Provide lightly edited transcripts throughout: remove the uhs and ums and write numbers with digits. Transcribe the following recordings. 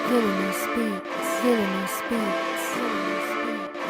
Villainous beats, villainous beats, villainous beats.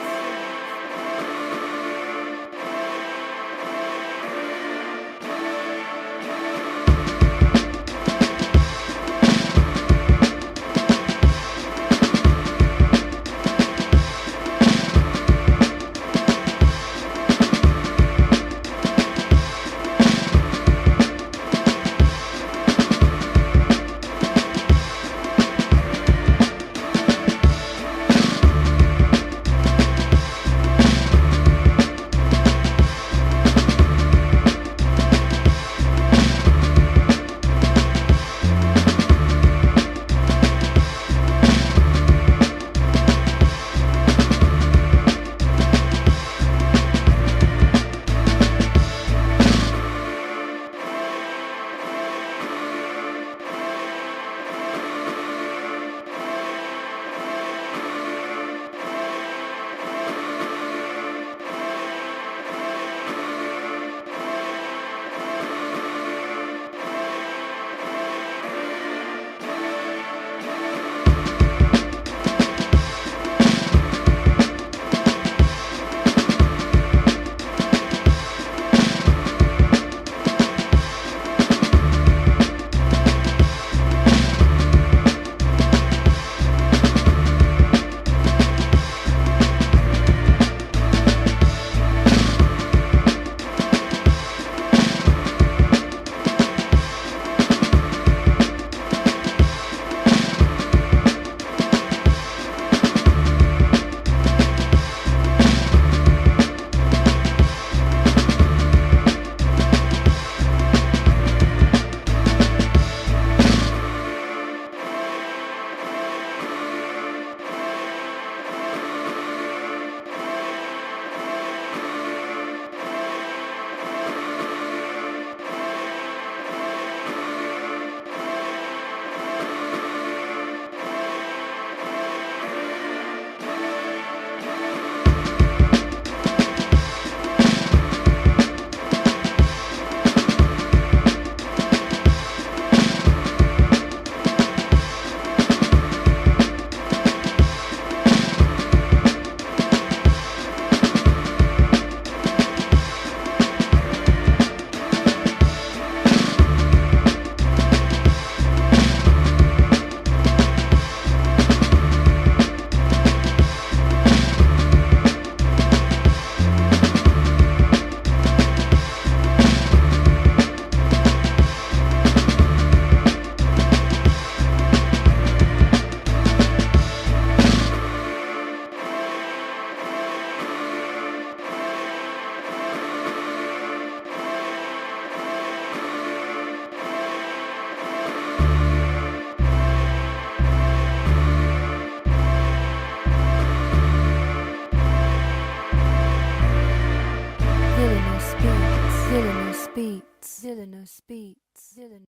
Villainous beats, villainous beats, villainous.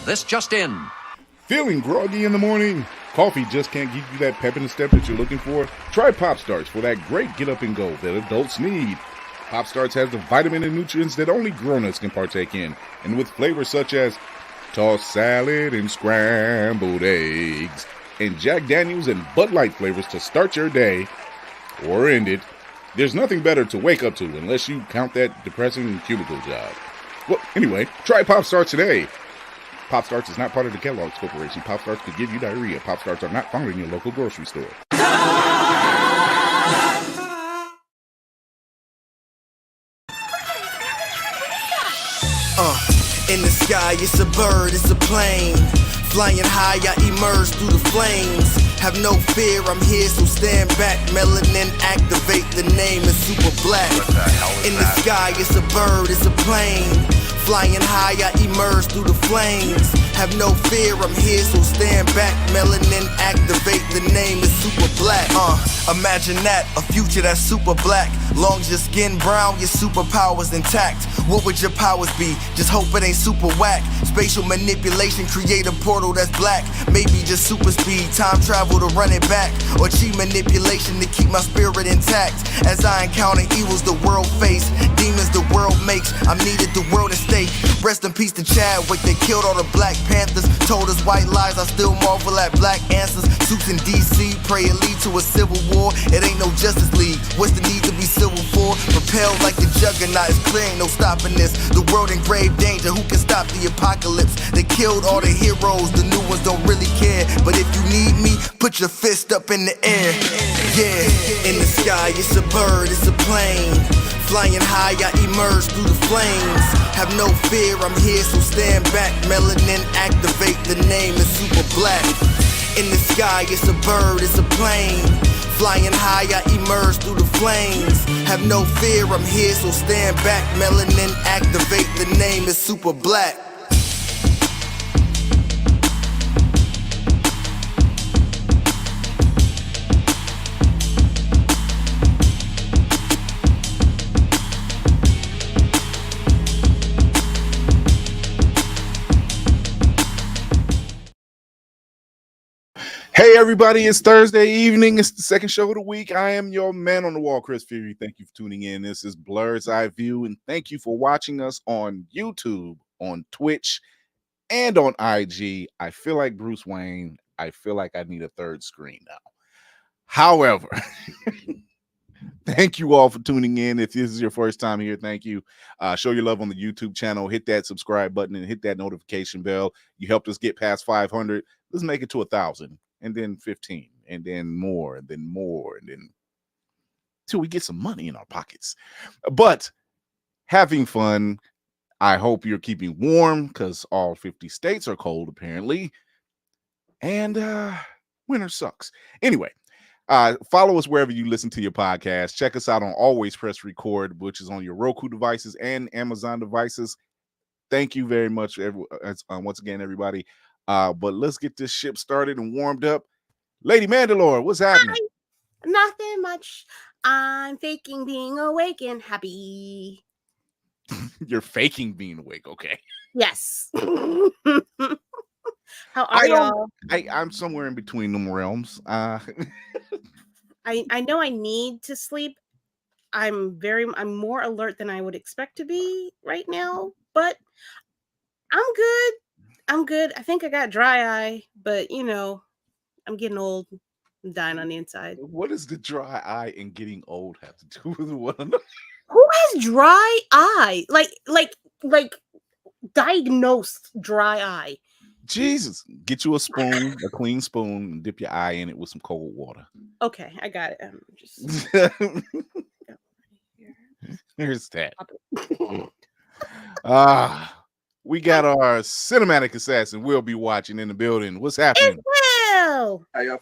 This just in. Feeling groggy in the morning? Coffee just can't give you that pep in the step that you're looking for? Try Pop Starts for that great get up and go that adults need. Pop Starts has the vitamin and nutrients that only grown-ups can partake in, and with flavors such as tossed salad and scrambled eggs, and Jack Daniels and Bud Light flavors to start your day or end it. There's nothing better to wake up to unless you count that depressing cubicle job. Well, anyway, try Pop Starts today. Pop Starts is not part of the Kellogg's Corporation. Pop Starts could give you diarrhea. Pop Starts are not found in your local grocery store. In the sky, it's a bird, it's a plane. Flying high, I emerge through the flames. Have no fear, I'm here, so stand back. Melanin activate, the name is super black. In the sky, it's a bird, it's a plane. Flying high, I emerge through the flames. Have no fear, I'm here, so stand back. Melanin activate, the name is super black. Imagine that, a future that's super black. Long as your skin brown, your superpowers intact. What would your powers be? Just hope it ain't super whack. Spatial manipulation, create a portal that's black. Maybe just super speed, time travel to run it back. Or cheat manipulation to keep my spirit intact. As I encounter evils the world face, demons the world makes, I'm needed the world at stake. Rest in peace to Chadwick, they killed all the Black Panthers told us white lies. I still marvel at black answers. Suits in DC, pray it lead to a civil war. It ain't no Justice League. What's the need to be civil for? Propelled like the juggernaut, it's clear ain't no stopping this. The world in grave danger, who can stop the apocalypse? They killed all the heroes, the new ones don't really care. But if you need me, put your fist up in the air. Yeah, in the sky, it's a bird, it's a plane. Flying high, I emerge through the flames. Have no fear, I'm here, so stand back. Melanin activate, the name is super black. In the sky, it's a bird, it's a plane. Flying high, I emerge through the flames. Have no fear, I'm here, so stand back. Melanin activate, the name is super black. Hey everybody, it's Thursday evening. It's the second show of the week. I am your man on the wall, Chris Fury. Thank you for tuning in. This is Blerd's Eye View, and thank you for watching us on YouTube, on Twitch, and on IG. I feel like Bruce Wayne. I feel like I need a third screen now. However, thank you all for tuning in. If this is your first time here, thank you. Show your love on the YouTube channel. Hit that subscribe button and hit that notification bell. You helped us get past 500. Let's make it to 1,000. And then 15, and then more, and then more, and then till we get some money in our pockets. But having fun. I hope you're keeping warm because all 50 states are cold apparently. And winter sucks. Anyway, follow us wherever you listen to your podcast. Check us out on Always Press Record, which is on your Roku devices and Amazon devices. Thank you very much, once again, everybody. But let's get this ship started and warmed up. Lady Mandalore, what's happening? Hi. Nothing much. I'm faking being awake and happy. You're faking being awake, okay? Yes. How are y'all? I'm somewhere in between them realms. I know I need to sleep. I'm more alert than I would expect to be right now, but I'm good. I think I got dry eye, but you know, I'm getting old. I'm dying on the inside. What does the dry eye and getting old have to do with one another? Who has dry eye? Like diagnosed dry eye. Jesus, get you a spoon, a clean spoon, and dip your eye in it with some cold water. Okay, I got it. Here's that. We got our cinematic assassin. We'll be watching in the building. What's happening? Well, How y'all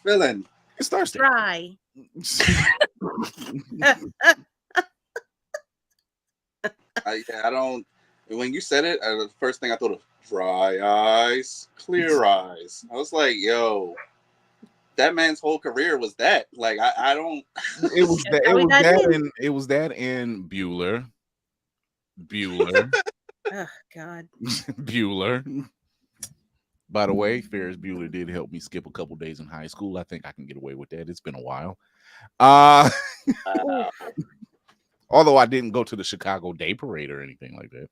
feeling? It's Thursday. dry. I don't. When you said it, the first thing I thought of dry eyes, clear eyes. I was like, yo, that man's whole career was that. Like, I don't. It was that. It was that in Bueller. Oh God. Bueller. By the way, Ferris Bueller did help me skip a couple days in high school. I think I can get away with that. It's been a while. Although I didn't go to the Chicago Day Parade or anything like that.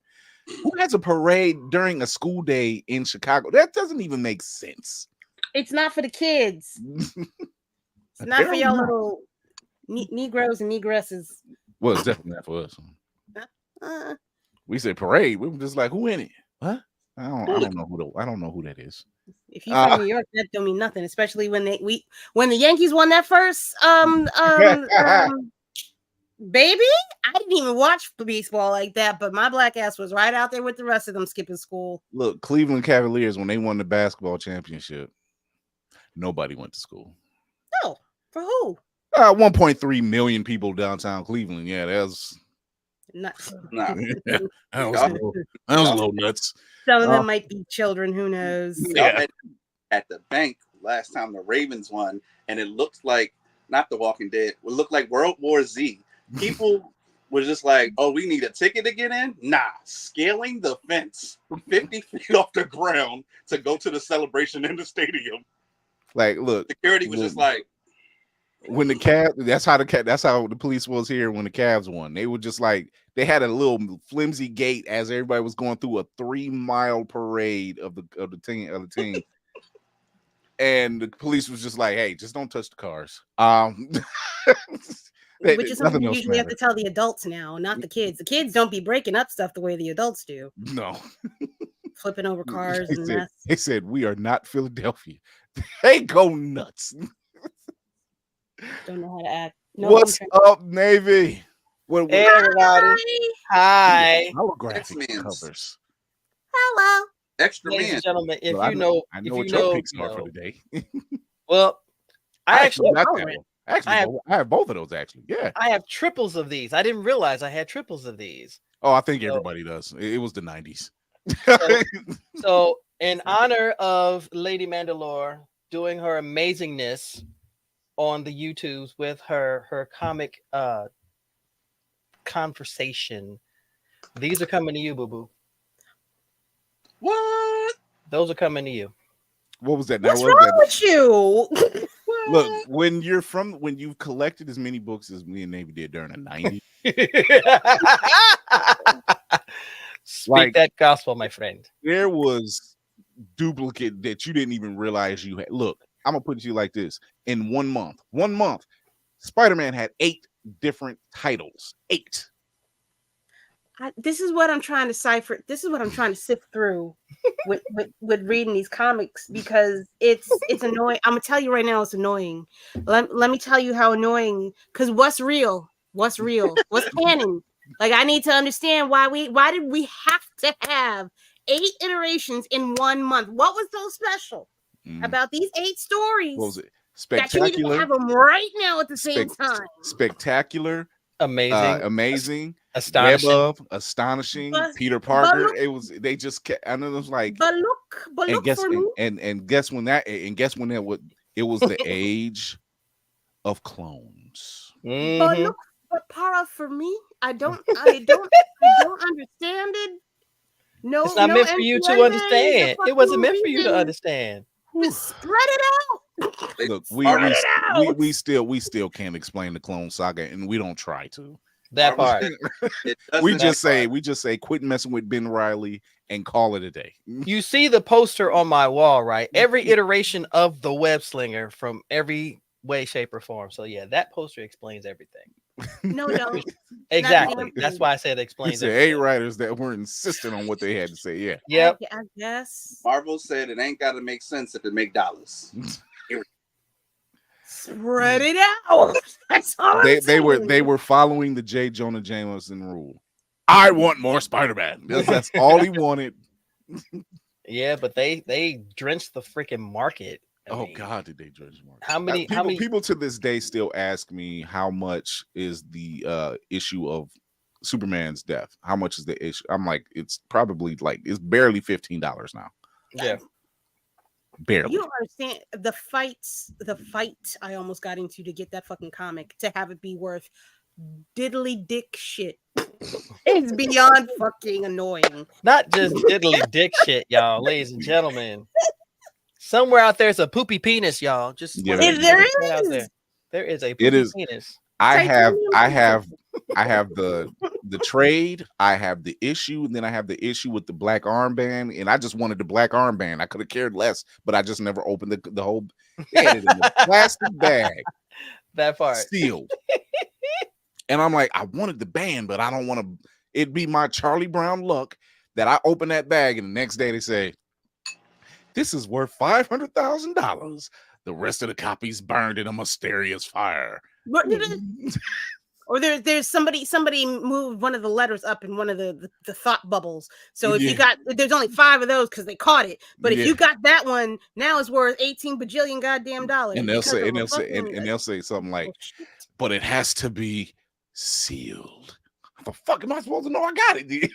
Who has a parade during a school day in Chicago? That doesn't even make sense. It's not for the kids. It's not for y'all little Negroes and Negresses. Well, it's definitely not for us. We said parade. We were just like, who in it? What? I don't know who that is. If you're from New York, that don't mean nothing. Especially when the Yankees won that first baby. I didn't even watch baseball like that, but my black ass was right out there with the rest of them skipping school. Look, Cleveland Cavaliers, when they won the basketball championship, nobody went to school. No, for who? 1.3 million people downtown Cleveland. Yeah, that was nuts. Nah. that was a little nuts. Some of them might be children. Who knows? Yeah. At the bank last time the Ravens won, and it looked like not The Walking Dead. It looked like World War Z. People were just like, "Oh, we need a ticket to get in." Nah, scaling the fence 50 feet off the ground to go to the celebration in the stadium. Like, look, Security was just like, when the Cavs, that's how the police was here when the Cavs won. They were just like they had a little flimsy gate as everybody was going through a 3-mile parade of the team. And the police was just like, "Hey, just don't touch the cars." Which is something you usually have to tell the adults now, not the kids. The kids don't be breaking up stuff the way the adults do. No. Flipping over cars and mess. They said, "We are not Philadelphia." They go nuts. Don't know how to act. No, what's up, Navy? Hey, everybody. Hi. Holographic covers. Hello. Extra Ladies man. and gentlemen, if Well, you know, I if know you what your know, picks you are know. for today. Well, I actually got that one. Actually, I have both of those actually. Yeah. I have triples of these. I didn't realize I had triples of these. Oh, I think everybody does. It was the 90s. So in honor of Lady Mandalore doing her amazingness on the YouTubes with her comic conversation, these are coming to you, boo boo. What? Those are coming to you. What was that? What's wrong with you? Look, when you've collected as many books as me and Navy did during the 90s. Speak that gospel, my friend. There was duplicate that you didn't even realize you had. Look, I'm gonna put it to you like this: in 1 month, Spider-Man had 8 different titles. 8. This is what I'm trying to cipher. This is what I'm trying to sift through with reading these comics, because it's annoying. I'm gonna tell you right now, it's annoying. Let me tell you how annoying. Because what's real? What's canon? Like, I need to understand why did we have to have 8 iterations in 1 month? What was so special about these 8 stories? What was it? Spectacular. That you need to have them right now at the same time. Spectacular. Amazing. Astonishing. Web of, astonishing. Peter Parker. They just kept, I know it was like, but look guess, for me. And guess when that it was the age of clones. But look, but para for me, I don't understand it. No, it's not meant for you to understand. It wasn't meant for you to understand. Just spread it out. Look, we still can't explain the Clone Saga, and we don't try to. That part. we just say quit messing with Ben Reilly and call it a day. You see the poster on my wall, right? Every iteration of the web slinger from every way, shape, or form. So yeah, that poster explains everything. No. Exactly. That's why I said it explains it. 8 writers that were insistent on what they had to say. Yeah. Yep. I guess. Marvel said it ain't got to make sense if it make dollars. Spread it out. That's all. They were following the J. Jonah Jameson rule. I want more Spider-Man. That's all he wanted. Yeah, but they drenched the freaking market. I mean, God, did they drench the market? How many people to this day still ask me how much is the issue of Superman's death? How much is the issue? I'm like, it's probably it's barely $15 now. Yeah. Barely. You don't understand the fight I almost got into to get that fucking comic, to have it be worth diddly dick shit. It's beyond fucking annoying. Not just diddly dick shit, y'all, ladies and gentlemen. Somewhere out there's a poopy penis, y'all. Just there is. Out there. There is a poopy penis. I have the trade, I have the issue, and then I have the issue with the black armband, and I just wanted the black armband. I could have cared less, but I just never opened the whole had it in the plastic bag. That part sealed. And I'm like, I wanted the band, but I don't want to. It'd be my Charlie Brown luck that I open that bag, and the next day they say, this is worth $500,000. The rest of the copies burned in a mysterious fire. Or there's somebody moved one of the letters up in one of the thought bubbles. So if you got, there's only 5 of those because they caught it. But if you got that one, now it's worth 18 bajillion goddamn dollars. And they'll say something like, but it has to be sealed. How the fuck am I supposed to know I got it, dude?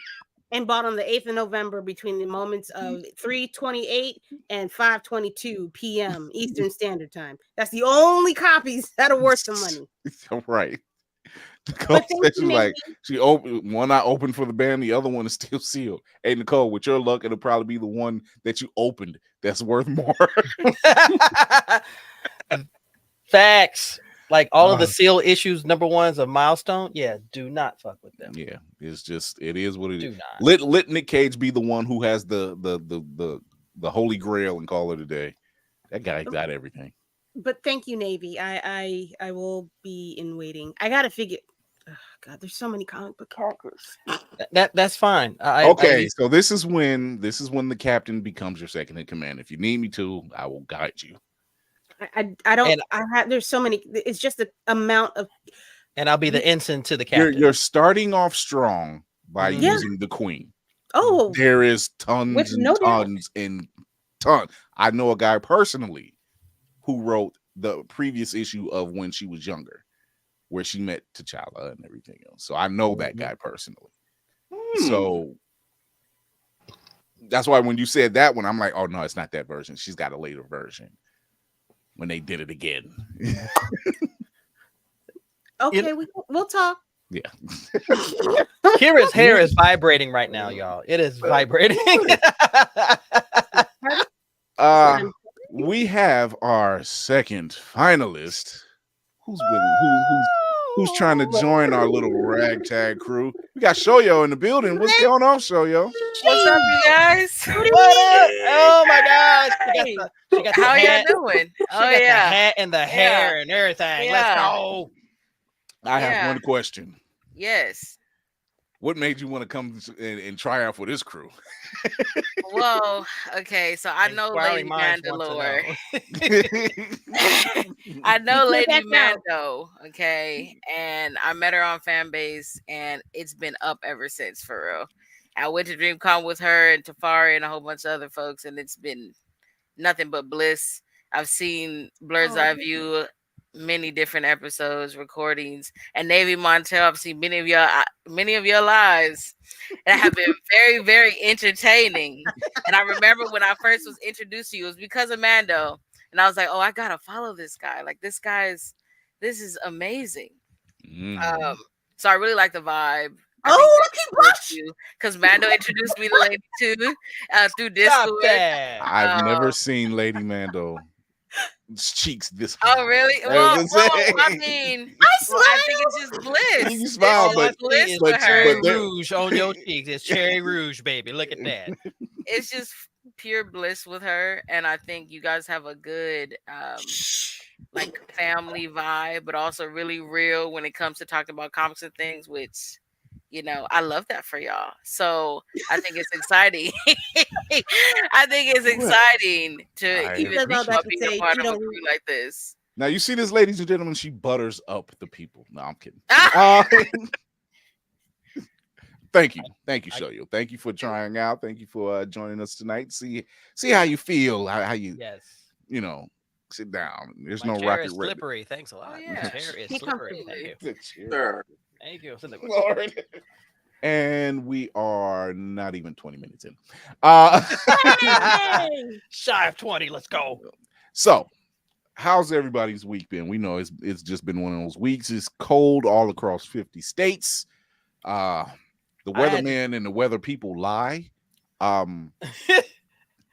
And bought on the 8th of November between the moments of 3:28 and 5:22 p.m. Eastern Standard Time. That's the only copies that are worth some money. Right. Nicole said she opened one. I opened for the band, the other one is still sealed. Hey Nicole, with your luck, it'll probably be the one that you opened that's worth more. Facts. Like all of the Seal issues, #1s of Milestone. Yeah, do not fuck with them. Yeah, it's just it is what it Do is. not. Let Nick Cage be the one who has the holy grail and call it a day. That guy got everything. But thank you, Navy. I will be in waiting. I gotta figure. Oh, God, there's so many comic book characters. That's fine. Okay, so this is when the captain becomes your second in command. If you need me to, I will guide you. I don't. I have. There's so many. It's just the amount of. And I'll be the ensign to the captain. You're starting off strong by using the queen. Oh, there is tons and tons and tons. I know a guy personally who wrote the previous issue of when she was younger, where she met T'Challa and everything else. So I know that guy personally. So that's why when you said that one, I'm like, oh no, it's not that version. She's got a later version when they did it again. Okay, we'll talk. Yeah. Kira's hair is vibrating right now, y'all. It is vibrating. We have our second finalist who's trying to join our little ragtag crew. We got Shoyo in the building. What's going on, Shoyo? What's up, you guys? What up? Oh my gosh. She got How y'all doing? Oh, yeah. The hat and the hair and everything. Yeah. Let's go. I have one question. Yes. What made you want to come and try out for this crew? Well, okay, so I know Lady Mandalore. I know Lady Mando, okay, and I met her on Fanbase, and it's been up ever since, for real. I went to DreamCon with her and Tafari and a whole bunch of other folks, and it's been nothing but bliss. I've seen Blerd's Eye View, many different episodes, recordings, and Navy Montel. I've seen many of your lives, and have been very, very entertaining. And I remember when I first was introduced to you, it was because of Mando, and I was like, oh, I gotta follow this guy. Like this is amazing. So I really like the vibe. Because Mando introduced me to Lady too through Discord. I've never seen Lady Mando cheeks this high. Oh really? Well, I mean, I think it's just bliss. You smile, but bliss but cherry her. rouge on your cheeks. It's cherry rouge, baby. Look at that. It's just pure bliss with her, and I think you guys have a good like family vibe, but also really real when it comes to talking about comics and things, which, you know, I love that for y'all. So I think it's exciting. I think it's exciting to even think about being a part of a crew like this. Now you see this, ladies and gentlemen, she butters up the people. No, I'm kidding. Thank you, Shoyo. Thank you for trying out. Thank you for joining us tonight. See how you feel. How you you know, sit down. There's no chair rocket is slippery. Thanks a lot. Yeah. The chair is slippery. Thank you. Sure. Thank you. Lord. And we are not even 20 minutes in. Shy of 20. Let's go. So, how's everybody's week been? We know it's just been one of those weeks. It's cold all across 50 states. The weathermen and the weather people lie. They lie.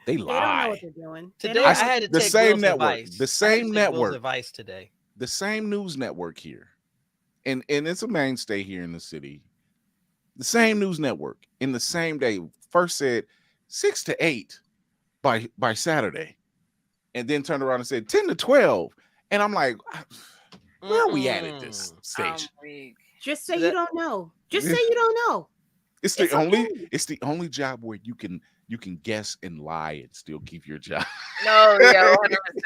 They don't know what they're doing. Today I had to the take same Will's network. advice. The same network. Advice today. The same news network here. And it's a mainstay here in the city. The same news network in the same day first said 6 to 8 by Saturday, and then turned around and said 10 to 12. And I'm like, where are we at this stage? Just say you don't know. Just say you don't know. It's the only job where you can guess and lie and still keep your job. No, yeah,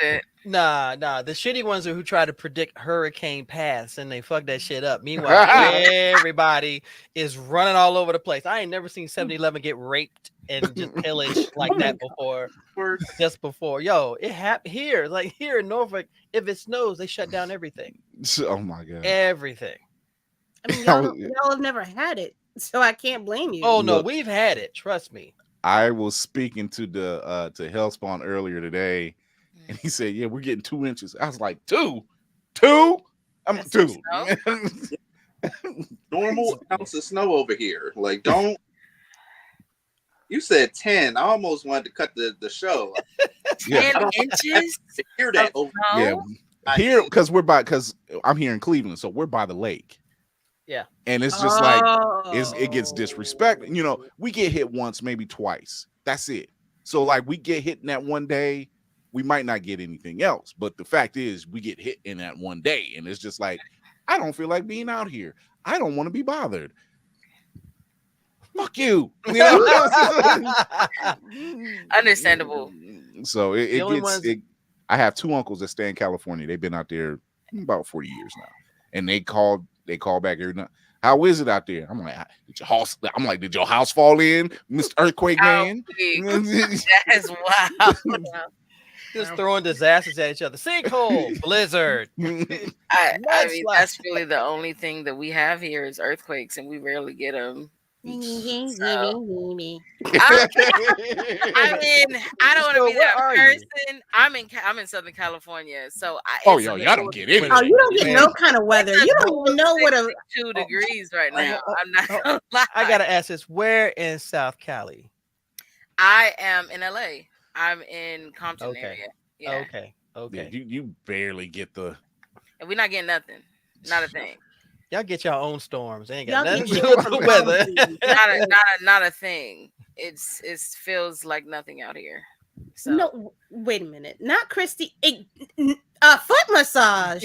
100%. Nah. The shitty ones are who try to predict hurricane paths and they fuck that shit up. Meanwhile, everybody is running all over the place. I ain't never seen 7-Eleven get raped and just pillaged like that before. Just before. Yo, it happened here. Like here in Norfolk, if it snows, they shut down everything. Oh my God. Everything. I mean, y'all have never had it, so I can't blame you. Oh, no, we've had it. Trust me. I was speaking to to Hellspawn earlier today, and he said, "Yeah, we're getting 2 inches." I was like, "2? I'm 2." Normal ounce of snow over here. Like, don't. You said 10. I almost wanted to cut the show. 10 inches? Hear that over. Yeah, here because I'm here in Cleveland, so we're by the lake. Yeah. And it's just like it gets disrespect. You know, we get hit once, maybe twice. That's it. So like we get hit in that one day, we might not get anything else. But the fact is we get hit in that one day. And it's just like, I don't feel like being out here. I don't want to be bothered. Fuck you. You know? Understandable. So The only ones- I have two uncles that stay in California. They've been out there about 40 years now. And they call back every night. How is it out there? I'm like, did your house fall in, Mr. Earthquake Man? That is wild. Just throwing disasters at each other. Sinkhole, blizzard. I mean, that's really the only thing that we have here is earthquakes, and we rarely get them. I mean, I don't want to be that person. I'm in Southern California, so y'all don't get it. Oh, you don't get no kind of weather. You don't even know what 2 degrees right now. I'm not gonna lie. I gotta ask this: where in South Cali? I am in LA. I'm in Compton area. Yeah. Okay. Yeah, you barely get the. And we're not getting nothing. Not a thing. Y'all get your own storms. They ain't Y'all got nothing to get do your with the own weather. not a thing. It feels like nothing out here. So. No, wait a minute. Not Christy. A foot massage.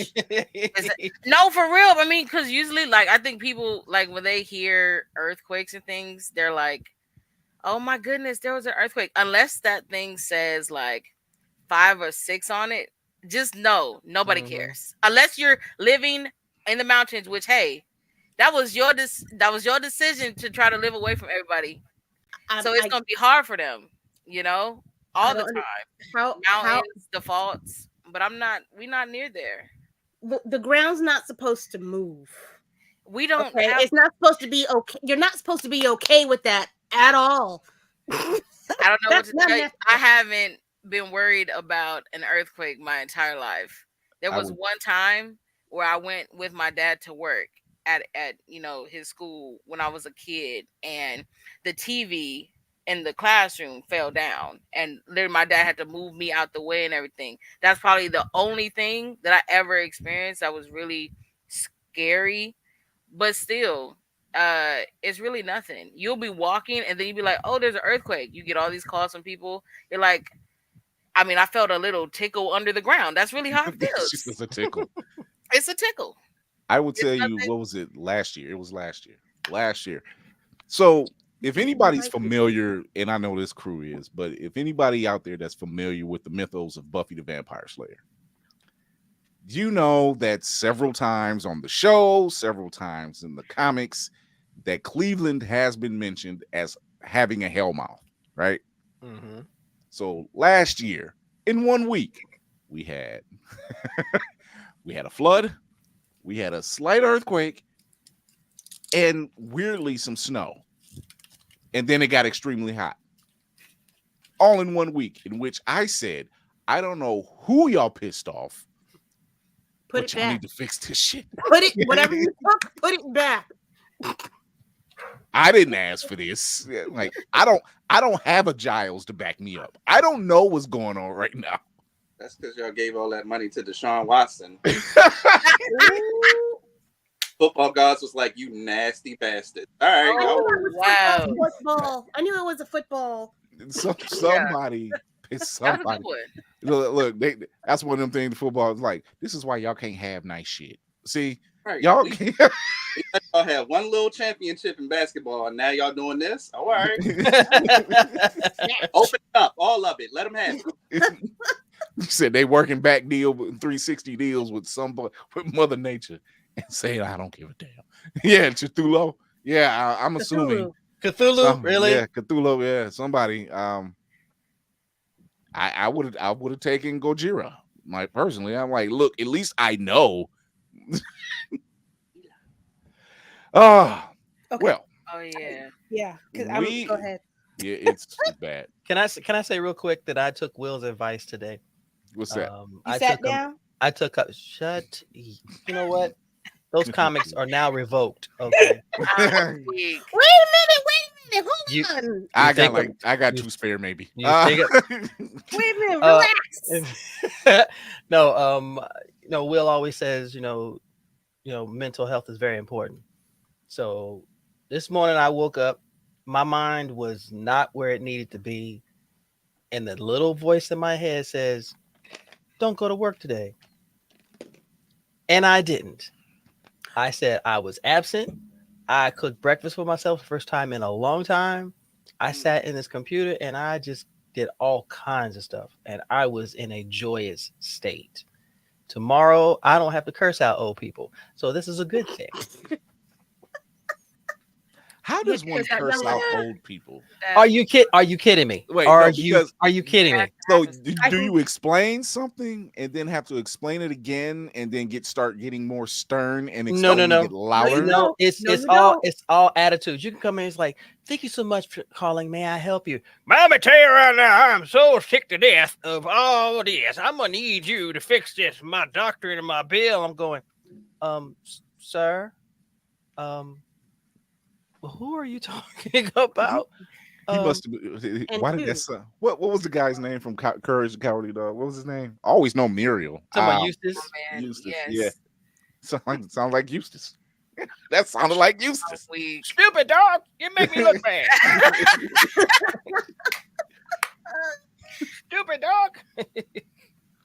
No, for real. I mean, because usually, like, I think people, like, when they hear earthquakes and things, they're like, oh my goodness, there was an earthquake. Unless that thing says, like, 5 or 6 on it, just know nobody cares. Unless you're living in the mountains, which, hey, that was your decision to try to live away from everybody. So it's gonna be hard for them, you know, all the time. Mountains, defaults, but we're not near there. The ground's not supposed to move. We don't. It's not supposed to be okay. You're not supposed to be okay with that at all. I don't know what to tell you. I haven't been worried about an earthquake my entire life. There was one time where I went with my dad to work at his school when I was a kid, and the TV in the classroom fell down, and literally my dad had to move me out the way and everything. That's probably the only thing that I ever experienced that was really scary, but still, it's really nothing. You'll be walking and then you'll be like, oh, there's an earthquake. You get all these calls from people. You're like, I mean, I felt a little tickle under the ground. That's really how it feels. It's just a tickle. It's a tickle. I would tell you, what was it last year? It was last year. So if anybody's familiar, and I know this crew is, but if anybody out there that's familiar with the mythos of Buffy the Vampire Slayer, you know that several times on the show, several times in the comics, that Cleveland has been mentioned as having a hellmouth, right? Mm-hmm. So last year, in 1 week, we had a flood, we had a slight earthquake, and weirdly some snow. And then it got extremely hot. All in 1 week, in which I said, I don't know who y'all pissed off, but y'all need to fix this shit. Put it, whatever you took, put it back. I didn't ask for this. Like, I don't have a Giles to back me up. I don't know what's going on right now. That's because y'all gave all that money to Deshaun Watson. Football gods was like, you nasty bastard. All right, go. Football. I knew it was a football. Somebody pissed somebody. Look, that's one of them things. Football is like, this is why y'all can't have nice shit. See, right. Y'all can't. Y'all had one little championship in basketball, and now y'all doing this. All right, open it up, all of it. Let them have it. You said they working back 360 deals with Mother Nature, and saying I don't give a damn. Yeah, Cthulhu. Yeah, I'm assuming Cthulhu. Really? Yeah, Cthulhu. Yeah, somebody. I would have taken Gojira. Like personally, I'm like, look, at least I know. Okay. Well. Oh yeah. Yeah. Go ahead. Yeah, it's bad. Can I say real quick that I took Will's advice today? What's that? You sat down? I took up. You know what? Those comics are now revoked. Okay. Wait a minute. Hold on. I got two spare maybe. Wait a minute. Relax. No. Will always says, mental health is very important. So this morning I woke up, my mind was not where it needed to be, and the little voice in my head says, "Don't go to work today." And I didn't. I said I was absent. I cooked breakfast for myself the first time in a long time. I sat in this computer and I just did all kinds of stuff, and I was in a joyous state. Tomorrow, I don't have to curse out old people, so this is a good thing. How does one curse out old people? Are you kidding me? Wait, are no, you kidding me? So do you explain something and then have to explain it again and then start getting more stern and No. get louder? No, it's all attitudes. You can come in, it's like, "Thank you so much for calling. May I help you?" "Let me tell you right now, I'm so sick to death of all this. I'm gonna need you to fix this. My doctor and my bill." I'm going, sir, who are you talking about? He must have. Why did that sound? What was the guy's name from Courage the Cowardly Dog? What was his name? I always know Muriel. Eustace. Oh, man, Eustace. yes. Yeah. Sound like Eustace. That sounded like Eustace. Stupid dog! You make me look bad. Stupid dog.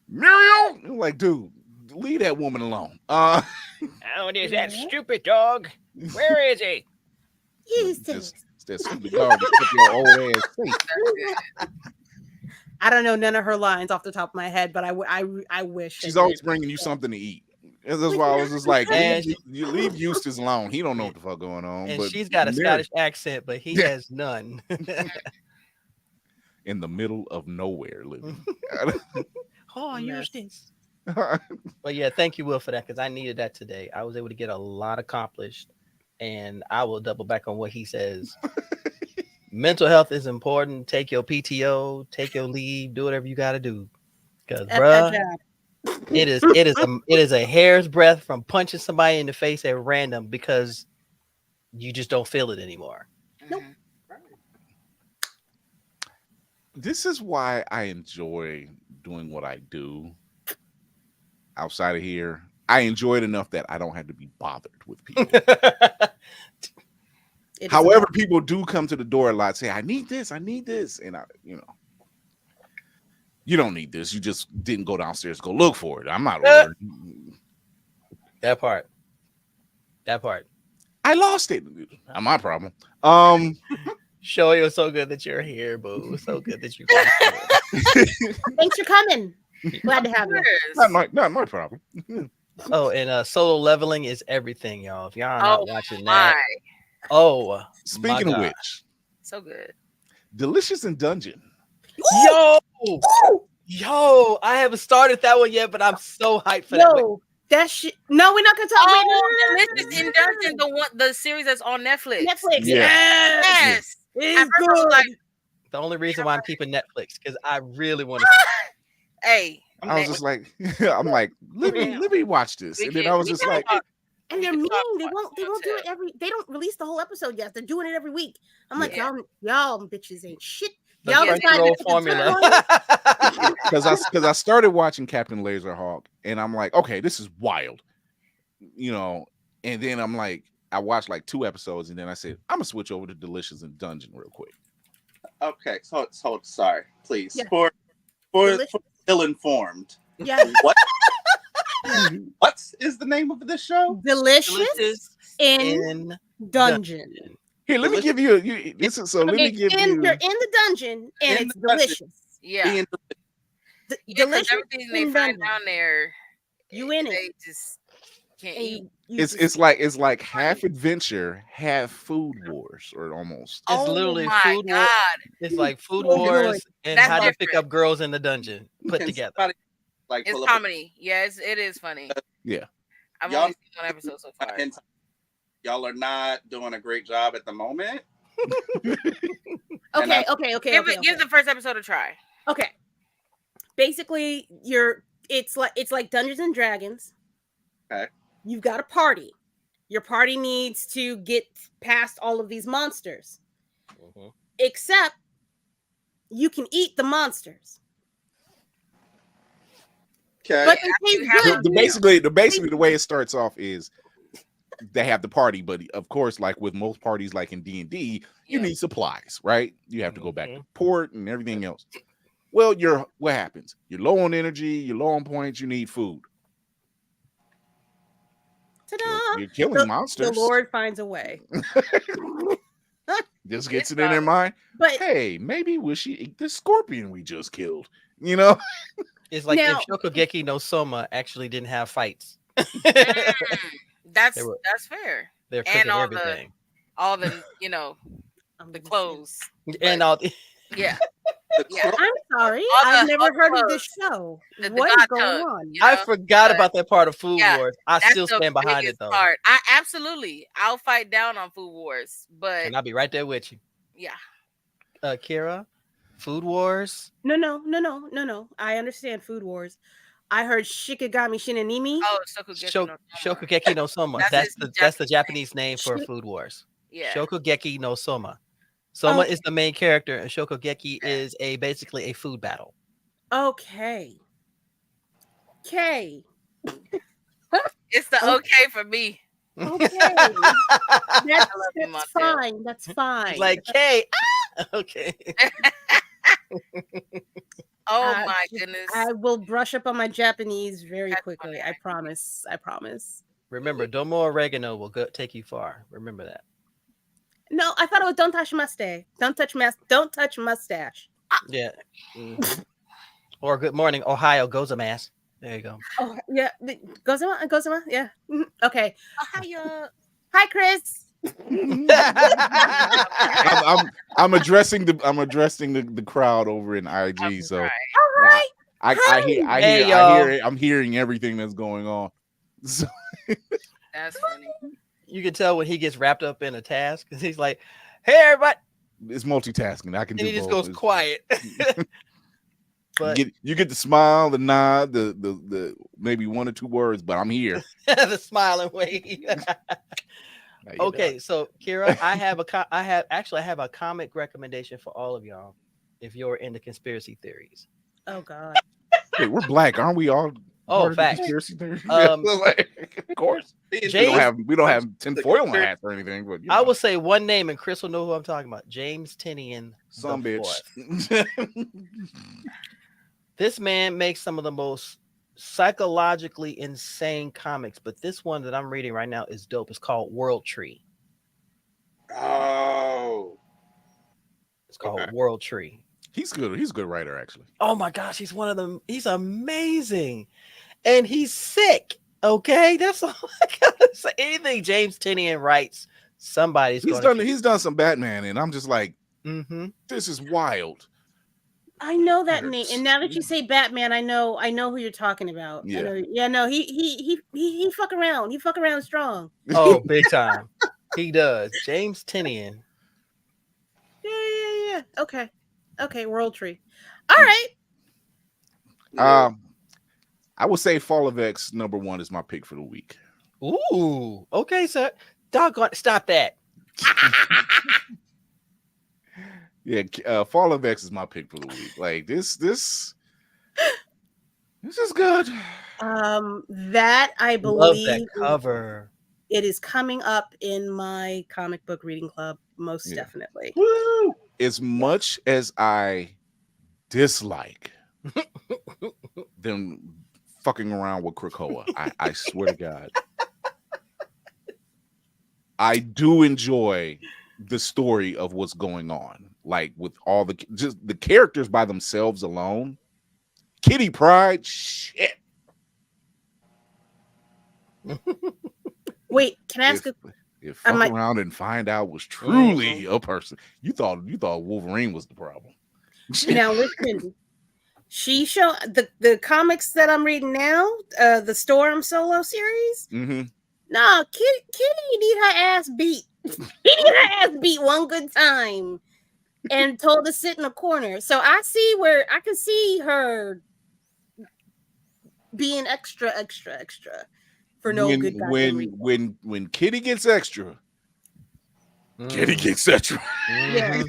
Muriel. I'm like, dude, leave that woman alone. Oh, there's that stupid dog. Where is he? It's that stupid dog that took your old ass face. I don't know none of her lines off the top of my head, but I wish She's always bringing you something to eat. That's why I was just like, you leave Eustace alone. He don't know what the fuck going on. And but she's got a Scottish accent, but he has none. In the middle of nowhere living. Oh, Eustace. But yeah, thank you, Will, for that, because I needed that today. I was able to get a lot accomplished, and I will double back on what he says. Mental health is important. Take your PTO, take your leave, do whatever you got to do, because bruh, it is a hair's breadth from punching somebody in the face at random because you just don't feel it anymore. Nope. This is why I enjoy doing what I do outside of here. I enjoy it enough that I don't have to be bothered with people. However, people do come to the door a lot, say, I need this, and you don't need this. You just didn't go downstairs to go look for it. I'm not ordering. That part. I lost it. Not my problem. Show, it was so good that you're here, boo. So good that you. Thanks for coming. Glad to have you. Not my problem. Oh, and solo leveling is everything, y'all. If y'all are not watching that, Speaking of which, so good. Delicious in Dungeon. Yo, I haven't started that one yet, but I'm so hyped for that. That shit. No, we're not gonna talk about Delicious in Dungeon, the series that's on Netflix. Yes. It's good. Like, the only reason why I'm keeping Netflix because I really want to. Hey, I was just like, I'm like, let me watch this, and then I was just like, and they're mean. They won't do it they don't release the whole episode yet. They're doing it every week. I'm like, y'all bitches ain't shit. Y'all Crunchyroll formula. Because I started watching Captain Laserhawk, and I'm like, okay, this is wild, and then I'm like, I watched like 2 episodes, and then I said, I'm gonna switch over to Delicious in Dungeon real quick. Okay, so sorry, please. Yeah. For ill-informed. Yeah. What is the name of this show? Delicious in Dungeon. Here, let me give you. Let me give you. You're in the dungeon, and it's delicious. Yeah. Delicious. Everything they find down there, you in it. They just can't eat. It's like half adventure, half food wars, or almost. It's literally food wars. It's like food wars and how to pick up girls in the dungeon put together. It's comedy. Yeah, it is funny. Yeah. I've only seen 1 episode so far. Y'all are not doing a great job at the moment. Okay. Give the first episode a try. Okay. Basically, it's like Dungeons and Dragons. Okay. You've got a party. Your party needs to get past all of these monsters. Mm-hmm. Except you can eat the monsters. Okay. But they taste good. Basically the way it starts off is they have the party, but of course, like with most parties, like in D&D, you need supplies, right? You have to go back to port and everything else. Well, what happens? You're low on energy, you're low on points, you need food. Ta-da! You're killing monsters. The Lord finds a way. Just gets it in their mind. But hey, maybe we should eat the scorpion we just killed. You know, it's like Now- if Shokugeki no Soma actually didn't have fights. That's They were- fair. They're And cooking all everything. all the the clothes. And all Yeah. The I'm sorry, All I've the never heard of clothes. this show. The What is God going tug, on? you I know? forgot but- about that part of Food yeah, Wars. I That's still the stand behind it biggest though. part. I'll fight down on Food Wars, but And I'll be right there with you. yeah. Kira, Food Wars. No. I understand Food Wars. I heard Shikigami Shinanimi. Oh, Shokugeki no Soma. Shokugeki no Soma. That's That's his the Japanese name for Shi- Food Wars. Yeah. Shokugeki no Soma. Soma Oh. is the main character, and Shokugeki Yeah. is basically a food battle. Okay. It's the okay for me. Okay. I That's love you, Montel. fine. That's fine. Like, hey, okay. Oh Uh, my goodness. I will brush up on my Japanese very That's quickly. funny, I promise. Remember, Domo oregano will take you far. Remember that. No, I thought it was don't touch mustache. Don't touch mustache. Yeah. Mhm. Or good morning, Ohio Gozamass. There you go. Oh yeah, Gozama. Yeah. Mhm. Okay. Ohio. Hi, Chris. I'm addressing the crowd over in IG. I'm So sorry. All right. I'm hearing everything that's going on. So, That's funny. You can tell when he gets wrapped up in a task because he's like, "Hey, everybody," it's multitasking. I can and do he just both. goes quiet. But you get the smile, the nod, the maybe one or two words, but I'm here. the smiling way. How you Okay, doing? so Kira, I have a comic recommendation for all of y'all if you're into conspiracy theories. Oh God. Wait, we're black, aren't we all? Oh, part of the facts. conspiracy theory? Of course. James- We don't have tinfoil hats or anything, but I will say one name and Chris will know who I'm talking about. James Tinian. some the bitch. Fourth. This man makes some of the most psychologically insane comics, but this one that I'm reading right now is dope. It's called World Tree. Oh. It's called Okay. World Tree. He's good. He's a good writer, actually. Oh my gosh, he's one of them. He's amazing. And he's sick. Okay. That's all I gotta say. Anything James Tinian writes, somebody's He's done some Batman, and I'm just like, Mm-hmm. this is wild. I know that name, Hurts. and now that you say Batman, I know who you're talking about. Yeah. I know, yeah, no, he fuck around. He fuck around strong. Oh, big time. He does. James Tinian. Yeah. Okay, World Tree. All right. I would say Fall of X #1 is my pick for the week. Ooh, okay, sir. Doggone, stop that. Yeah, Fall of X is my pick for the week. Like this is good. That I Love believe that cover. it is coming up in my comic book reading club, most Yeah. definitely. Woo! As much as I dislike them fucking around with Krakoa, I swear to God, I do enjoy the story of what's going on. Like with all just the characters by themselves alone. Kitty Pryde, shit. Wait, can I ask If fuck might- around and find out was truly a person, you thought Wolverine was the problem. now listen? She show the comics that I'm reading now, the Storm solo series. Mm-hmm. No, Kitty need her ass beat. She need her ass beat one good time, and told to sit in a corner. So I can see her being extra for no good goddamn reason. When Kitty gets extra, Kitty gets extra. Yeah.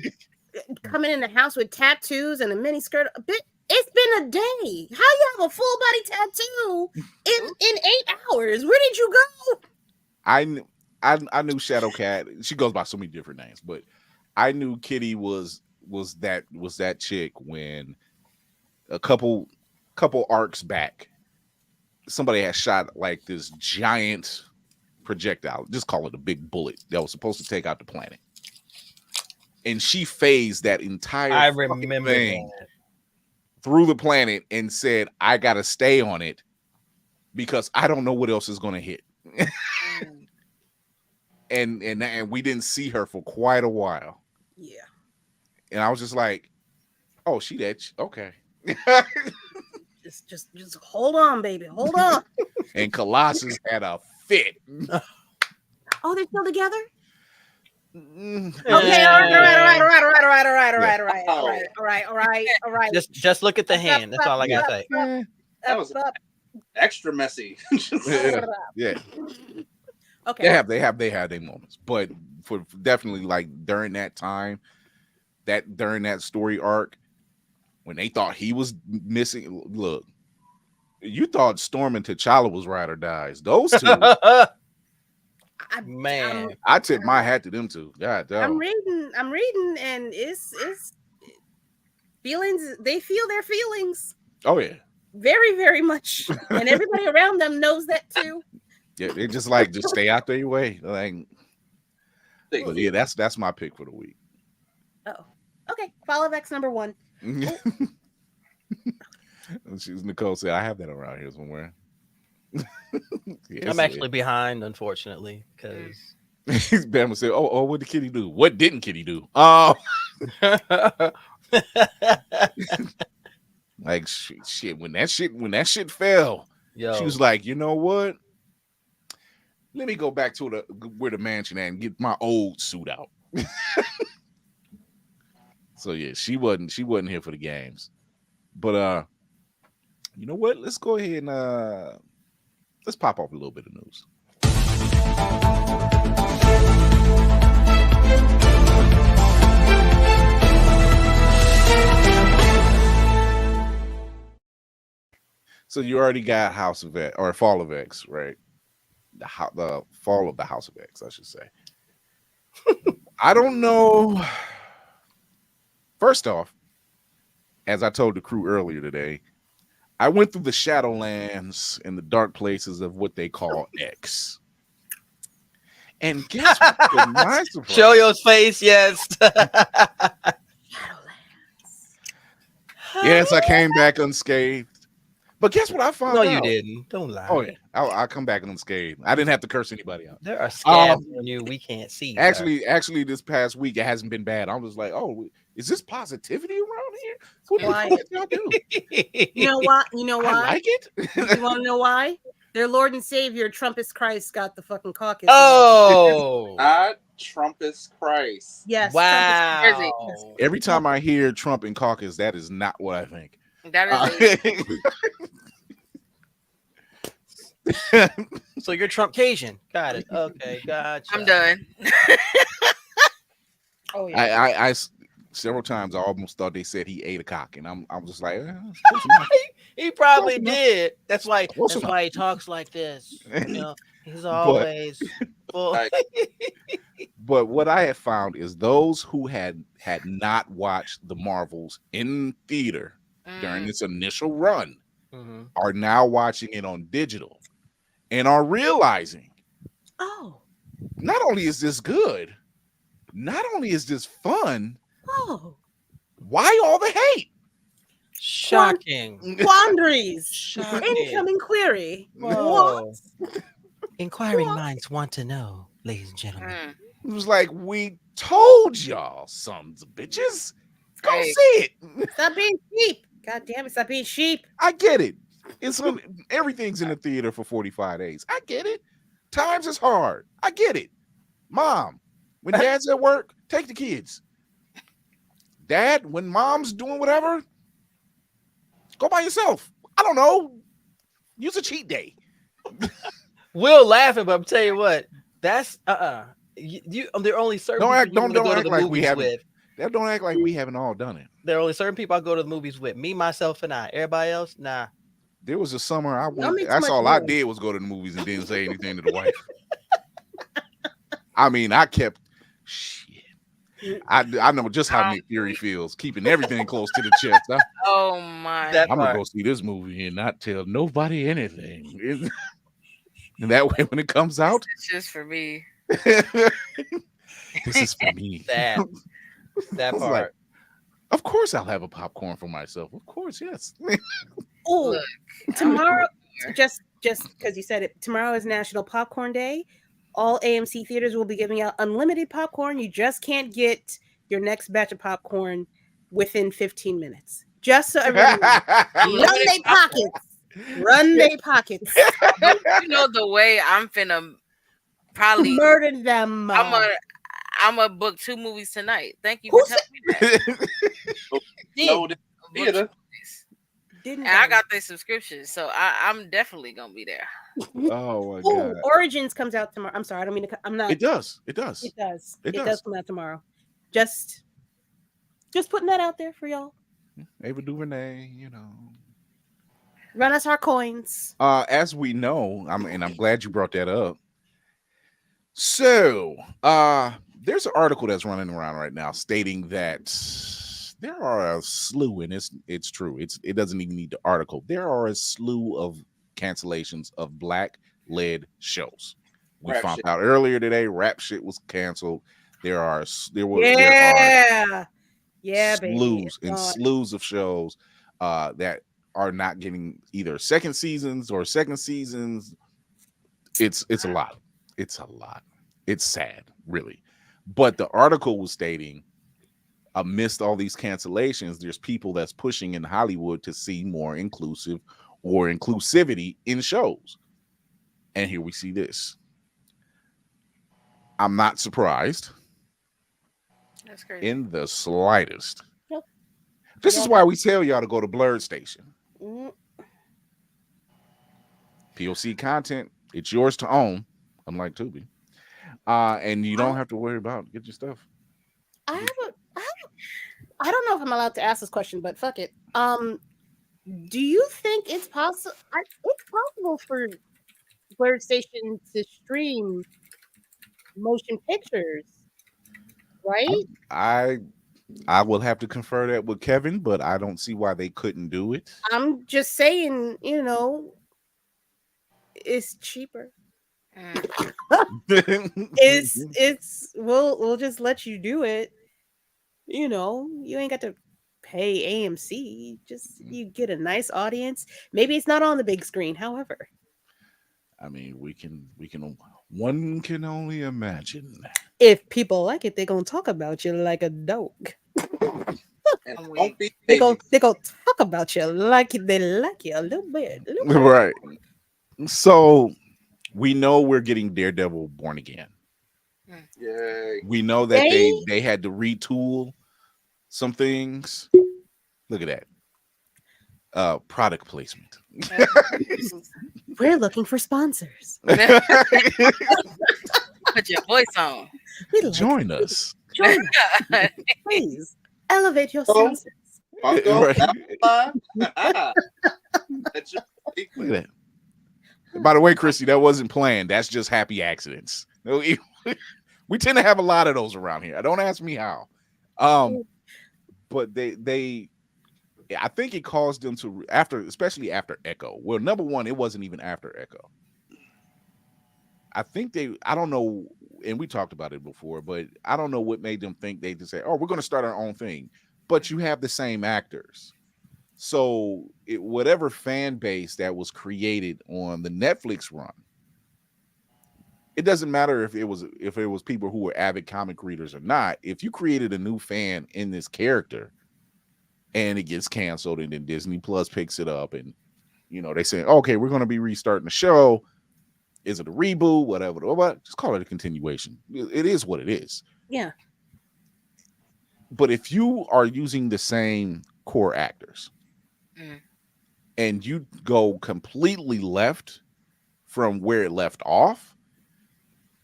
Coming in the house with tattoos and a mini skirt, a bit. It's been a day. How you have a full body tattoo in 8 hours? Where did you go? I knew Shadowcat. She goes by so many different names, but I knew Kitty was that chick when a couple arcs back, somebody had shot like this giant projectile, just call it a big bullet, that was supposed to take out the planet, and she phased that entire thing through the planet and said, "I gotta stay on it because I don't know what else is gonna hit." and we didn't see her for quite a while. Yeah. And I was just like, "Oh, she that okay." Just hold on, baby. Hold on. And Colossus had a fit. Oh, they're still together? Okay, Okay, all right. Just look at the hand. That's all I gotta say. That was extra messy. Yeah. Okay. They have their moments, but for definitely like during that time, during that story arc, when they thought he was missing, look, you thought Storm and T'Challa was ride or dies. Those two, man, I tip my hat to them two. God damn. I'm reading, and it's feelings. They feel their feelings. Oh yeah, very, very much, and everybody around them knows that too. Yeah, they just stay out their way. Like, but yeah, that's my pick for the week. Oh, okay. Follow X number 1. Nicole said, "I have that around here somewhere." Yes, I'm actually behind, unfortunately, because Bama said, "Oh, what did Kitty do? What didn't Kitty do?" Oh, like shit. When that shit fell, she was like, "You know what? Let me go back to where the mansion at and get my old suit out." So yeah, she wasn't here for the games. But you know what? Let's go ahead and let's pop off a little bit of news. So you already got House of X or Fall of X, right? The fall of the House of X, I should say. I don't know. First off, as I told the crew earlier today, I went through the Shadowlands and the dark places of what they call X. And guess what? To my surprise, show your face, yes. Yes, I came back unscathed. But guess what I found out? No, you didn't. Don't lie. Oh, yeah. I'll come back unscathed. I didn't have to curse anybody out. There are scabs on you we can't see. Actually, this past week, it hasn't been bad. I was like, oh, is this positivity around here? What the fuck y'all do? You know what? I like it. You want to know why? Their Lord and Savior, Trumpist Christ, got the fucking caucus. Oh. Not Trumpist Christ. Yes. Wow. Every time I hear Trump and caucus, that is not what I think. That is So you're Trump Cajun. Got it. Okay, gotcha. I'm done. Oh yeah. I several times I almost thought they said he ate a cock, and I'm just like, he probably did. That's why he talks like this. You know, he's always full. But what I have found is those who had not watched the Marvels in theater during this initial run are now watching it on digital and are realizing, oh, not only is this good, not only is this fun, oh, why all the hate? Shocking. Quandaries. Shocking. Incoming query. Whoa. Inquiring minds want to know, ladies and gentlemen. It was like, we told y'all, sons of bitches. Go see it. Stop being sheep. God damn it, stop being sheep. I get it. Everything's in the theater for 45 days. I get it. Times is hard. I get it. Mom, when dad's at work, take the kids. Dad, when mom's doing whatever, go by yourself. I don't know. Use a cheat day. We'll laughing, but I'm telling you what, that's you. There are only certain Don't act people you like go to the we movies haven't. with. That don't act like we haven't all done it. There are only certain people I go to the movies with. Me, myself, and I. Everybody else, nah. There was a summer I Y'all went. make too That's much all I noise. did was go to the movies and didn't say anything to the wife. I mean, I kept shit. I know just how Nick Fury feels, keeping everything close to the chest. Oh my! That I'm gonna part. go see this movie and not tell nobody anything. And that way, when it comes out, It's just for me. this is for me. That I was part. like, of course, I'll have a popcorn for myself. Of course, yes. Oh, Look, tomorrow, I'm- just because you said it, tomorrow is National Popcorn Day. All AMC theaters will be giving out unlimited popcorn. You just can't get your next batch of popcorn within 15 minutes. Just so everyone knows. Run Unlimited they pockets. Run they pockets. you know the way I'm finna probably Murder them. I'm gonna book 2 movies tonight. Thank you Who for telling me that. No, the Book 2 theater. movies. Didn't And I they? got their subscription, so I'm definitely gonna be there. Oh my Oh, god! Origins comes out tomorrow. I'm sorry, I don't mean to. I'm not. It does. It does. It does. It It does. does come out tomorrow. Just putting that out there for y'all. Ava DuVernay, you know. Run us our coins. As we know, I'm glad you brought that up. So, there's an article that's running around right now stating that there are a slew, and it's true. It doesn't even need the article. There are a slew of cancellations of Black-led shows. We Rap found shit. out earlier today, Rap Shit was canceled. There are Yeah, baby. slews and God. slews of shows that are not getting either second seasons. It's a lot. It's a lot. It's sad, really. But the article was stating, amidst all these cancellations, there's people that's pushing in Hollywood to see more inclusive or inclusivity in shows. And here we see this. I'm not surprised That's crazy. in the slightest. Nope. This is why we tell y'all to go to Blerd Station. Mm, POC content, it's yours to own, unlike Tubi. And you don't have to worry about get your stuff. I don't know if I'm allowed to ask this question, but fuck it. Do you think it's possible? It's possible for Blerd Station to stream motion pictures, right? I will have to confer that with Kevin, but I don't see why they couldn't do it. I'm just saying, it's cheaper. It's we'll just let you do it. You ain't got to pay AMC. Just you get a nice audience. Maybe it's not on the big screen, however. I mean, one can only imagine. If people like it, they're gonna talk about you like a dog. And I'm don't be They go babies. talk about you like they like you a little bit. Right. So we know we're getting Daredevil Born Again. Yay. We know that They- they had to retool some things. Look at that. Product placement. We're looking for sponsors. Put your voice on. We'd like Join us. join us, please. Elevate your Oh. senses. Funko, Right. Alpha. That's your Look at that. By the way, Chrissy, that wasn't planned. That's just happy accidents. We tend to have a lot of those around here. Don't ask me how. But they I think it caused them to especially after Echo. Well, number one, it wasn't even after Echo. I think I don't know, and we talked about it before, but I don't know what made them think they just say, oh, we're going to start our own thing. But you have the same actors. So whatever fan base that was created on the Netflix run, it doesn't matter if it was people who were avid comic readers or not. If you created a new fan in this character and it gets canceled and then Disney Plus picks it up and they say, okay, we're going to be restarting the show. Is it a reboot? Whatever. Just call it a continuation. It is what it is. Yeah. But if you are using the same core actors and you go completely left from where it left off,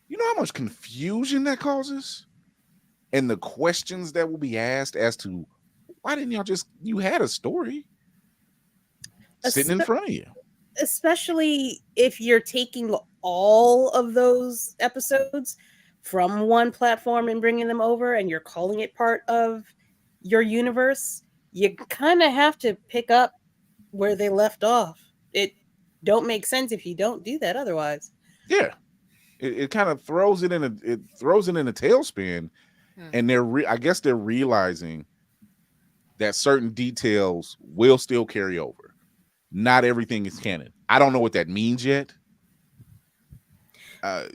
you know how much confusion that causes? and the questions that will be asked as to why didn't y'all you had a story sitting in front of you. Especially if you're taking all of those episodes from one platform and bringing them over and you're calling it part of your universe, you kind of have to pick up where they left off. It don't make sense if you don't do that otherwise. Yeah, it kind of throws it in a tailspin, and I guess they're realizing that certain details will still carry over. Not everything is canon. I don't know what that means yet.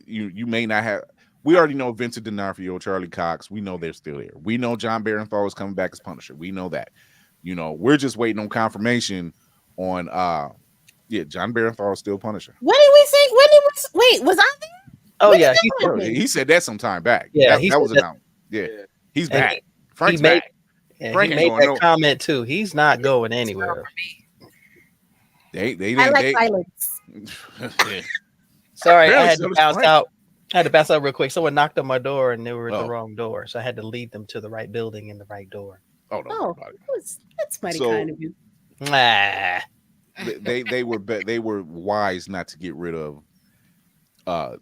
You may not have. We already know Vincent D'Onofrio, Charlie Cox. We know they're still there. We know John Barenthal is coming back as Punisher. We know that. We're just waiting on confirmation on John Barenthal is still Punisher. What did we say? Wait, was I there? Oh yeah, he said that some time back. Yeah, that was announced. Yeah, he's back. Frank's back. Frank made that comment too. He's not going anywhere. They I like silence. Sorry, I had to bounce out. I had to bounce out real quick. Someone knocked on my door and they were at the wrong door, so I had to lead them to the right building and the right door. That's mighty kind of you. Nah. They were wise not to get rid of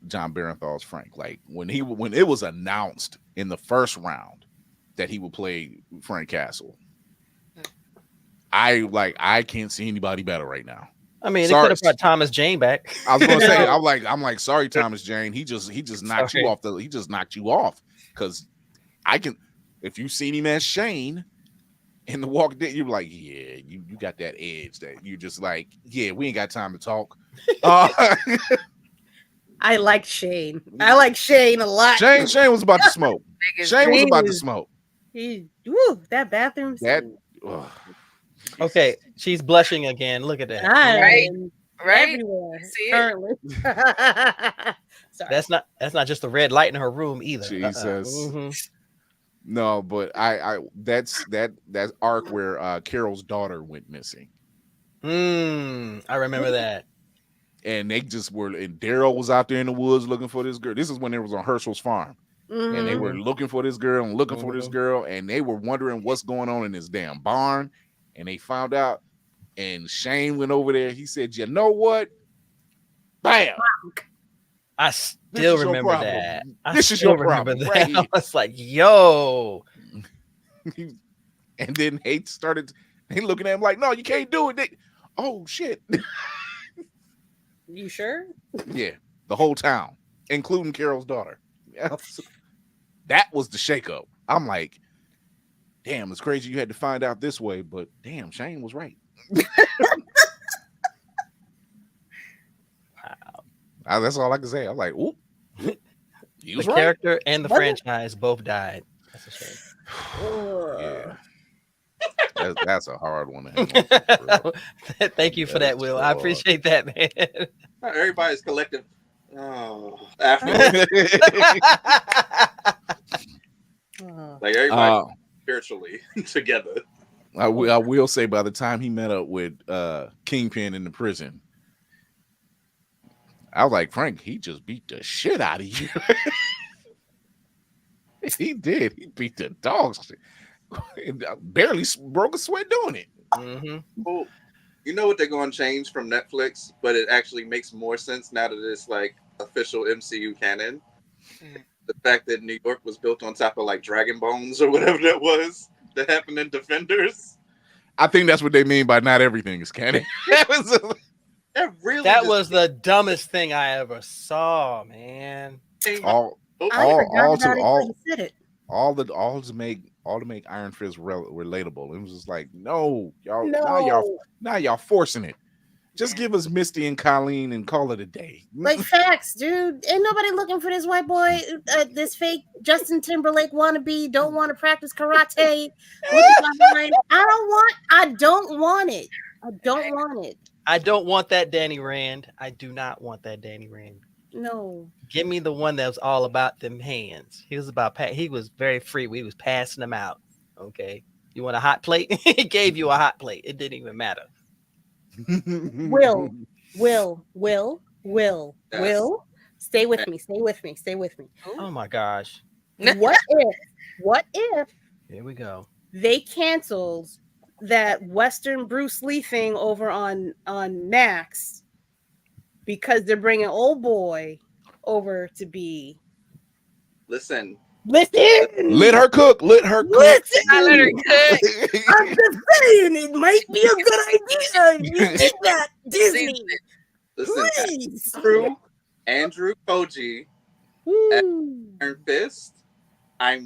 John Barenthal's Frank. Like when it was announced in the first round that he would play Frank Castle, I can't see anybody better right now. I mean, they could have brought Thomas Jane back. I was gonna say, I'm like, sorry, Thomas Jane. He just knocked you off he just knocked you off. Because if you seen him as Shane in The Walking Dead, you're like, yeah, you got that edge that you just like, yeah, we ain't got time to talk. I like Shane. I like Shane a lot. Shane was about to smoke. Shane was about to smoke. That bathroom. Okay, she's blushing again. Look at that. Right. Everywhere. See it? Currently. Sorry. That's not just a red light in her room either. Jesus. No, but that's that arc where Carol's daughter went missing. I remember that. And they just were, and Daryl was out there in the woods looking for this girl. This is when it was on Herschel's farm. And they were looking for this girl and looking for this girl, and they were wondering what's going on in this damn barn. And they found out, and Shane went over there. He said, "You know what? Bam! I still remember that. This is your problem." Right. I was like, "Yo!" And then they looking at him like, "No, you can't do it." Oh shit! You sure? Yeah, the whole town, including Carol's daughter. That was the shakeup. I'm like, damn, it's crazy you had to find out this way, but damn, Shane was right. Wow. That's all I can say. I'm like, oop. The character and the franchise both died. That's a shame. Yeah. That's a hard one to handle. Thank you for that, Will. I appreciate that, man. Everybody's collective. After like everybody spiritually together. I will say by the time he met up with Kingpin in the prison, I was like, Frank, he just beat the shit out of you. He did. He beat the dogs. Barely broke a sweat doing it. Well, you know what they're going to change from Netflix, but it actually makes more sense now that it's like official MCU canon. The fact that New York was built on top of like dragon bones or whatever that was that happened in Defenders. I think that's what they mean by not everything is canon. That was the dumbest thing I ever saw, man. All to make Iron Fist relatable. It was just like, no, y'all, now y'all forcing it. Just give us Misty and Colleen and call it a day. Like facts, dude. Ain't nobody looking for this white boy, this fake Justin Timberlake wannabe. Don't want to practice karate. I don't want it. I don't want it. I don't want that Danny Rand. I do not want that Danny Rand. No. Give me the one that was all about them hands. He was very free. We was passing them out. Okay. You want a hot plate? He gave you a hot plate. It didn't even matter. Will. Stay with me. Oh my gosh. What if Here we go. they canceled that Western Bruce Lee thing over on Max because they're bringing old boy over to be. Listen, Listen, Let her cook. Let her cook. listen. I let her cook. I'm just saying, it might be a good idea. You did that, Disney. listen. Please. Andrew Koji, Woo. Iron Fist. I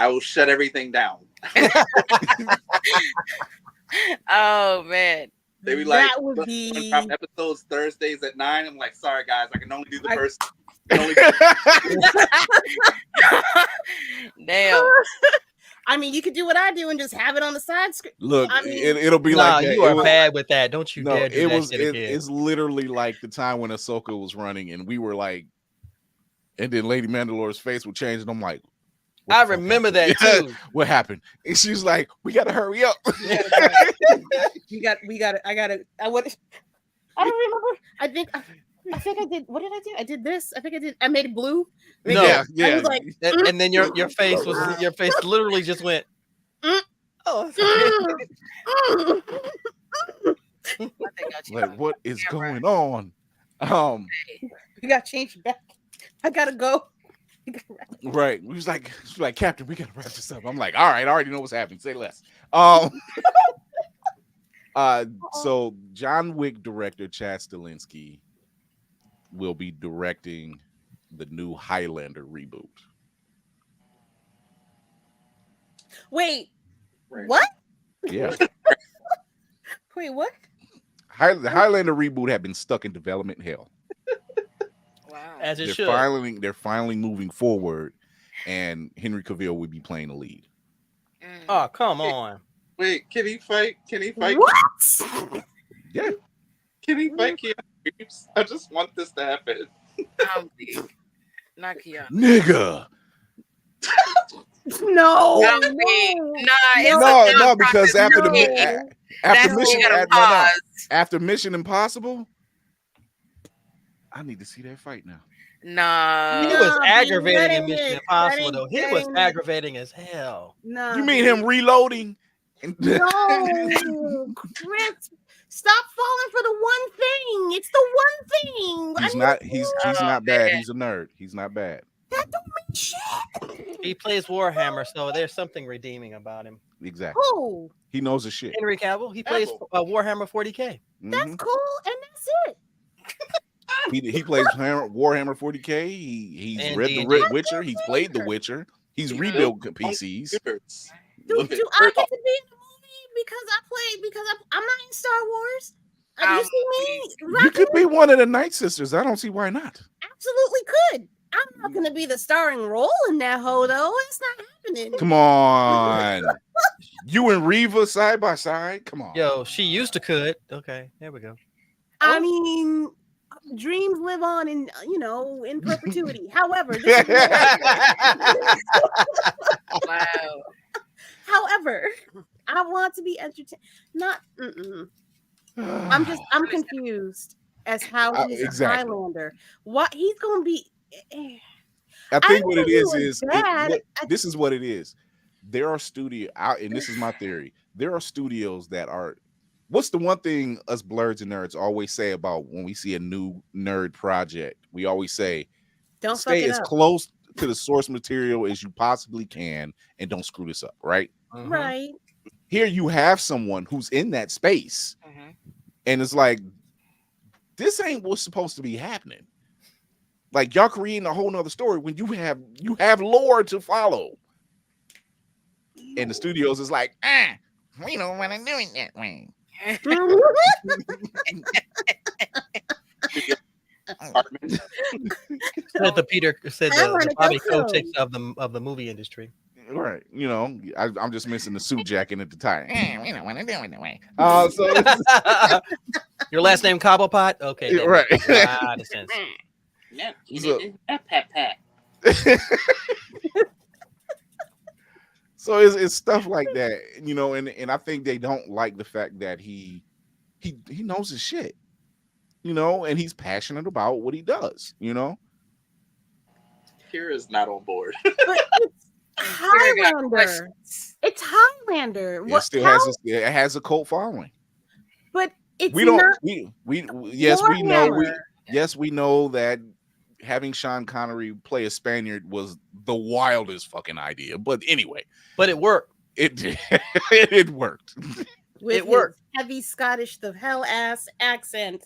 will shut everything down. Oh man. They be like, That would "Look, be- we're gonna drop episodes Thursdays at 9." I'm like, sorry guys, I can only do the first. Damn. I mean, you could do what I do and just have it on the side screen. Look, I mean- it'll be Nah, like that. you It are was- bad with that. Don't you No, dare do it that was. shit again. It's literally like the time when Ahsoka was running, and we were like, and then Lady Mandalore's face would change, and I'm like, what I the fuck remember happened? that too. What happened? And she's like, we gotta hurry up. We got it. I don't remember. I think I did. What did I do? I did this. I made it blue. No. Yeah, I was like, And then your face literally just went. Mm. Oh, mm, I think I Like, what is Camera. going on? we got changed back. I gotta go. Right. She's like, Captain, we gotta wrap this up. I'm like, all right, I already know what's happening. Say less. So John Wick director Chad Stahelski will be directing the new Highlander reboot. Wait, what? Yeah. Wait, what? The Highlander reboot had been stuck in development hell. Wow. as it They're should. finally moving forward, and Henry Cavill will be playing the lead. Mm. Oh, come on. Wait, can he fight? Can he fight? What? Yeah. Can he fight Keanu Reeves? I just want this to happen. Not Keanu. Nigga. No. Nah, it's No, a no, because after No. the That's after when Mission you gotta no, no. pause. After Mission Impossible, I need to see that fight now. Nah. He No. was Nah, aggravating that in ain't Mission it. Impossible, That though. ain't- He that was ain't it. aggravating as hell. No. You mean him reloading? And No, Chris, stop falling for the one thing. It's the one thing. he's I not. mean, He's Oh, not bad. man. He's a nerd. He's not bad. that don't mean shit. He plays Warhammer, so there's something redeeming about him. Exactly. Cool. He knows his shit. Henry Cavill, he plays Warhammer 40K. That's Mhm. cool, and that's it. He plays Warhammer 40K. He's And read the D&D. Witcher. He's played The Witcher. He's Yeah. rebuilt PCs. Do Look at I get to be in the movie because I'm not in Star Wars? You see me? You could be one of the Night Sisters. I don't see why not. Absolutely could. I'm not gonna be the starring role in that hoe though. It's not happening. Come on. You and Reva side by side. Come on. Yo, she used to could. Okay, there we go. I mean, dreams live on in perpetuity. However, this is Wow. however, I want to be entertained. Not. I'm confused as how he's exactly. a Highlander. What he's gonna be? I think what know it he is was bad. this is what it is. There are and this is my theory. There are studios that are. What's the one thing us blerds and nerds always say about when we see a new nerd project? We always say, Don't fuck stay it as up. close to the source material as you possibly can and don't screw this up, right? Mhm. Right. Here you have someone who's in that space Mhm. and it's like, this ain't what's supposed to be happening. Like y'all creating a whole nother story when you have lore to follow. And the studios is like, we don't want to do it that way. Said I wanna the go Bobby home. Kotick of the movie industry. Right. I'm just missing the suit jacket at the time. We don't want to do it that way. So Your last name Cobblepot? Okay. Yeah, that right. makes a lot of sense. Yeah, So- pat. So it's stuff like that, and I think they don't like the fact that he knows his shit, and he's passionate about what he does, Kira's not on board. But it's Kira got Highlander. questions. It's Highlander. It What? still How? it has a cult following. But it's We don't not. yes, we know Warhammer. we know that having Sean Connery play a Spaniard was the wildest fucking idea. But anyway, But it worked. it worked. With It worked. his heavy Scottish the hell ass accent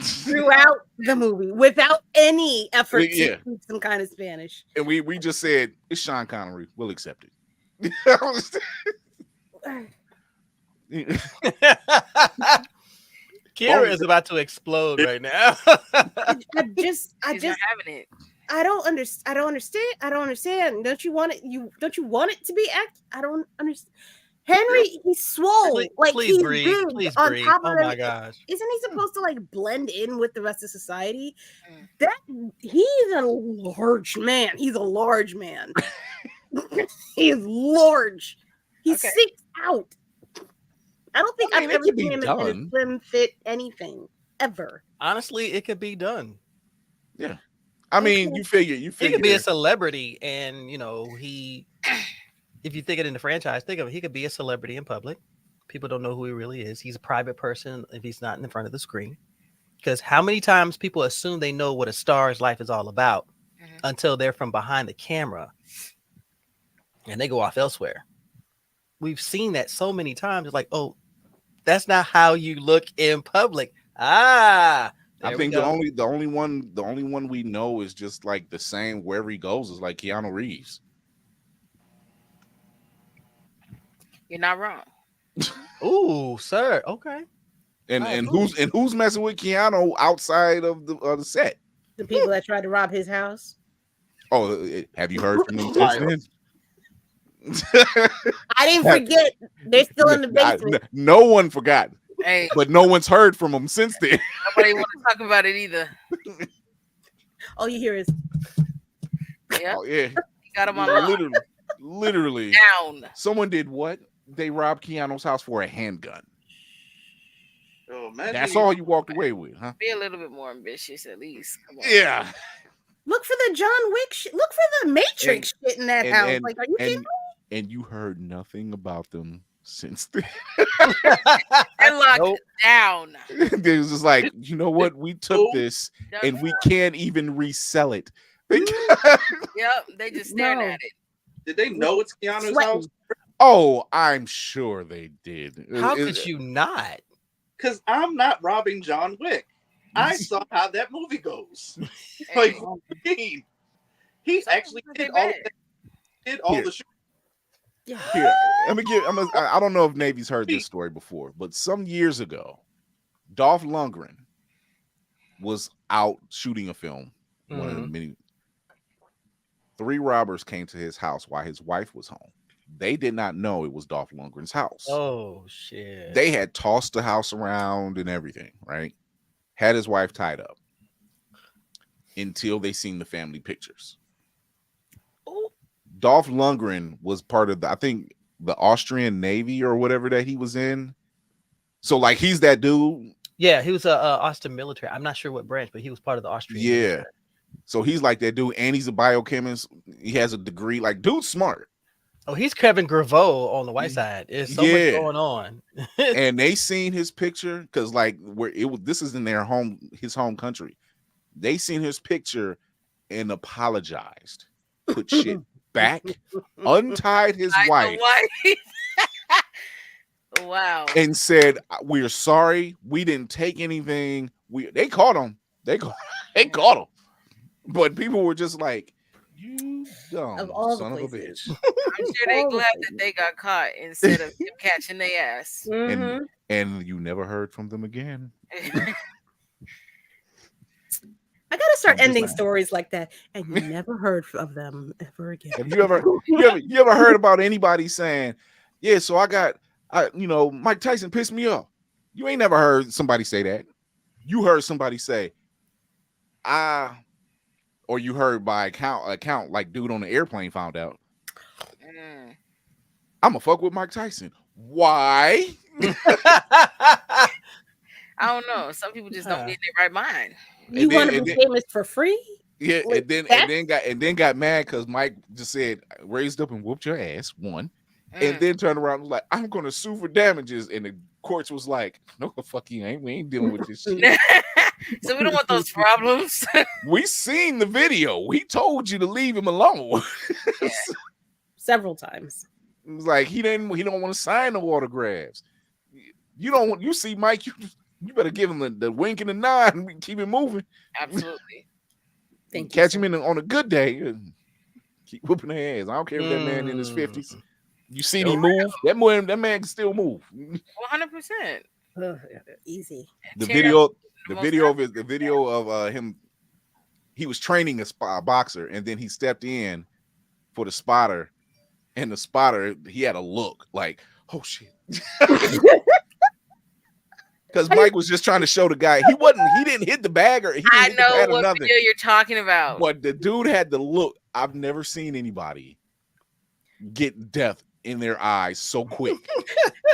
throughout the movie without any effort to Yeah. speak some kind of Spanish. And we just said it's Sean Connery. We'll accept it. Kira is about to explode right now. I She's not just having it. I don't understand. Don't you want it to be act? I don't understand. Henry, he's swole. Please, like please he's breathe. big Please on breathe. top Oh of my it. gosh. Isn't he supposed to like blend in with the rest of society? Mm. That he's a large man. He's a large man. He is large. He Okay. sticks out. I don't think I mean, I've it ever could be seen him in a done. slim fit anything ever. Honestly, it could be done. I mean, you figure He could be a celebrity, and if you think it in the franchise, think of it. He could be a celebrity in public. People don't know who he really is. He's a private person if he's not in the front of the screen. Because how many times people assume they know what a star's life is all about until they're from behind the camera and they go off elsewhere. We've seen that so many times. It's like, oh, that's not how you look in public. I There we think go. the only one we know is just like the same wherever he goes is like Keanu Reeves. You're not wrong. Ooh, sir. Okay. And who's messing with Keanu outside of the set? The people that tried to rob his house. Oh, have you heard from them since then? I didn't forget. They're still in the basement. No one forgot, Hey, but no one's heard from them since then. nobody want to talk about it either. All you hear is Yeah, Oh, yeah, you got him on lock. literally. Down. Someone did what? They robbed Keanu's house for a handgun. Oh, imagine That's all you walked away with, huh? Be a little bit more ambitious, at least. Come on. Yeah. look for the John Wick shit. Look for the Matrix shit in that house. Like, are you kidding me? And you heard nothing about them since then. And locked Nope. down. They was just like, you know what? We took Nope. this Done and we for. can't even resell it. Yep, they just staring No. at it. Did they know it's Keanu's Sweating. house? Oh, I'm sure they did. How could you not? Because I'm not robbing John Wick. I saw how that movie goes. Like, he actually Someone did really all, bad. did all Here. the shooting. Here, I don't know if Navy's heard this story before, but some years ago, Dolph Lundgren was out shooting a film. One of the many. 3 robbers came to his house while his wife was home. They did not know it was Dolph Lundgren's house. Oh shit. They had tossed the house around and everything, right? Had his wife tied up until they seen the family pictures. Dolph Lundgren was part of I think the Austrian Navy or whatever that he was in. So like he's that dude. Yeah, he was a Austin military. I'm not sure what branch, but he was part of the Austrian. Yeah. military. So he's like that dude, and he's a biochemist. He has a degree. Like, dude's smart. Oh, he's Kevin Graveau on the white side. There's so much going on. And they seen his picture because, like, where it was. This is in their his home country. They seen his picture and apologized, put shit back, untied his wife, Wow. and said, "We're sorry. We didn't take anything. They caught him. They caught him." But people were just like, "You dumb Of all the son of a places. bitch." I'm sure they're glad that they got caught instead of him catching their ass. Mhm. And you never heard from them again. I gotta start I'm just ending like- stories like that, and you never heard of them ever again. Have you ever heard about anybody saying, "Yeah, so Mike Tyson pissed me off"? You ain't never heard somebody say that. You heard somebody say, or you heard by account like dude on the airplane found out. I'm gonna fuck with Mike Tyson. Why? I don't know. Some people just don't get in their right mind. You want to be famous for free? Yeah, Like, and then got mad because Mike just said raised up and whooped your ass one, and Mm. then turned around and was like, I'm gonna sue for damages, and the courts was like, no the fuck you ain't. We ain't dealing with this shit. So we don't want those problems. We seen the video. We told you to leave him alone. several times. It was like he don't want to sign the autographs. You see Mike, you better give him the wink and the nod and keep it moving. Absolutely. Thank you. Catch him on a good day and keep whooping their ass. I don't care if that man in his 50s. You see me move, that man can still move. 100%. Easy. The Cheer video of him, he was training a boxer, and then he stepped in for the spotter, and the spotter, he had a look like, oh shit. Because Mike was just trying to show the guy he didn't hit the bag or he didn't I hit the know pad or what nothing. video you're talking about. But the dude had the look. I've never seen anybody get death in their eyes so quick.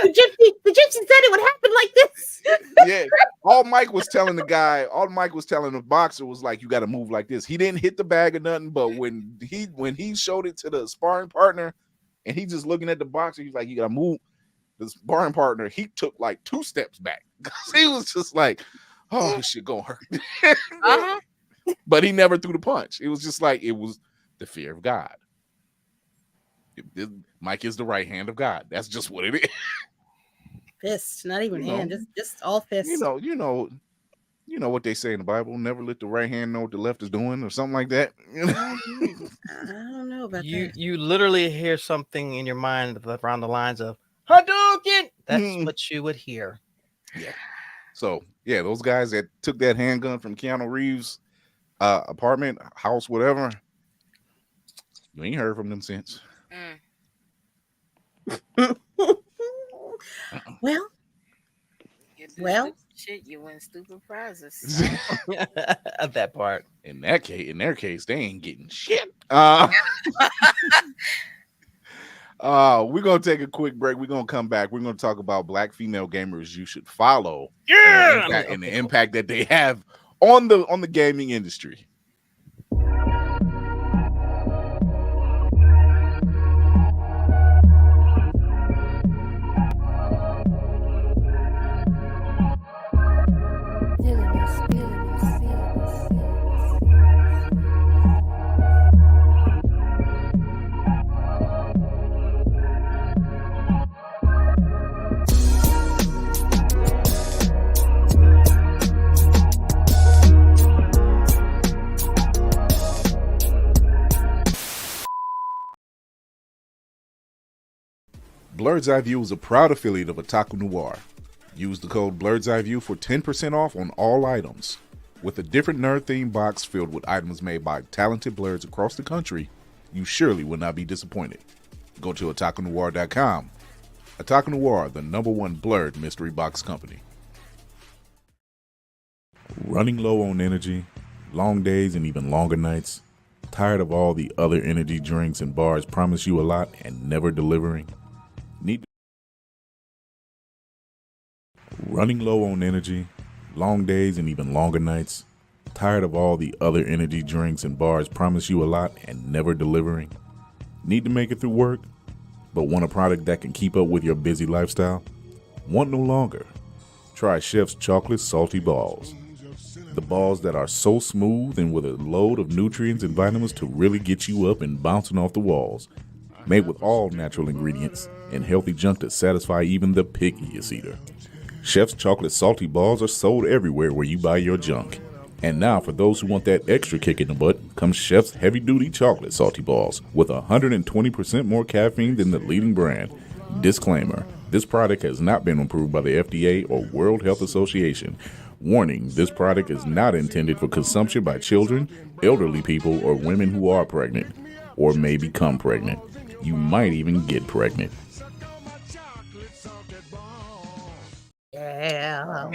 The gypsy said it would happen like this. Yeah. All Mike was telling the boxer was like, you got to move like this. He didn't hit the bag or nothing, but when he showed it to the sparring partner and he just looking at the boxer, he's like, you got to move. The sparring partner, he took like 2 steps back. He was just like, oh, this shit gonna hurt. Uh-huh. But he never threw the punch. It was just like, it was the fear of God. Mike is the right hand of God. That's just what it is. Fist, not even hand, just all fists. You know what they say in the Bible, never let the right hand know what the left is doing or something like that. I don't know about that. You literally hear something in your mind around the lines of Hadouken. That's what you would hear. Yeah. So yeah, those guys that took that handgun from Keanu Reeves' apartment, house, whatever, you ain't heard from them since. Well, shit, you win stupid prizes. That part. In their case, they ain't getting shit. We're gonna take a quick break. We're gonna come back. We're gonna talk about black female gamers you should follow. Yeah, and the impact that they have on the gaming industry. Blerd's Eye View is a proud affiliate of Otaku Noir. Use the code Blerd's Eye View for 10% off on all items. With a different nerd-themed box filled with items made by talented blerds across the country, you surely will not be disappointed. Go to otakunoir.com. Otaku Noir, the #1 blerd mystery box company. Running low on energy, long days and even longer nights, tired of all the other energy drinks and bars promise you a lot and never delivering? Running low on energy, long days and even longer nights, tired of all the other energy drinks and bars promise you a lot and never delivering? Need to make it through work, but want a product that can keep up with your busy lifestyle? Want no longer? Try Chef's Chocolate Salty Balls. The balls that are so smooth and with a load of nutrients and vitamins to really get you up and bouncing off the walls. Made with all natural ingredients and healthy junk to satisfy even the pickiest eater. Chef's Chocolate Salty Balls are sold everywhere where you buy your junk. And now for those who want that extra kick in the butt, comes Chef's Heavy Duty Chocolate Salty Balls with 120% more caffeine than the leading brand. Disclaimer, this product has not been approved by the FDA or World Health Association. Warning, this product is not intended for consumption by children, elderly people, or women who are pregnant or may become pregnant. You might even get pregnant. Yeah.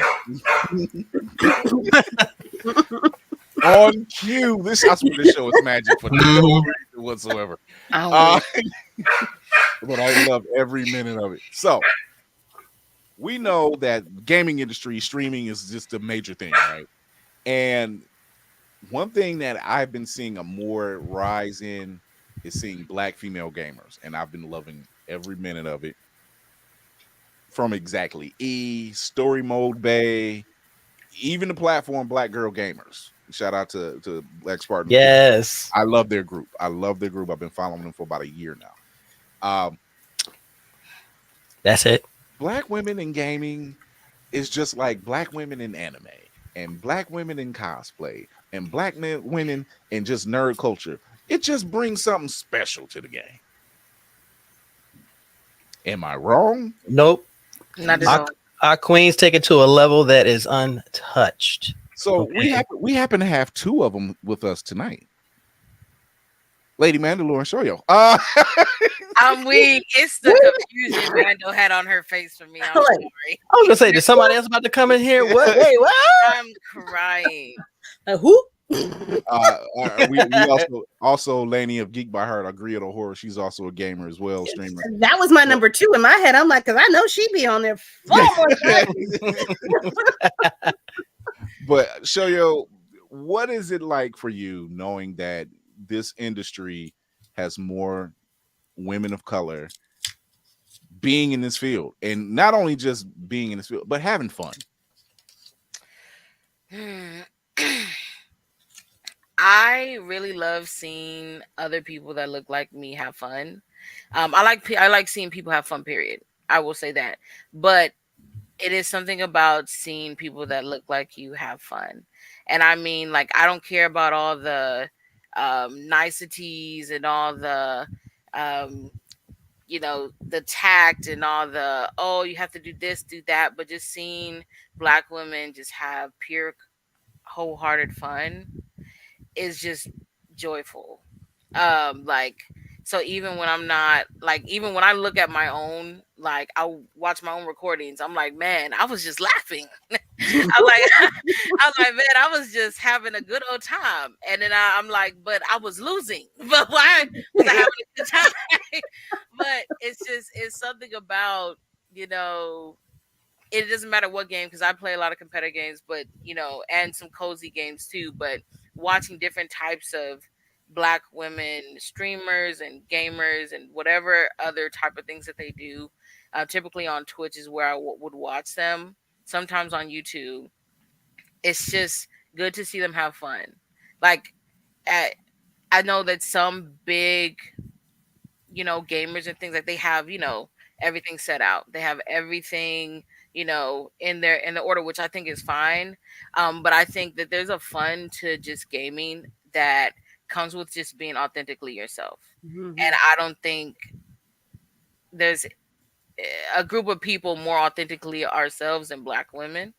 On cue. I swear this show is magic for no reason whatsoever. But I love every minute of it. So we know that gaming industry streaming is just a major thing, right? And one thing that I've been seeing a more rise in is seeing black female gamers, and I've been loving every minute of it. From exactly Story Mode Bay, even the platform Black Girl Gamers. Shout out to Black Spartan. Yes. I love their group. I love their group. I've been following them for about a year now. That's it. Black women in gaming is just like black women in anime and black women in cosplay and women in just nerd culture. It just brings something special to the game. Am I wrong? Nope. Not at all. Our queens take it to a level that is untouched. So Okay. we happen to have two of them with us tonight. Lady Mandalore and Shoyo. I'm weak. It's the confusion Mando had on her face for me. I'm sorry. I was gonna say, did somebody else about to come in here? What? Wait, what? I'm crying. Who? We also Laney of Geek by Heart, agree at horror. She's also a gamer as well, streamer. That was my number 2 in my head. I'm like, because I know she be on there. But Shoyo, what is it like for you knowing that this industry has more women of color being in this field, and not only just being in this field, but having fun? I really love seeing other people that look like me have fun. I like seeing people have fun. Period. I will say that, but it is something about seeing people that look like you have fun, and I mean, like, I don't care about all the niceties and all the the tact and all the, oh, you have to do this, do that, but just seeing black women just have pure wholehearted fun is just joyful. Like, so even when I'm not, like, even when I look at my own, like, I watch my own recordings, I'm like, man, I was just laughing. I'm like, man, I was just having a good old time. And then I'm like, but I was losing. But why was I having a good time? But it's something about, it doesn't matter what game, because I play a lot of competitive games, but and some cozy games too. But watching different types of black women streamers and gamers and whatever other type of things that they do, typically on Twitch is where I would watch them. Sometimes on YouTube. It's just good to see them have fun. Like, I know that some big, gamers and things, like, they have, everything set out. They have everything, in the order, which I think is fine. But I think that there's a fun to just gaming that comes with just being authentically yourself. Mm-hmm. And I don't think there's a group of people more authentically ourselves than black women.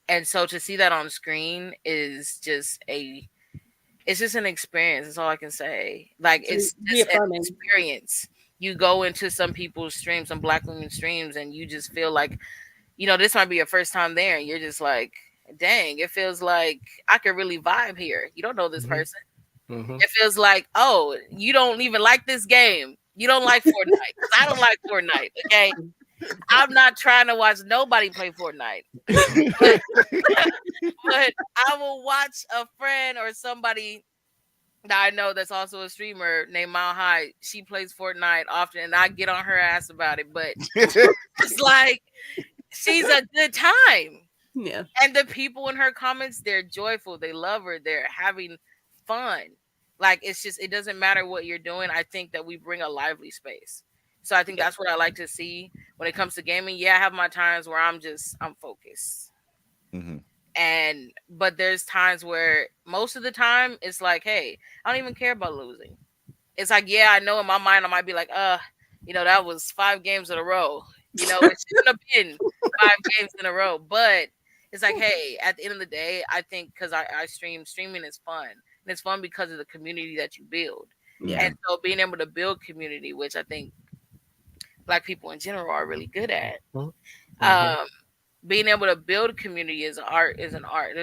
And so to see that on screen is just it's just an experience. That's all I can say. Like, it's just an experience. You go into some people's streams, some black women streams, and you just feel like, this might be your first time there, and you're just like, dang, it feels like I could really vibe here. You don't know this person. It feels like, oh, you don't even like this game. You don't like Fortnite. 'Cause I don't like Fortnite. Okay. I'm not trying to watch nobody play Fortnite. But I will watch a friend or somebody that I know that's also a streamer named Mile High. She plays Fortnite often, and I get on her ass about it. But it's like, she's a good time. Yeah. And the people in her comments, they're joyful. They love her. They're having fun. Like, it's just, it doesn't matter what you're doing. I think that we bring a lively space. So I think that's what I like to see when it comes to gaming. Yeah, I have my times where I'm focused. But there's times where most of the time it's like, hey, I don't even care about losing. It's like, yeah, I know in my mind I might be like, that was 5 games in a row. It shouldn't have been 5 games in a row. But it's like, hey, at the end of the day, I think, because I streaming is fun. And it's fun because of the community that you build. Yeah. And so being able to build community, which I think black people in general are really good at. Being able to build community is an art. There's an art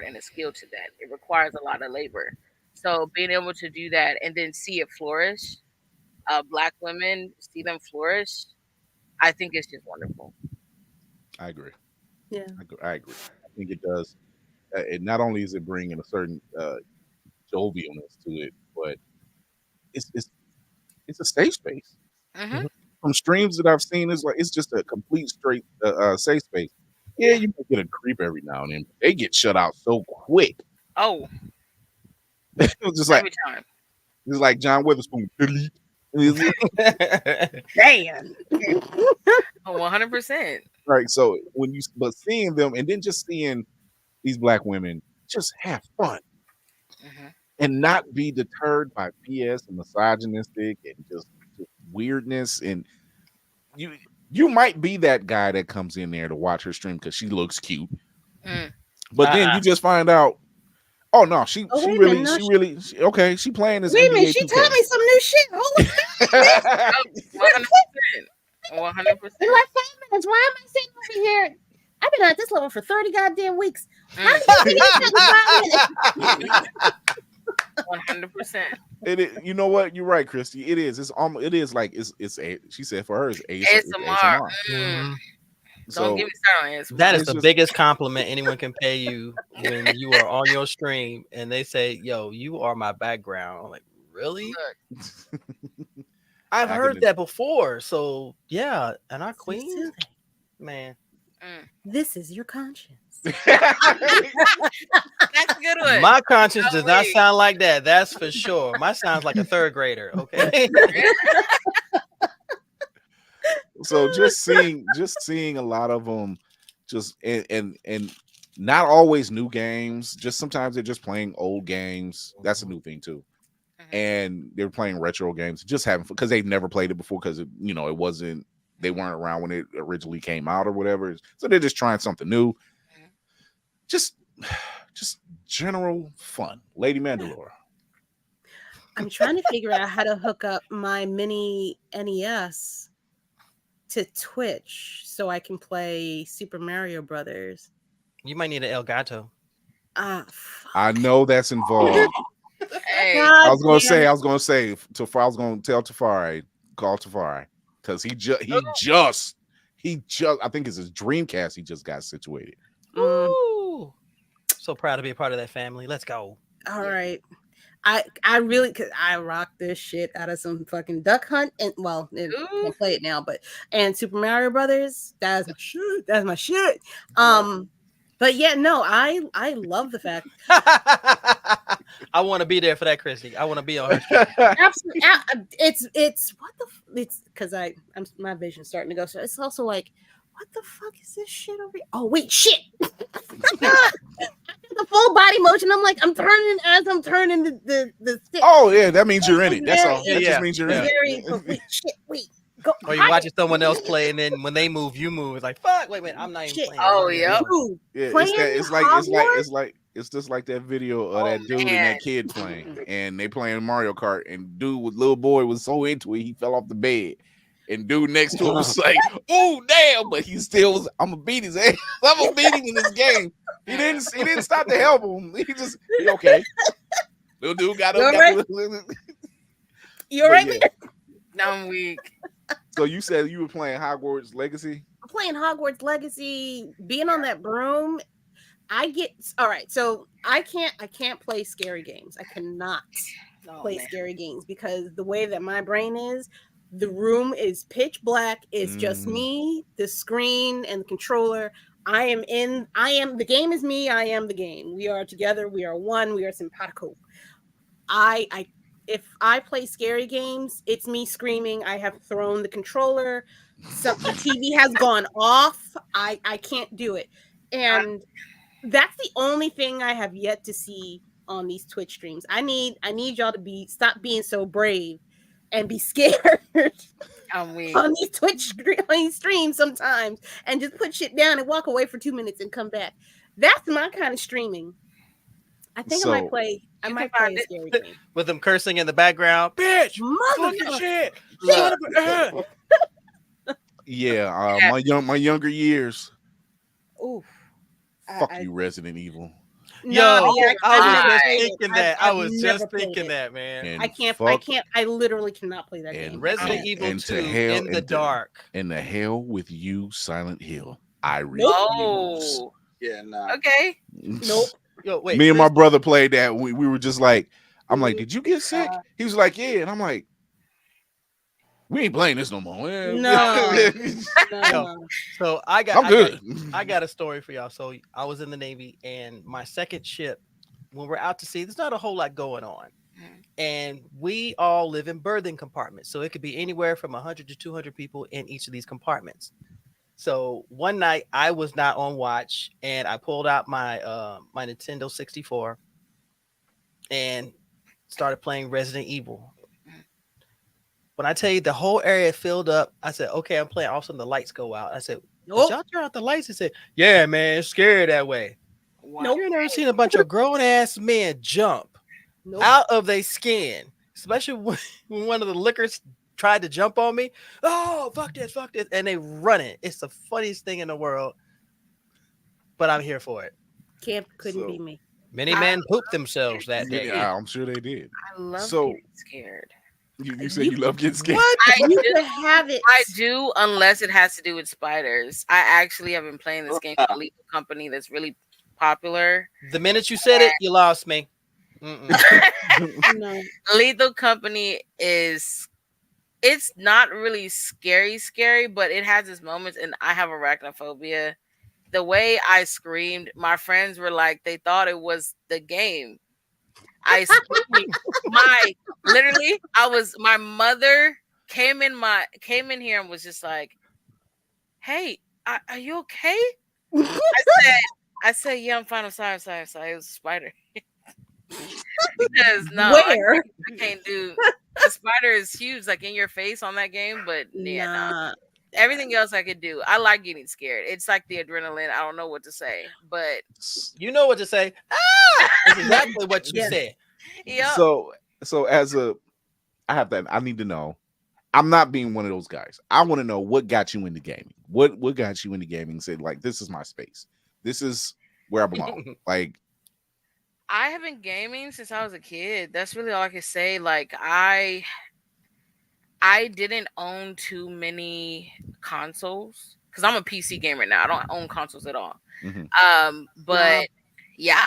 and a skill to that. It requires a lot of labor. So being able to do that and then see it flourish, black women, see them flourish, I think it's just wonderful. I agree. Yeah. I agree. I think it does. it not only is it bringing a certain jovialness to it, but it's a safe space. Mhm. From streams that I've seen, it's just a complete straight safe space. Yeah, you might get a creep every now and then, but they get shut out so quick. Oh, It was just like every time. it's like John Witherspoon. Delete. Damn. Oh, 100%. Right. So but seeing them and then just seeing these black women just have fun Mhm. and not be deterred by BS and misogynistic and just weirdness, and you might be that guy that comes in there to watch her stream because she looks cute, Mm. but then you just find out, oh no, she Oh, wait a really minute, no, okay, she playing this. Wait a minute, NBA she 2K. taught me some new shit. Hold on. 100%. 100%. In like 5 minutes, why am I sitting over here? I've been at this level for 30 goddamn weeks. How Mm. did you get that in 5 minutes? 100%. You know what? You're right, Christy. It is. It's almost. It is like it's a. She said for her it's ASMR. ASMR. Don't So get me started on ASMR. That is It's the just- biggest compliment anyone can pay you when you are on your stream and they say, "Yo, you are my background." I'm like, really? I've I heard can- that before. So yeah, and our So queen, soothing. man. This is your conscience. That's a good one. My conscience does not wait. sound like that. That's for sure. My sounds like a third grader. Okay. So just seeing a lot of them, just and not always new games. Just sometimes they're just playing old games. That's a new thing too. And they're playing retro games, just having because they've never played it before because it wasn't. They weren't around when it originally came out or whatever. So they're just trying something new. Just general fun. Lady Mandalore. I'm trying to figure out how to hook up my mini NES to Twitch so I can play Super Mario Brothers. You might need an El Gato. Fuck. I know that's involved. Hey, I was gonna damn say, I was gonna tell Tafari, call Tafari, because he just I think it's his Dreamcast he just got situated. Ooh. So proud to be a part of that family. Let's go. All right. I really cause I rock this shit out of some fucking Duck Hunt and can't play it now, and Super Mario Brothers, that's my shit. That's my shit. But yeah, no, I love the fact. I want to be there for that, Chrissy. I want to be on her stream. Absolutely, it's what the it's because my vision's starting to go. So it's also like, what the fuck is this shit over here? Oh wait, shit! The full body motion. I'm like, I'm turning the stick. Oh yeah, that means you're in it. That's all. That Yeah. just means you're in it. Wait, shit, wait. Go. Or you're watching someone else play, and then when they move, you move. It's like, fuck, wait, I'm not even Shit. playing. Oh, yeah. Dude, Yeah, playing it's just like that video of that dude and that kid playing, and they playing Mario Kart, and dude with little boy was so into it he fell off the bed, and dude next to him was like, "Oh damn!" But he still was. I'm gonna beat his ass. I'm gonna beat him in this game. He didn't stop to help him. He okay. Little dude got up. You're right. Yeah. I'm weak. So you said you were playing Hogwarts Legacy? Playing Hogwarts Legacy, being on that broom. All right. So I can't play scary games. I cannot play scary games because the way that my brain is, the room is pitch black. It's just me, the screen, and the controller. The game is me. I am the game. We are together. We are one. We are simpatico. If I play scary games, it's me screaming. I have thrown the controller. The TV has gone off. I can't do it. And that's the only thing I have yet to see on these Twitch streams. I need y'all to stop being so brave and be scared I'm weak. on these streams sometimes and just put shit down and walk away for 2 minutes and come back. That's my kind of streaming. I think I might play a scary game. With them cursing in the background. Bitch, Motherfucker. shit. Yeah, my younger years. Ooh. Fuck you, Resident Evil. Yo, I was just thinking that, man. And I literally cannot play that game. Resident Evil and 2 to hell, in the dark. And the hell with you, Silent Hill. I Nope. Oh, Yeah, nah. okay. Nope. Yo, wait. Me and my listen. brother played that. We were just like, I'm like, did you get sick? He was like, yeah, and I'm like, we ain't playing this no more. No. Yo, so I I'm good. got a story for y'all. So I was in the Navy, and my second ship, when we're out to sea, there's not a whole lot going on. And we all live in berthing compartments. So it could be anywhere from 100 to 200 people in each of these compartments. So one night I was not on watch, and I pulled out my my Nintendo 64 and started playing Resident Evil. When I tell you the whole area filled up, I said, okay, I'm playing. All of a sudden the lights go out. I said, did y'all turn out the lights? He said, yeah, man, it's scary that way. Wow. You never seen a bunch of grown ass men jump out of their skin, especially when one of the liquors tried to jump on me. Oh, fuck this, and they run it. It's the funniest thing in the world, but I'm here for it. Camp couldn't be me. Many men pooped themselves that day. Yeah, I'm sure they did. I love So- getting scared. You said you love getting scared. What? I You do. could have it. I do, unless it has to do with spiders. I actually have been playing this game called Lethal Company that's really popular. The minute you said it, you lost me. No. Lethal Company it's not really scary, but it has its moments, and I have arachnophobia. The way I screamed, my friends were like, they thought it was the game. I screamed. My mother came in here and was just like, hey, are you okay? I said, yeah, I'm fine. I'm sorry. It was a spider. Because I can't do. The spider is huge, like in your face on that game, but yeah, Nah. everything else I could do. I like getting scared. It's like the adrenaline. I don't know what to say, but You know what to say. Ah! That's exactly what you said. yeah. So I need to know. I'm not being one of those guys. I want to know what got you into gaming. What got you into gaming? Said like, this is my space. This is where I belong. Like, I have been gaming since I was a kid. That's really all I can say. Like I didn't own too many consoles because I'm a PC gamer now. I don't own consoles at all. But yeah.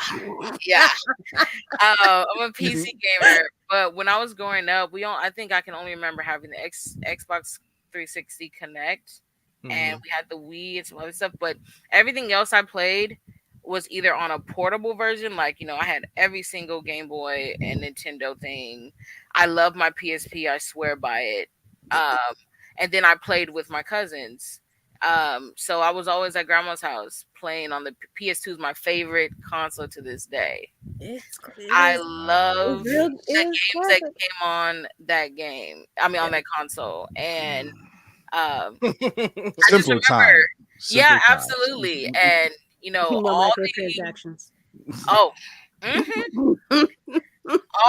I'm a PC gamer. But when I was growing up, I think I can only remember having the Xbox 360 Connect, and we had the Wii and some other stuff. But everything else I played was either on a portable version, like I had every single Game Boy and Nintendo thing. I love my PSP, I swear by it. And then I played with my cousins. So I was always at grandma's house playing on the PS2 is my favorite console to this day. I love the games that came on that game. I mean, on that console, and simpler time. Yeah, absolutely, and all microtransactions. All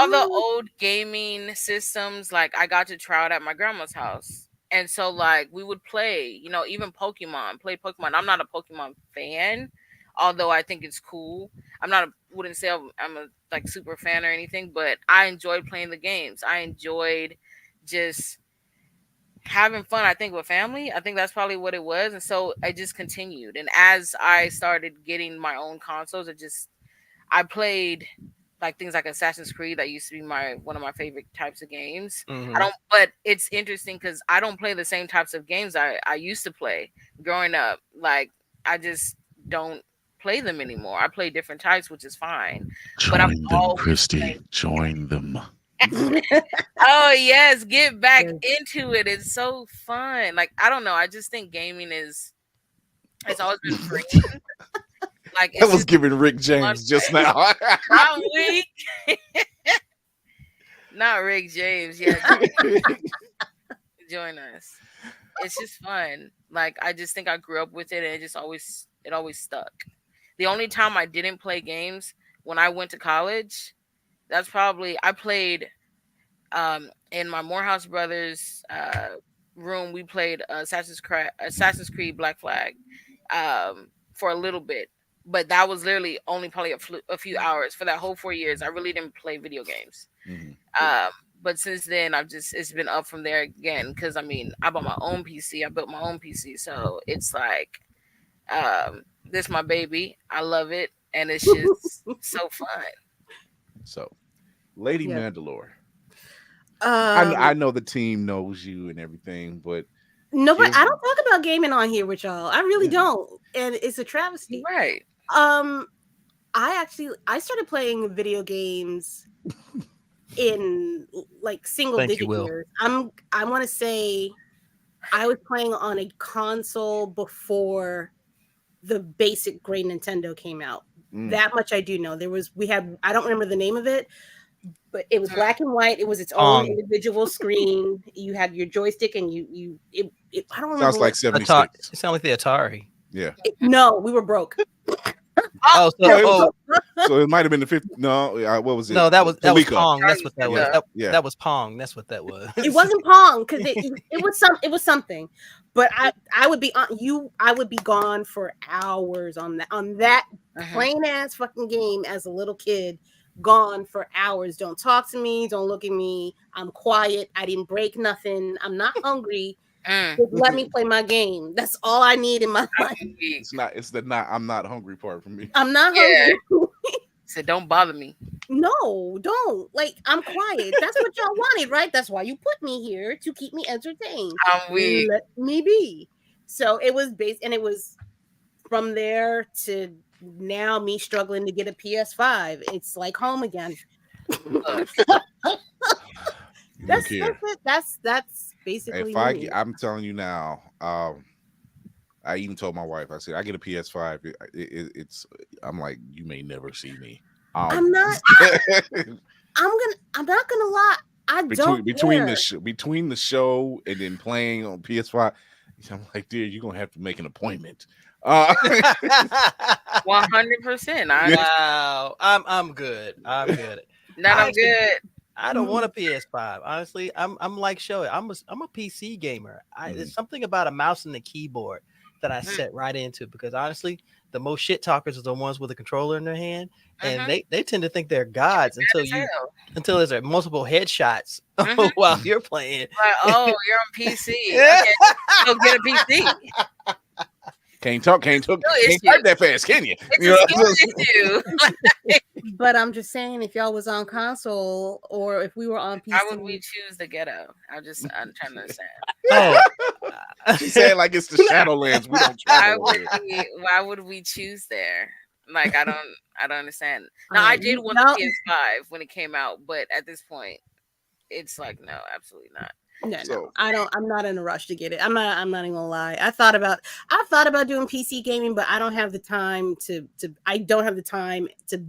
the old gaming systems, like I got to try out at my grandma's house. And so, like, we would play, even play Pokemon. I'm not a Pokemon fan, although I think it's cool. Wouldn't say I'm a like super fan or anything, but I enjoyed playing the games. I enjoyed just having fun. I think with family, I think that's probably what it was. And so I just continued. And as I started getting my own consoles, I played like things like Assassin's Creed. That used to be one of my favorite types of games. But it's interesting because I don't play the same types of games I used to play growing up. Like I just don't play them anymore. I play different types, which is fine. Join them, Christy. Join them. Oh yes, get back into it. It's so fun. Like I don't know. I just think gaming it's always been free. Like I was giving Rick James just now. I'm weak. Not Rick James. Yeah. Join us. It's just fun. Like I just think I grew up with it, and it always stuck. The only time I didn't play games when I went to college, that's probably I played in my Morehouse Brothers room. We played Assassin's Creed Black Flag for a little bit. But that was literally only probably a few hours. For that whole 4 years, I really didn't play video games. But since then, it's been up from there again. Because I bought my own PC. I built my own PC, so it's like this my baby. I love it. and it's just so fun. So, Lady Yeah. Mandalore. I I know the team knows you and everything, but no, but give- I don't talk about gaming on here with y'all. I really Yeah. don't, and it's a travesty. Right. I started playing video games in like single Thank you, digit Will. years. I want to say I was playing on a console before the basic Great Nintendo came out. That much I do know. I don't remember the name of it, but it was black and white. It was its own individual screen. You had your joystick, and I don't remember. Sounds like 76. It sounds like the Atari. Yeah. No, we were broke. Oh, So it might have been the 50. No, what was it? No, that was Coleco. Pong. That's what that was. Yeah. That was Pong. That's what that was. It wasn't Pong because it was something. But I would be gone for hours on that plain ass fucking game as a little kid. Gone for hours. Don't talk to me. Don't look at me. I'm quiet. I didn't break nothing. I'm not hungry. Just let me play my game. That's all I need in my life. It's the I'm not hungry part for me. I'm not hungry. So don't bother me. No, don't. Like, I'm quiet. That's what y'all wanted, right? That's why you put me here, to keep me entertained. I'm weak. Let me be. So it was and it was from there to now me struggling to get a PS5. It's like home again. That's it. That's basically me. I'm telling you now, I even told my wife, I said, I get a PS5. It's I'm like, you may never see me. I'm not gonna lie. Between the show and then playing on PS5, I'm like, dear, you're gonna have to make an appointment. 100%. Wow, I'm good. I'm good. I'm good. I don't want a PS5. Honestly, I'm like Shoei. I'm a PC gamer. There's something about a mouse and a keyboard that I set right into, because honestly, the most shit talkers are the ones with a controller in their hand, and they tend to think they're gods until there's multiple headshots while you're playing. Like, oh, you're on PC. Okay, go get a PC. Can't type that fast, can you? But I'm just saying, if y'all was on console or if we were on PC, how would we choose the ghetto? I'm trying to understand. She said like it's the Shadowlands. We don't travel. Why would we choose there? Like, I don't understand. Now, I did want the PS5 when it came out, but at this point, it's like, no, absolutely not. No, I'm not in a rush to get it. I'm not even gonna lie. I've thought about doing PC gaming, but I don't have the time to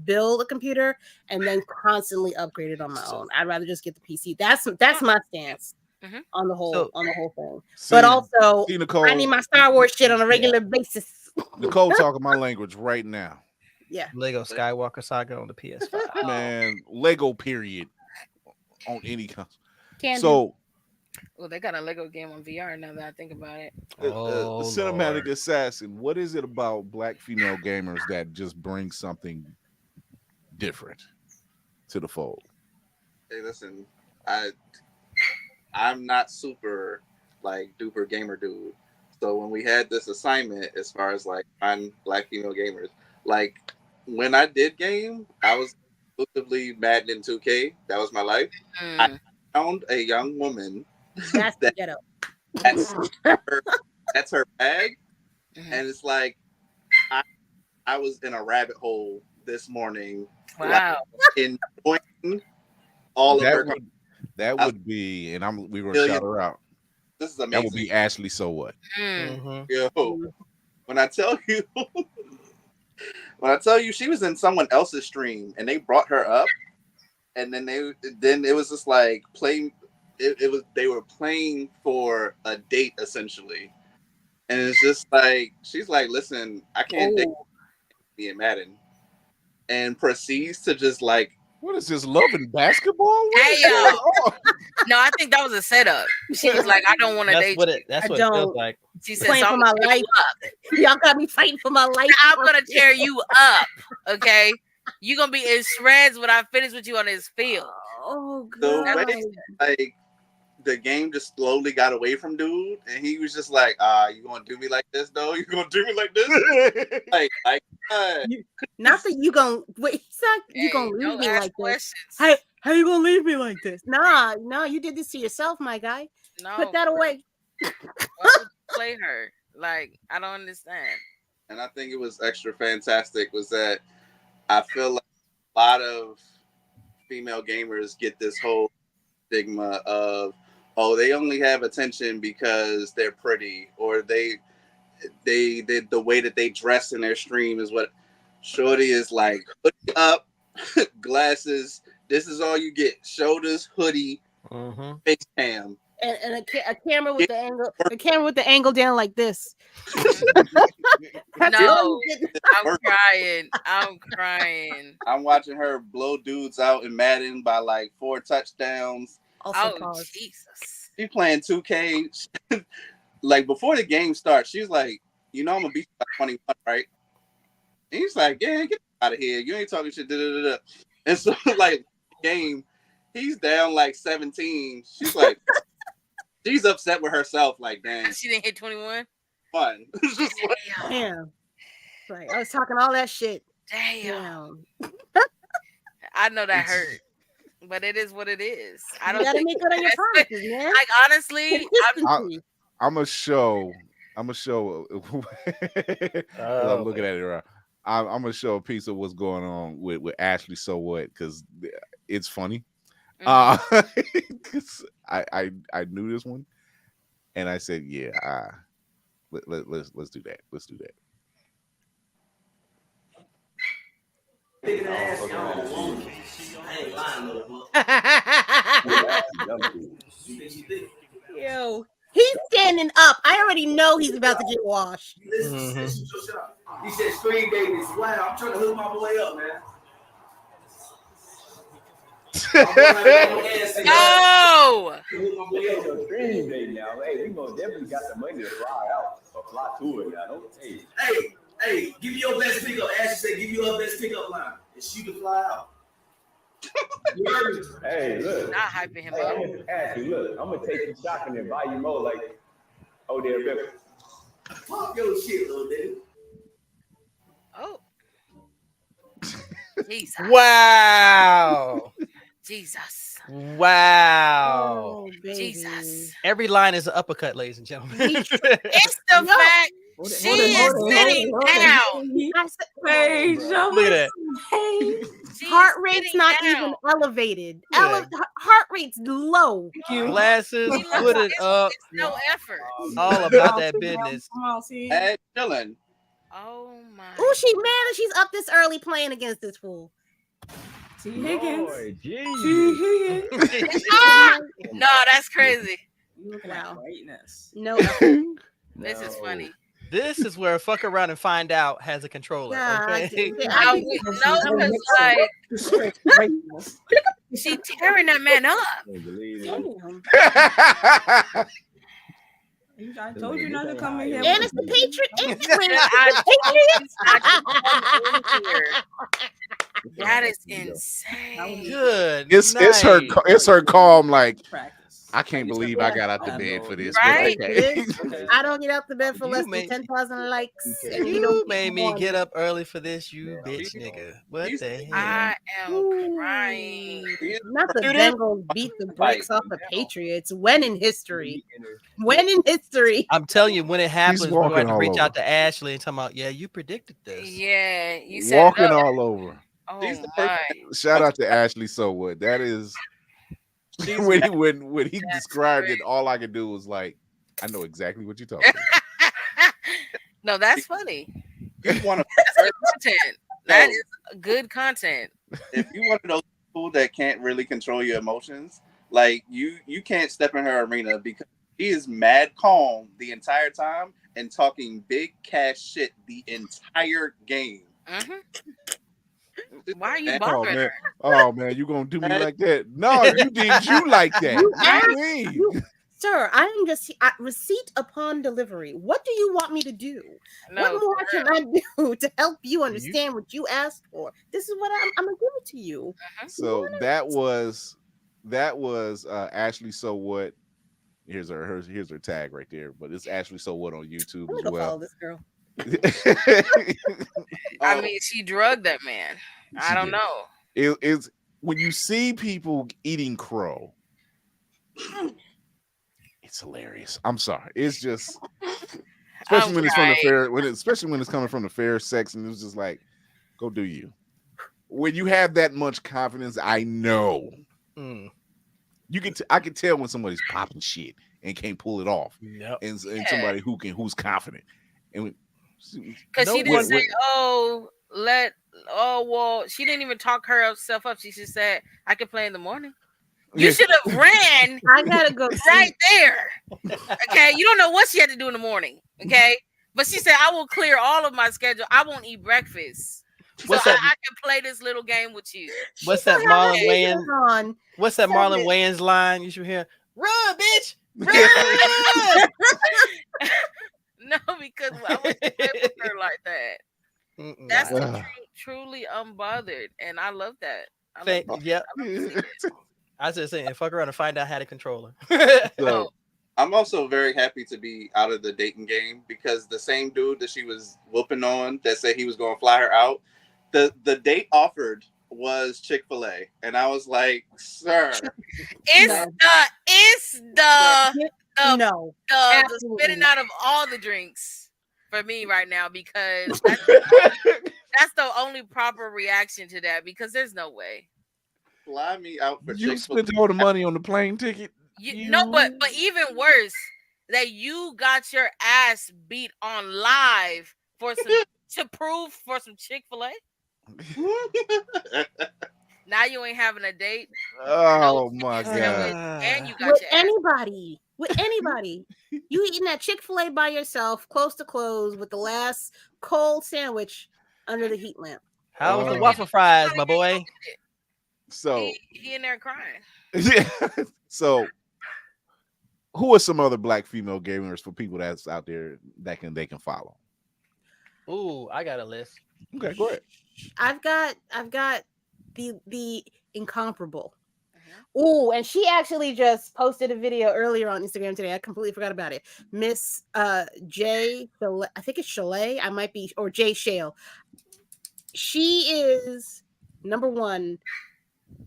build a computer and then constantly upgrade it on my own. I'd rather just get the PC. That's my stance on the whole thing. But also, I need my Star Wars shit on a regular basis. Nicole talking my language right now. Yeah. Lego Skywalker Saga on the PS5. Man, Lego period on any console. So well, they got a Lego game on VR now that I think about it. Cinematic Assassin. What is it about black female gamers that just brings something different to the fold? Hey, listen, I'm not super like duper gamer dude. So when we had this assignment, as far as like on black female gamers, like when I did game, I was exclusively Madden and 2K. That was my life. I found a young woman. That's the ghetto. That's her bag, and it's like I was in a rabbit hole this morning. Wow! Like, enjoying all of her. That would be, and we were gonna shout her out. This is amazing. That would be Ashley. So what? Yo, when I tell you, she was in someone else's stream, and they brought her up, and then it was just like playing. They were playing for a date essentially, and it's just like she's like, "Listen, I can't date me in Madden," and proceeds to just like, what is this, love and basketball? Hey, no, I think that was a setup. She was like, "I don't want to date you." That's what it feels like. She said, "Fighting for my life. Y'all got me fighting for my life. I'm gonna tear you up, okay? You gonna be in shreds when I finish with you on this field." Oh god! Like the game just slowly got away from dude, and he was just like, "You gonna do me like this, though? You gonna do me like this?" like Not that you gonna wait. He's not you Hey, gonna leave don't me ask like this. questions. Hey, how you gonna leave me like this? Nah, no, you did this to yourself, my guy. No, Put that away. why would you play her? Like, I don't understand. And I think it was extra fantastic was that I feel like a lot of female gamers get this whole stigma of, oh, they only have attention because they're pretty, or they the way that they dress in their stream is what. Shorty is like hoodie up, glasses. This is all you get: shoulders, hoodie, face cam, and a camera with the angle down like this. No, I'm crying. I'm crying. I'm watching her blow dudes out in Madden by like 4 touchdowns. Also, Oh, Jesus. She's playing 2K. Like before the game starts, she's like, "You know I'm gonna beat you by 21, right?" And he's like, "Yeah, get out of here. You ain't talking shit." And so like game, he's down like 17. She's like, she's upset with herself. Like, damn, She didn't hit 21. fun. It's just like, damn. Like I was talking all that shit. Damn. I know that hurt, but it is what it is. I don't You gotta think make good on your promises, man. like honestly, I'm a show. I'm looking at it right. I'm gonna show a piece of what's going on with Ashley. So what? Because it's funny. Because I knew this one, and I said, yeah, let's do that. Let's do that. Yo, he's standing up. I already know he's about to get washed. He said, "Screen babies." Wow, I'm trying to hook my boy up, man. No! Screen baby now. Hey, we gonna definitely got the money to fly out or fly to it now. Don't hey, give me your best pickup. Ashley said, "Give you her best pickup line, and she can fly out." Hey, look. Not hyping him up. Ashley, look, I'm gonna take you shopping and buy you more like, oh, there, baby. Pop your shit, little dude. Oh. Jesus. Wow. Jesus. Wow. Oh, baby. Jesus. Every line is an uppercut, ladies and gentlemen. It's the fact she is sitting down. Hey, Look at that. Heart rate's not even elevated. Yeah. Heart rate's low. Glasses, put it up. No effort. All about that business. hey, chilling. Oh my. Ooh, she mad that she's up this early playing against this fool. T. Higgins. Boy, Ah! No, that's crazy. You looking Wow. at greatness. No. This is funny. This is where fuck around and find out has a controller. Okay. No, because like she tearing that man up. I told you not to come in here. And it's the Patriot. That is insane. Good. It's her calm. Like, Practice. I can't believe I got out the bed for this. Right? But okay. I don't get out the bed for You less made- than 10,000 likes. And You don't made me want get it. up early for this, you bitch nigga. What the hell? I am crying. Not the Bengals beat the brakes off the Patriots. When in history? When in history? I'm telling you, when it happens, we're walking going to all reach over. out to Ashley and talk about, yeah, you predicted this. Yeah, you said Walking it up. all over. Oh She's the my. Shout out to Ashley Sowood. That is when he That's described great. it, all I could do was like, I know exactly what you're talking about. No, that's funny. You want That's good content. That is good content. if you one of those people that can't really control your emotions, like you can't step in her arena because she is mad calm the entire time and talking big cash shit the entire game. Mhm. Why are you Oh, bothering man. her? Oh man, you gonna do me like that? No, you did you like that. You What asked- do you mean? Sir, I am just receipt upon delivery. What do you want me to do? No, what more for can real. I do to help you understand what you asked for? This is what I'm gonna give it to you. So that was Ashley So What. Here's her tag right there, but it's Ashley So What on YouTube I'm as gonna go follow well. this girl. I Oh, mean, she drugged that man. I She don't did. know. It's when you see people eating crow, it's hilarious. I'm sorry. It's just especially I'm when it's from the crying. fair, especially when it's coming from the fair sex, and it's just like, go do you. When you have that much confidence, I know Mm. you can. I can tell when somebody's popping shit and can't pull it off, Yep. and Yeah. somebody who's confident. And Because No she didn't one- say, well, she didn't even talk herself up. She just said, I can play in the morning. You Yeah. should have ran I gotta go right there. Okay. You don't know what she had to do in the morning. Okay. But she said, I will clear all of my schedule. I won't eat breakfast. What's so that? I can play this little game with you. What's that Marlon Wayans? Wayans? On. What's that Seven. Marlon Wayans line you should hear? Run, bitch! Run! No, because I wouldn't play with her like that. Mm-mm. That's the Ugh. truly unbothered, and I love that. I love Fa- that. Yep. I love to see it. I was just saying, fuck around and find out how to control her. So I'm also very happy to be out of the dating game because the same dude that she was whooping on that said he was going to fly her out, the date offered was Chick-fil-A, and I was like, sir, It's the No, the absolutely spitting not. out of all the drinks for me right now because that's the only proper reaction to that because there's no way. fly me out for you Chick-fil-A. spent all the money on the plane ticket. No, but even worse that you got your ass beat on live for some to prove for some Chick-fil-A. Now you ain't having a date. Oh my sandwich, god! and you got With your ass. anybody, you eating that Chick-fil-A by yourself, close to close, with the last cold sandwich under the heat lamp. How was the Oh. waffle fries, my boy? So He in there crying. yeah. So who are some other black female gamers for people that's out there that they can follow? Ooh, I got a list. Okay, go ahead. I've got the incomparable. Ooh, and she actually just posted a video earlier on Instagram today. I completely forgot about it. Miss Jay, I think it's Chalet. I might be, or Jay Shale. She is number one,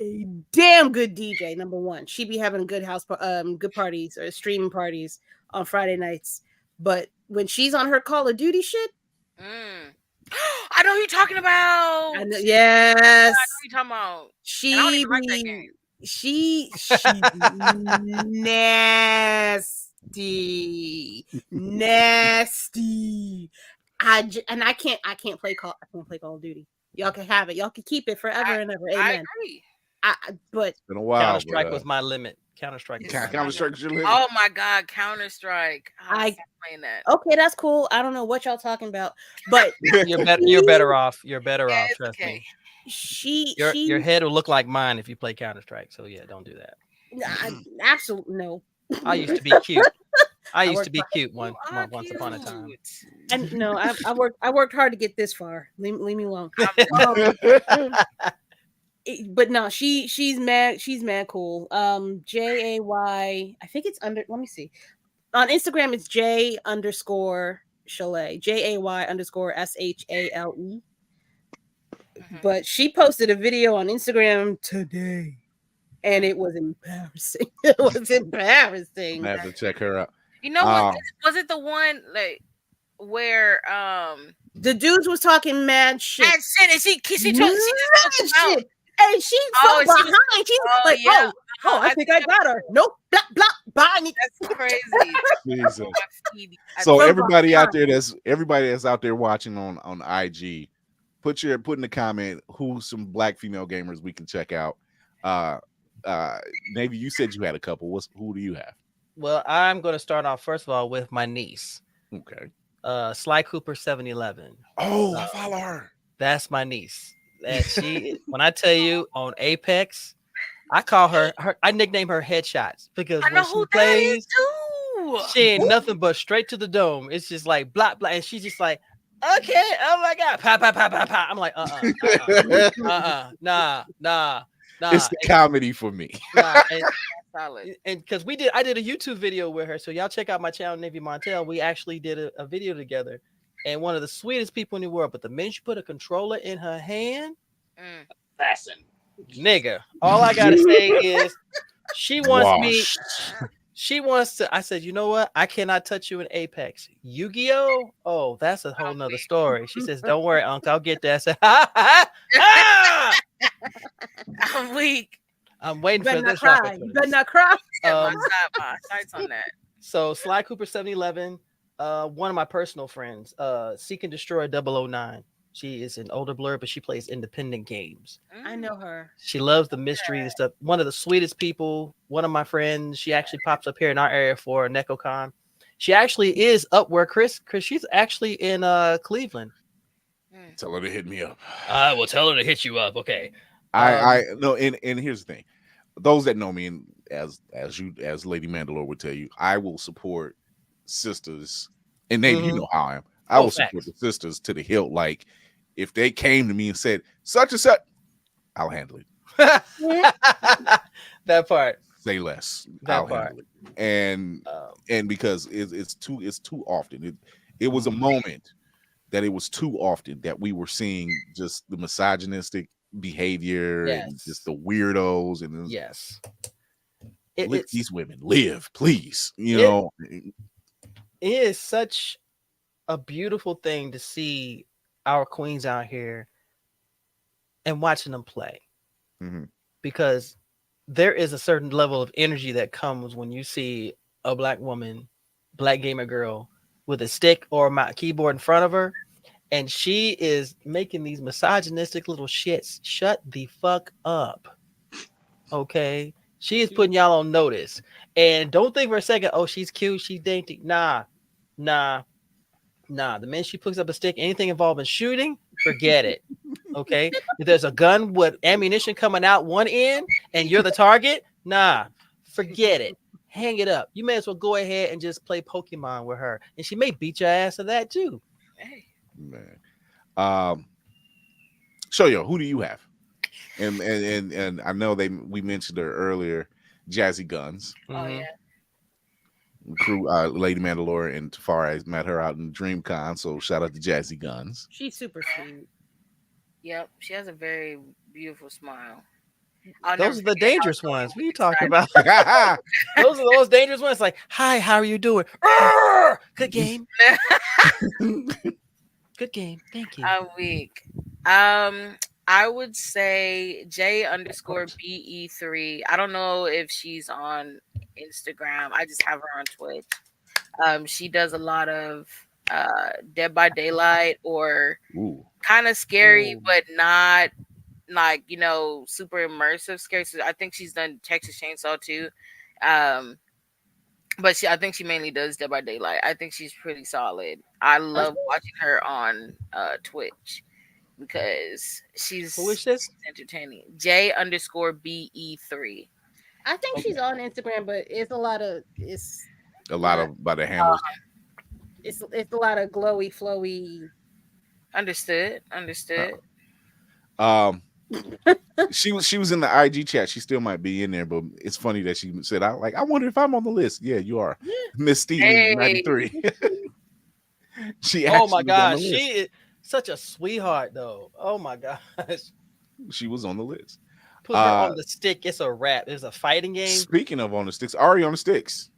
a damn good DJ. Number one, she be having good good parties or streaming parties on Friday nights. But when she's on her Call of Duty shit, I know who you're talking about. I know, yes, I know who you're talking about. And I don't she even like that game. she's nasty. I can't play Call of Duty. Y'all can have it. Y'all can keep it forever and ever. I Amen. agree. But It's been a while. Counter Strike was my limit. Counter Strike. Counter Strike. Oh my god, Counter Strike. I playing that. Okay, that's cool. I don't know what y'all talking about, but You're better. You're better off. You're better off. it's Trust okay. me. Your head will look like mine if you play Counter Strike. So yeah, don't do that. Absolutely no. I used to be cute. I used to be cute once upon a time. And no, I worked hard to get this far. Leave me alone. But no, she's mad. She's mad cool. Jay, I think it's under. Let me see. On Instagram, it's J _ Chalet. JAY _ SHALE. But she posted a video on Instagram today, and it was embarrassing. It was embarrassing. I have to check her out. You know what? Was it the one like where the dudes was talking mad shit? Mad shit, and she just took him out. And she's so behind. She's like, yeah. I think I got her. Nope. Blah, blah, bye. That's crazy. Jesus. So everybody that's out there watching on IG, put in the comment who's some black female gamers we can check out. Navy, you said you had a couple. Who do you have? Well, I'm going to start off first of all with my niece. Okay. Sly Cooper 711. Oh, I follow her. That's my niece. And she, when I tell you on Apex, I call her. I nickname her Headshots because when she plays, she ain't nothing but straight to the dome. It's just like blah blah, and she's just like, okay, oh my god, pa pa pa pa pa. I'm like, nah. It's the comedy for me. And because I did a YouTube video with her, so y'all check out my channel, Navy Montel. We actually did a video together, and one of the sweetest people in the world. But the minute you put a controller in her hand, Fasten. nigga, all I gotta say is she wants me. Wash. She wants to. I said, you know what? I cannot touch you in Apex. Yu-Gi-Oh! Oh, that's a whole nother story. She says, don't worry, Uncle, I'll get that. I said, ha, ha, ha! I'm weak. I'm waiting better for not this. cry. You better not cry. My sights on that. So Sly Cooper 711, one of my personal friends, Seek and Destroy 009. She is an older Blerd, but she plays independent games. I know her. She loves the mystery and stuff. One of the sweetest people. One of my friends. She actually pops up here in our area for NecoCon. She actually is up where Chris. She's actually in Cleveland. Tell her to hit me up. I will tell her to hit you up. Okay. I no, and here's the thing. Those that know me, and as Lady Mandalore would tell you, I will support sisters. And Nate, you know how I am. I will support the sisters to the hilt. Like, if they came to me and said such and such, I'll handle it. That part. Say less. That I'll part. handle it. And because it's too often. It was a moment that it was too often that we were seeing just the misogynistic behavior and just the weirdos and let these women live, please. You know, it is such a beautiful thing to see our queens out here and watching them play, because there is a certain level of energy that comes when you see a black woman, black gamer girl with a stick or a keyboard in front of her, and she is making these misogynistic little shits. Shut the fuck up. Okay. She is putting y'all on notice. And don't think for a second, oh, she's cute, she's dainty. Nah. The minute she picks up a stick, anything involving shooting, forget it. Okay. If there's a gun with ammunition coming out one end and you're the target, nah, forget it. Hang it up. You may as well go ahead and just play Pokemon with her. And she may beat your ass for that too. Hey. Man. Shoyo, who do you have? And I know we mentioned her earlier, Jazzy Guns. Oh yeah. Crew, Lady Mandalore and Tafari met her out in DreamCon, so shout out to Jazzy Guns. She's super sweet. Yep, she has a very beautiful smile. Those are the dangerous ones. What are you talking about? Those are those dangerous ones. Like, hi, how are you doing? Good game. Good game. Thank you. I'm weak. I would say J_BE3. I don't know if she's on Instagram. I just have her on Twitch. She does a lot of Dead by Daylight or kind of scary, but not like, you know, super immersive scary. So I think she's done Texas Chainsaw too. But I think she mainly does Dead by Daylight. I think she's pretty solid. I love watching her on Twitch because she's entertaining. J_BE3. I think she's on Instagram, but it's a lot of by the handles. It's a lot of glowy, flowy. Understood. She was in the IG chat. She still might be in there, but it's funny that she said, I wonder if I'm on the list. Yeah, you are. Miss Steven 93. She oh my gosh, she is such a sweetheart though. Oh my gosh. She was on the list. Put her on the stick. It's a wrap. It's a fighting game. Speaking of on the sticks, Ari on the sticks.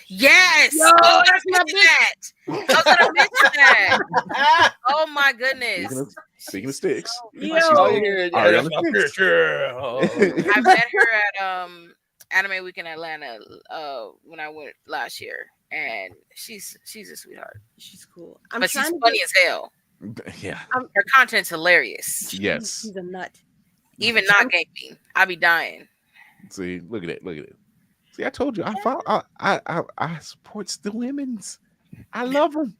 Yes. Yo, that's my bitch. I was gonna mention that. Oh my goodness. Speaking of sticks. Yo. Ari on the sticks. I met her at Anime Week in Atlanta when I went last year, and she's a sweetheart. She's cool. But she's funny as hell. Yeah. Her content's hilarious. Yes. She's a nut. Even not gaming, I be dying. See, look at it. See, I told you, I support the women's. I love them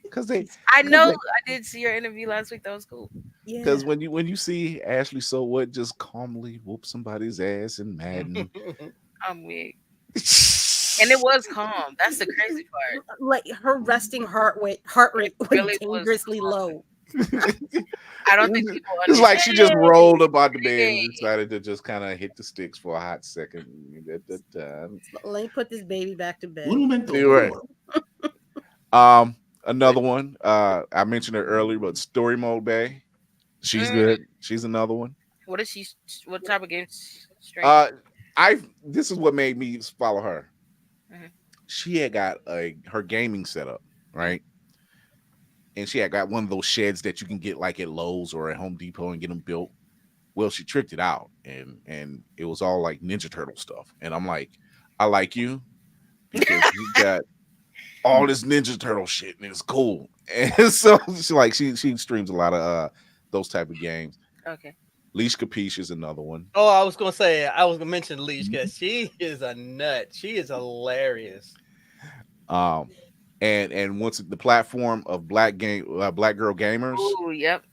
because they. I know. I did see your interview last week. That was cool. Yeah. Because when you see Ashley So What just calmly whoop somebody's ass in Madden, I'm weak. And it was calm. That's the crazy part. Like her resting heart rate really was dangerously low. I don't think people understand. It's like she just rolled up on the bed and decided to just kind of hit the sticks for a hot second. Let me put this baby back to bed. You're right. Another one. I mentioned her earlier, but Story Mode Bay. She's good. She's another one. What is she? What type of game? This is what made me follow her. Mhm. She had got her gaming setup, right? And she had got one of those sheds that you can get like at Lowe's or at Home Depot and get them built. Well, she tricked it out, and it was all like Ninja Turtle stuff. And I'm like, I like you because you got all this Ninja Turtle shit, and it's cool. And so she streams a lot of those type of games. Okay. Leash Capiche is another one. Oh, I was gonna mention Leash because she is a nut. She is hilarious. And once the platform of Black Girl Gamers. Oh, yep.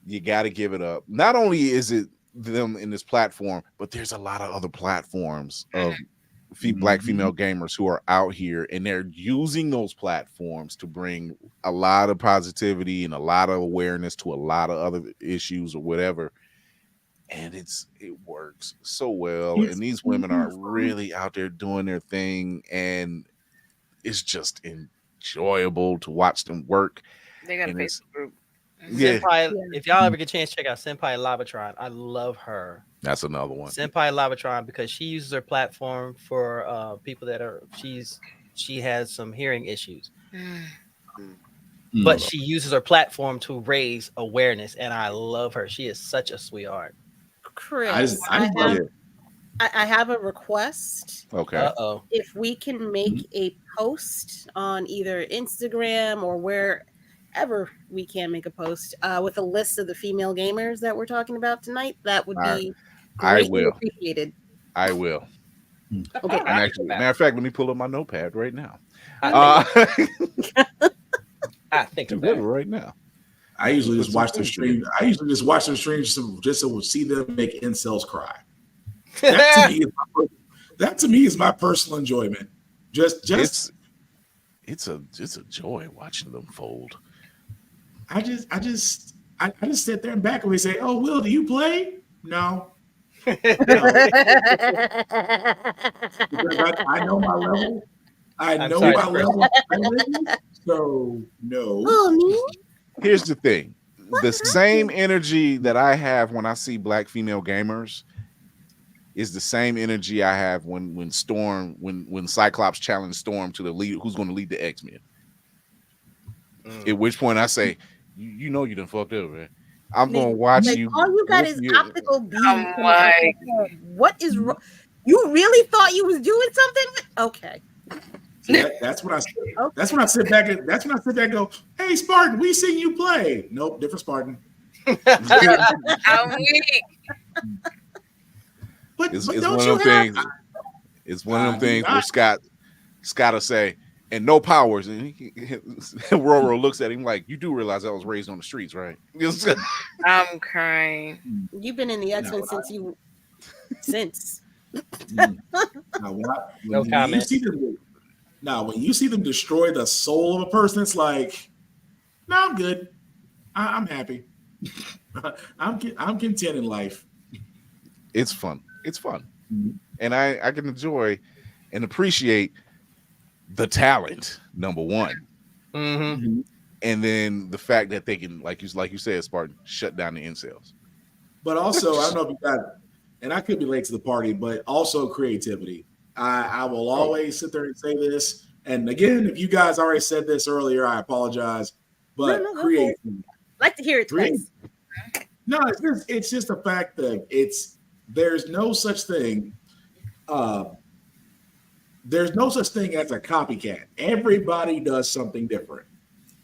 You got to give it up. Not only is it them in this platform, but there's a lot of other platforms of Black female gamers who are out here, and they're using those platforms to bring a lot of positivity and a lot of awareness to a lot of other issues or whatever. And it works so well. And these women are really out there doing their thing, and it's just enjoyable to watch them work. They got a Facebook group. Yeah. Senpai, if y'all ever get a chance, check out Senpai Lavatron. I love her. That's another one. Senpai Lavatron, because she uses her platform for people that are she has some hearing issues. But she uses her platform to raise awareness, and I love her. She is such a sweetheart. Chris, I have a request. Okay. Uh-oh. If we can make a post on either Instagram or wherever we can make a post with a list of the female gamers that we're talking about tonight, that would be greatly appreciated. I will. Okay. And actually, matter of fact, let me pull up my notepad right now. I think about it right now. I usually just watch the stream. I usually just watch the streams just to see them make incels cry. That to me is my personal enjoyment. Just it's a joy watching them fold. I just sit there and back and we say, "Oh, Will, do you play?" No. Because I know my level. I know my level. So no. Here's the thing. The same energy that I have when I see Black female gamers is the same energy I have when Cyclops challenged Storm to the lead, who's going to lead the X-Men. At which point I say, you know you done fucked up, man. I'm going to watch you. All you got is optical beam. What is wrong? You really thought you was doing something? Okay. See, that's what I said. Okay. That's when I sit back and go, "Hey, Spartan, we seen you play." Nope, different Spartan. I'm weak. But it's don't one of you them things. It's one of them things where Scott will say, "And no powers," and Roro looks at him like, "You do realize I was raised on the streets, right?" I'm crying. You've been in the X-Men since. No comment. When you see them destroy the soul of a person, it's like, no, I'm good. I'm happy. I'm content in life. It's fun. It's fun. And I can enjoy and appreciate the talent, number one. Mm-hmm. And then the fact that they can, like you said, Spartan, shut down the incels. But also, I don't know if you got, and I could be late to the party, but also creativity. I will always sit there and say this. And again, if you guys already said this earlier, I apologize. But creativity. I'd like to hear it twice. No, it's just the fact that there's no such thing. There's no such thing as a copycat. Everybody does something different.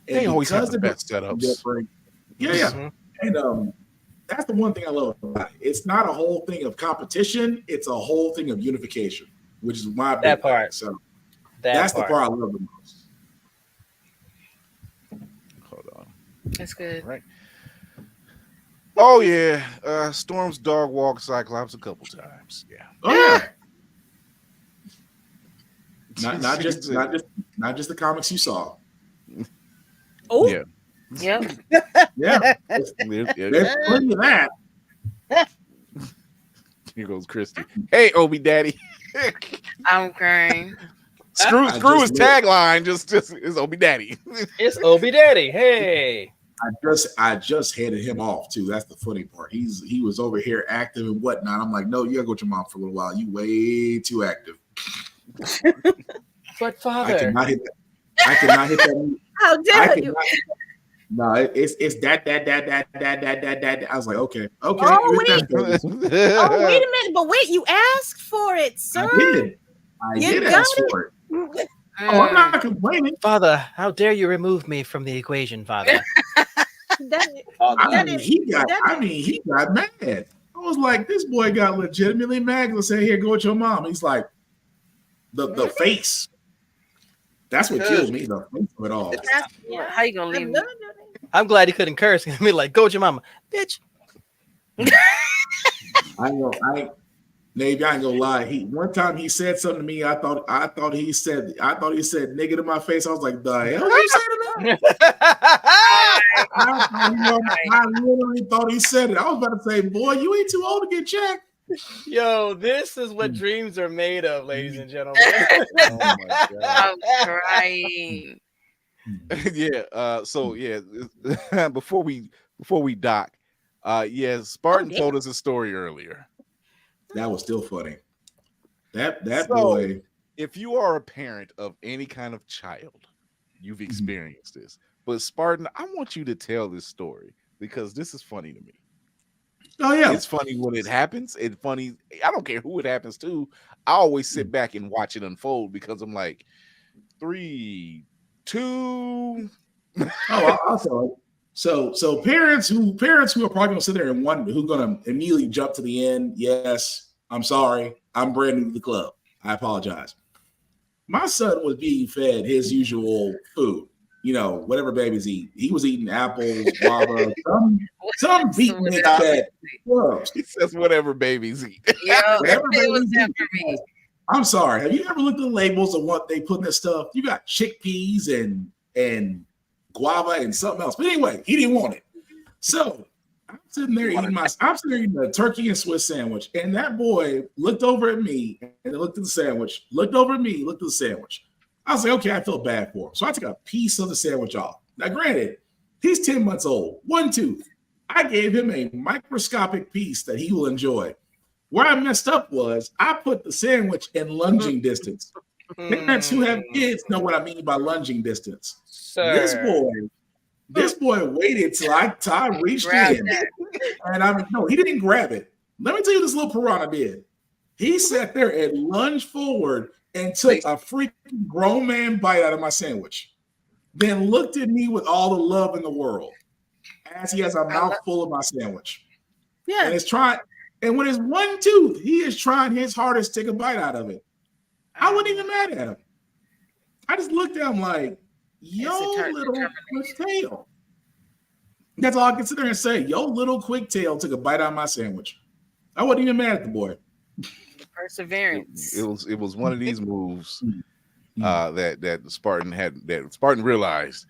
And they always have the best setups. Yeah. And that's the one thing I love about it. It's not a whole thing of competition. It's a whole thing of unification, which is my big part. So that's the part I love the most. Hold on. That's good. Right. Oh yeah. Storm's dog walked Cyclops a couple times. Yeah. Oh yeah. Not just the comics you saw. Oh yeah. Yep. Yeah. There's plenty of that. Here goes Christy. Hey, Obi Daddy. I'm crying. Screw I his just tagline. Just it's Obi Daddy. It's Obi Daddy. Hey. I just headed him off too. That's the funny part. He was over here active and whatnot. I'm like, no, you gotta go with your mom for a little while. You way too active. But I father, cannot hit that. I cannot hit that. How dare you? No, it's that. I was like, okay. Oh, you hit that, baby. Oh, wait a minute. But wait, you asked for it, sir. I did ask for it. Oh, I'm not complaining. Father, how dare you remove me from the equation, Father? He got mad. I was like, this boy got legitimately mad. Let's say, here, go with your mom. He's like, the face. That's what kills me, the face of it all. How you gonna leave me? I'm glad he couldn't curse. He'd be like, go with your mama, bitch. Maybe I ain't gonna lie. One time he said something to me. I thought he said nigga to my face. I was like, the hell you said to me? I literally thought he said it. I was about to say, boy, you ain't too old to get checked. Yo, this is what dreams are made of, ladies and gentlemen. Oh my God. I'm crying. Yeah. So yeah, before we dock, Spartan told us a story earlier. That was still funny. That So, boy. If you are a parent of any kind of child, you've experienced this. But Spartan, I want you to tell this story because this is funny to me. Oh yeah, it's funny when it happens. It's funny. I don't care who it happens to. I always sit back and watch it unfold because I'm like, 3, 2. I'll tell you. So parents who are probably gonna sit there and wonder who's gonna immediately jump to the end. Yes, I'm sorry. I'm brand new to the club. I apologize. My son was being fed his usual food. You know, whatever babies eat. He was eating apples, guava, some beat mix that. He says whatever babies eat. Yeah, Whatever it was babies that eat. for me. I'm sorry. Have you ever looked at the labels of what they put in this stuff? You got chickpeas and guava and something else. But anyway, he didn't want it. So I'm sitting there eating a turkey and Swiss sandwich. And that boy looked over at me and looked at the sandwich, looked over at me, looked at the sandwich. I was like, okay, I feel bad for him. So I took a piece of the sandwich off. Now, granted, he's 10 months old, 1 tooth. I gave him a microscopic piece that he will enjoy. Where I messed up was I put the sandwich in lunging distance. Parents who have kids know what I mean by lunging distance. Sir. This boy waited till I reached in. And no, he didn't grab it. Let me tell you this little piranha did. He sat there and lunged forward and took a freaking grown man bite out of my sandwich. Then looked at me with all the love in the world as he has a mouthful of my sandwich. Yeah. And when it's 1 tooth, he is trying his hardest to take a bite out of it. I wasn't even mad at him. I just looked at him like, yo, little quick tail. That's all I can sit there and say. Yo, little quick tail took a bite out of my sandwich. I wasn't even mad at the boy. Perseverance. It was one of these moves that Spartan realized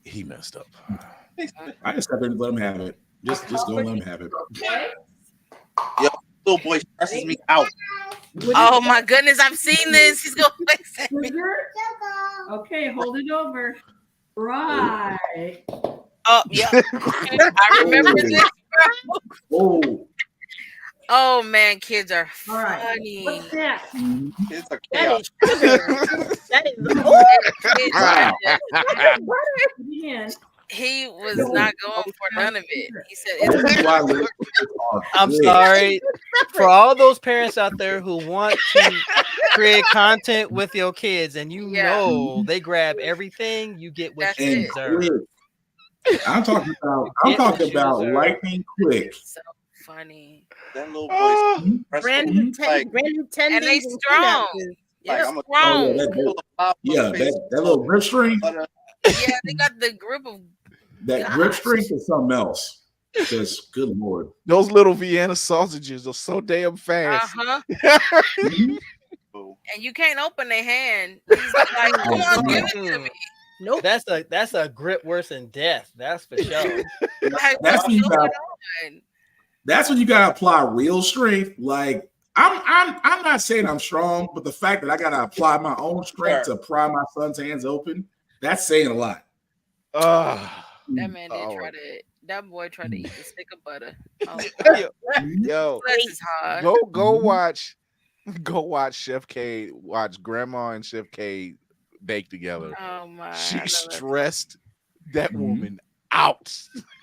he messed up. I just got there and let him have it. Just go let him have it. Yo, little boy stresses me out. Oh my goodness, I've seen this. He's going to send me. Okay, hold it over. Right. Oh, yeah. I remember this, bro. Oh man, kids are funny. What's that? Kids are That chaos. is sugar. That is He was not going for none of it. He said, I'm sorry for all those parents out there who want to create content with your kids, and you know they grab everything. You get what you deserve. I'm talking about lightning quick. So funny. That little boy's brand new tendies and they strong. Like, I'm strong. That little grip string. Yeah, they got the grip of that grip string is something else. Just good lord. Those little Vienna sausages are so damn fast. And you can't open their hand. He's like, come on, give it to me. Nope. That's a grip worse than death. That's for sure. That's when you gotta apply real strength. Like I'm not saying I'm strong, but the fact that I gotta apply my own strength to pry my son's hands open, that's saying a lot. That man did try to. That boy tried to eat the stick of butter. Oh, Yo, bless his heart. go watch Chef K. Watch Grandma and Chef K bake together. Oh my! She stressed that woman out.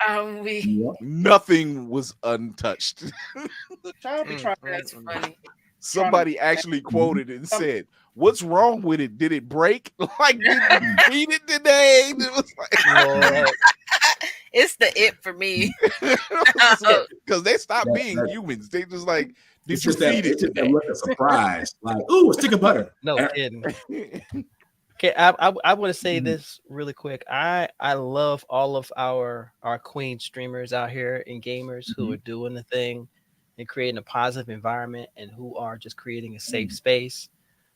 I'm weak. Nothing was untouched. The child be trying. That's funny. Somebody actually quoted it and said, "What's wrong with it? Did it break? Like, did you beat it today?" It was like, it's the it for me. Because they stopped being humans. They just like, did you feed it today? Look at surprise, like, ooh, a stick of butter. No kidding. Okay, I want to say this really quick. I love all of our queen streamers out here and gamers who are doing the thing and creating a positive environment and who are just creating a safe space.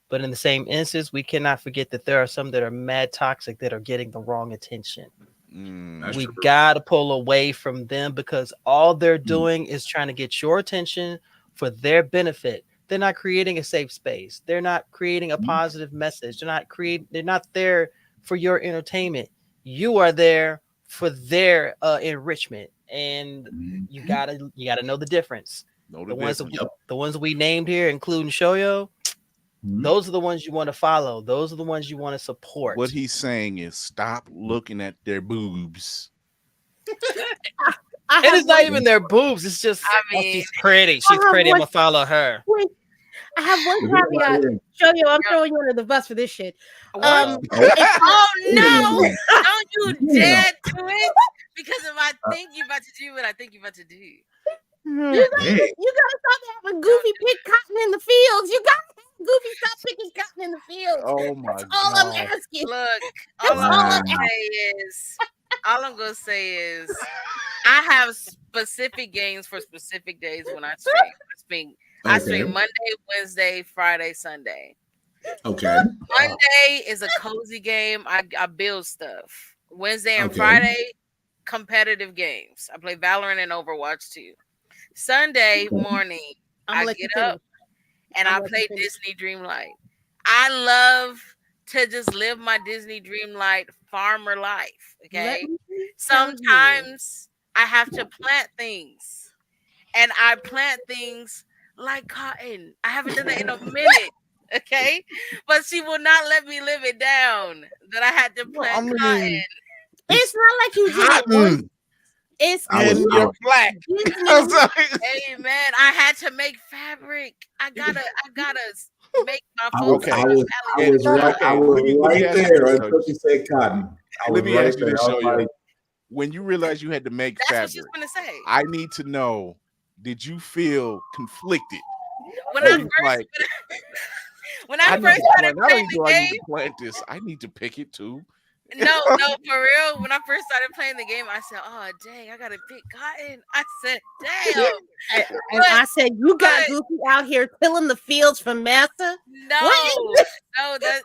But in the same instance, we cannot forget that there are some that are mad toxic that are getting the wrong attention. We got to pull away from them because all they're doing is trying to get your attention for their benefit. They're not creating a safe space. They're not creating a positive message. They're not there for your entertainment. You are there for their enrichment. And you gotta know the difference. The ones we named here, including Shoyo, those are the ones you want to follow. Those are the ones you want to support. What he's saying is stop looking at their boobs. It is not even their boobs. It's just she's pretty. She's pretty. I'm gonna follow her. I have one caveat. Shoyo, I'm throwing you under the bus for this shit. Oh no! Don't you dare do it! Because if I think you're about to do what I think you're about to do. You gotta stop having Goofy pick cotton in the fields. You gotta have Goofy stop picking cotton in the fields. Oh my That's all God. I'm asking. Look, all I'm gonna say is I have specific games for specific days when I stream. I stream Monday, Wednesday, Friday, Sunday. Okay. Monday is a cozy game. I build stuff. Wednesday and Friday, competitive games. I play Valorant and Overwatch too. Sunday morning, I get up and I play Disney Dreamlight. I love to just live my Disney Dreamlight farmer life. Okay. Sometimes I have to plant things, and I plant things like cotton. I haven't done that in a minute. Okay, but she will not let me live it down that I had to plant cotton. It's not like you did. It's you're black. Hey man, I had to make fabric. I gotta make my folks. I was right there until she said cotton. Let me ask you this, Shoyo. When you realized you had to make That's fabric, what she's gonna say. I need to know, did you feel conflicted? When I first started playing the game, I need to plant this. I need to pick it too. No, for real. When I first started playing the game, I said, "Oh dang, I gotta pick cotton." I said, "Damn," and I said, "You got Goofy out here tilling the fields for massa." No, that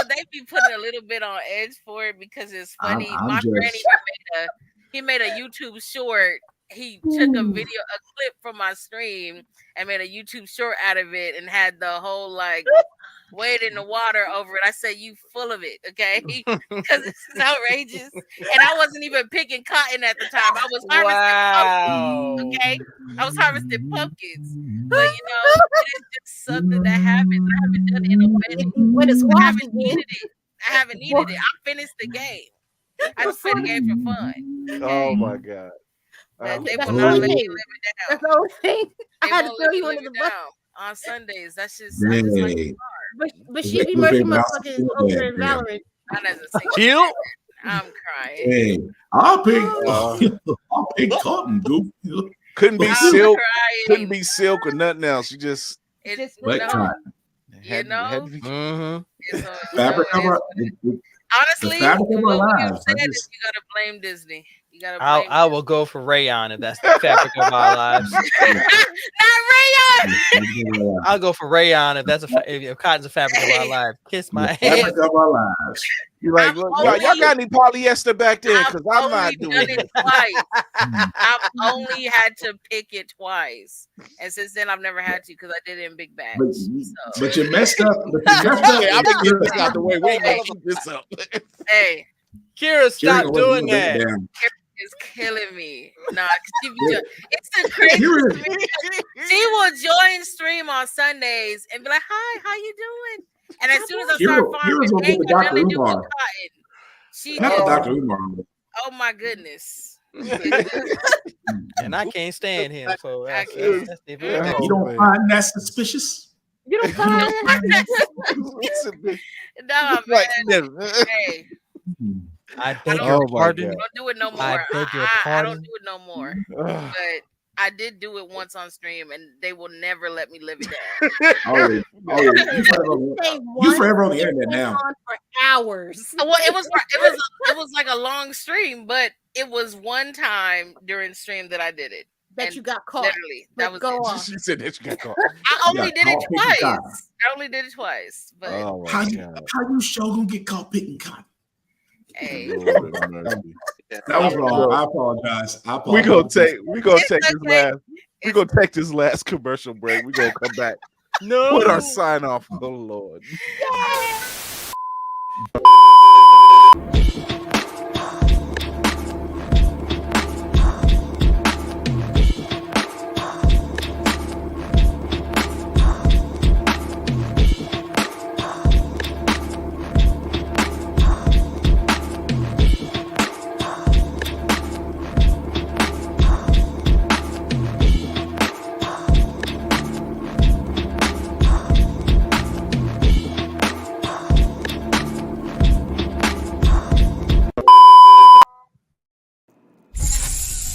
they be putting a little bit on edge for it because it's funny. My friend made a YouTube short. He took a clip from my stream and made a YouTube short out of it and had the whole like wade in the water over it. I said, "You full of it, okay?" Because this is outrageous. And I wasn't even picking cotton at the time. I was harvesting pumpkins, okay? I was harvesting pumpkins. But it's just something that happens. I haven't done it in a wedding. When it's I haven't needed it. I finished the game. I just played the game for fun. Okay? Oh my God. They will not let me live it down. That's the only thing. I had to throw you under the bus on Sundays. That's just like but she be murking motherfuckers over in Valorant. Not as a single. I'm crying. Hey, I'll pick cotton, dude. Couldn't be silk. Couldn't be silk or nothing else. You just cotton. Fabric cover. Honestly, what you said is you gotta blame Disney. You gotta blame I will go for rayon if that's the fabric of our lives. Not rayon. I'll go for rayon if if cotton's a fabric of our lives. Kiss my fabric of our lives. You're like, I've look, y'all only- got any polyester back there? Because I'm only not doing done it. it twice. I've only had to pick it twice, and since then I've never had to because I did it in big batch. But you messed up. But you messed up. Yeah, I'm gonna get this out the way. We ain't gonna Hey. keep this up. Hey, Kira, Kira stop wasn't doing gonna break that. it down. it's killing me. Nah, 'cause she be it's the craziest. Kira- to me. She will join stream on Sundays and be like, "Hi, how you doing?" And as soon as I start Kira's farming, gonna ain't get the got Dr. nothing to do with Umar. cotton. She Not the just, Dr. Umar. oh my goodness. And I can't stand him. So I that's can't. different. You don't find that suspicious? You don't find No, Right, man. Hey, I beg don't- your Oh my pardon. God. don't do it no more. I beg your I pardon. don't do it no more. Ugh. But I did do it once on stream, and they will never let me live it down. Oh, yeah. You forever on the internet now. on for hours. Well, it was like a long stream, but it was one time during stream that I did it. That And you got caught. Literally, But that was go it. on. She said that you got caught. I only got did it caught picking twice. cotton. I only did it twice, but Oh How my you, God. how you sure gonna get caught picking cotton? hey, Lord have mercy. That was wrong. I apologize. We gonna take It's this okay. last. We gonna take this last commercial break. We gonna come back. No. Put our sign off. Oh Lord.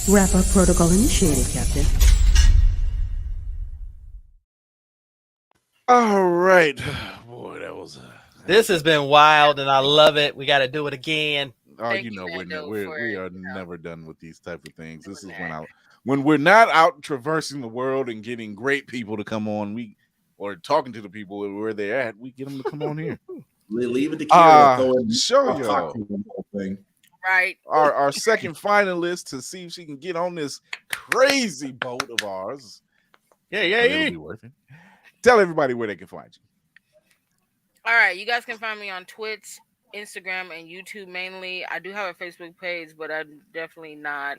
Wrap-up protocol initiated, Captain. All right. Boy, that was This has been wild, and I love it. We got to do it again. oh, Thank you you, know Mando, we for, are you know, never done with these type of things. This is doing that. when we're not out traversing the world and getting great people to come on, or talking to the people where they're at, we get them to come on here. Leave it to Kira. Throw in Show a yo. cocktail and the whole thing. right. Our second finalist to see if she can get on this crazy boat of ours. Yeah, It'll be worth it. Tell everybody where they can find you. All right, you guys can find me on Twitch, Instagram, and YouTube mainly. I do have a Facebook page, but I'm definitely not.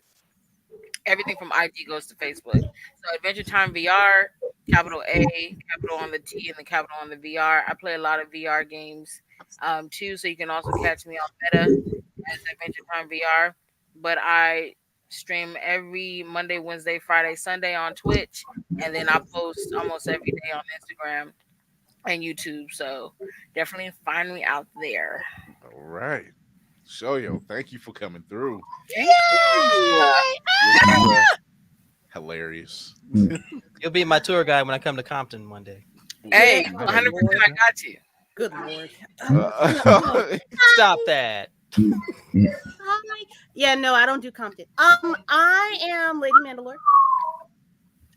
Everything from IG goes to Facebook. So Adventure Time VR, capital A, capital on the T, and the capital on the VR. I play a lot of VR games too, so you can also catch me on Meta as Adventure Time VR. But I stream every Monday, Wednesday, Friday, Sunday on Twitch, and then I post almost every day on Instagram and YouTube. So definitely find me out there. All right. Show yo, thank you for coming through. Hilarious. You'll be my tour guide when I come to Compton one day. Hey, Yeah. 100% I got you. Good Lord. Stop that. Hi. Yeah, no, I don't do Compton. I am Lady Mandalore.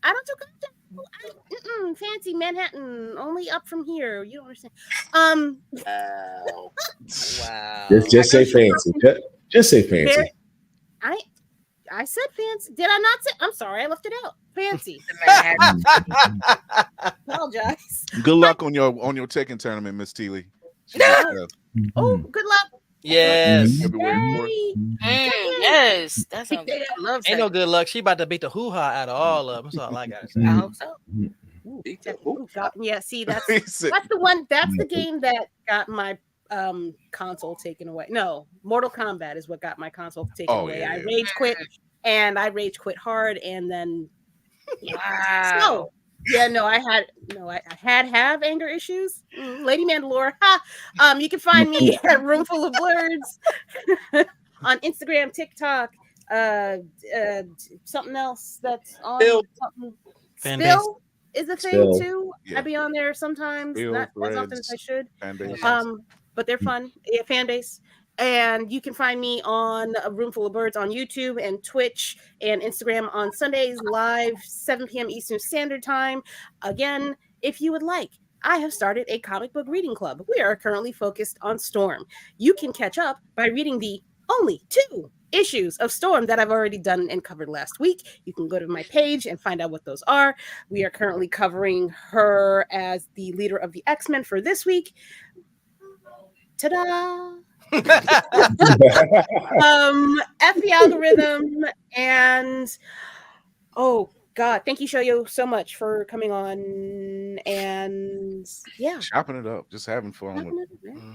I don't do Compton. Fancy Manhattan, only up from here. You don't understand. Wow. Wow. Just say fancy. Just say fancy. Very- I said fancy. Did I not say? I'm sorry, I left it out. Fancy. Apologize. Good luck on your Tekken tournament, Miss Teely. Oh, good luck. Yes. February 4th. Yes, that sounds good. I love Ain't no Tekken. good luck. She about to beat the hoo-ha out of all of them. That's all I got to say. I hope so. Ooh, God, yeah, see, that's He said- the one. That's the game that got my console taken away. No, Mortal Kombat is what got my console taken Oh, away. yeah, I yeah. rage quit, and I rage quit hard, and then Wow. so yeah, no, I have anger issues. Lady Mandalore. Ha. You can find me at Roomful of Blerds on Instagram, TikTok, something else that's on Spill. something. Fan Spill is a thing Spill. too. Yeah. I be on there sometimes, Spill, not as often as I Threads. should. Fan base. But they're fun. Yeah, fan base. And you can find me on A Roomful of Birds on YouTube and Twitch and Instagram on Sundays live 7 p.m. Eastern Standard Time. Again, if you would like, I have started a comic book reading club. We are currently focused on Storm. You can catch up by reading the only 2 issues of Storm that I've already done and covered last week. You can go to my page and find out what those are. We are currently covering her as the leader of the X-Men for this week. Ta-da! F the algorithm, and oh God, thank you, Shoyo, so much for coming on. And yeah, chopping it up, just having fun with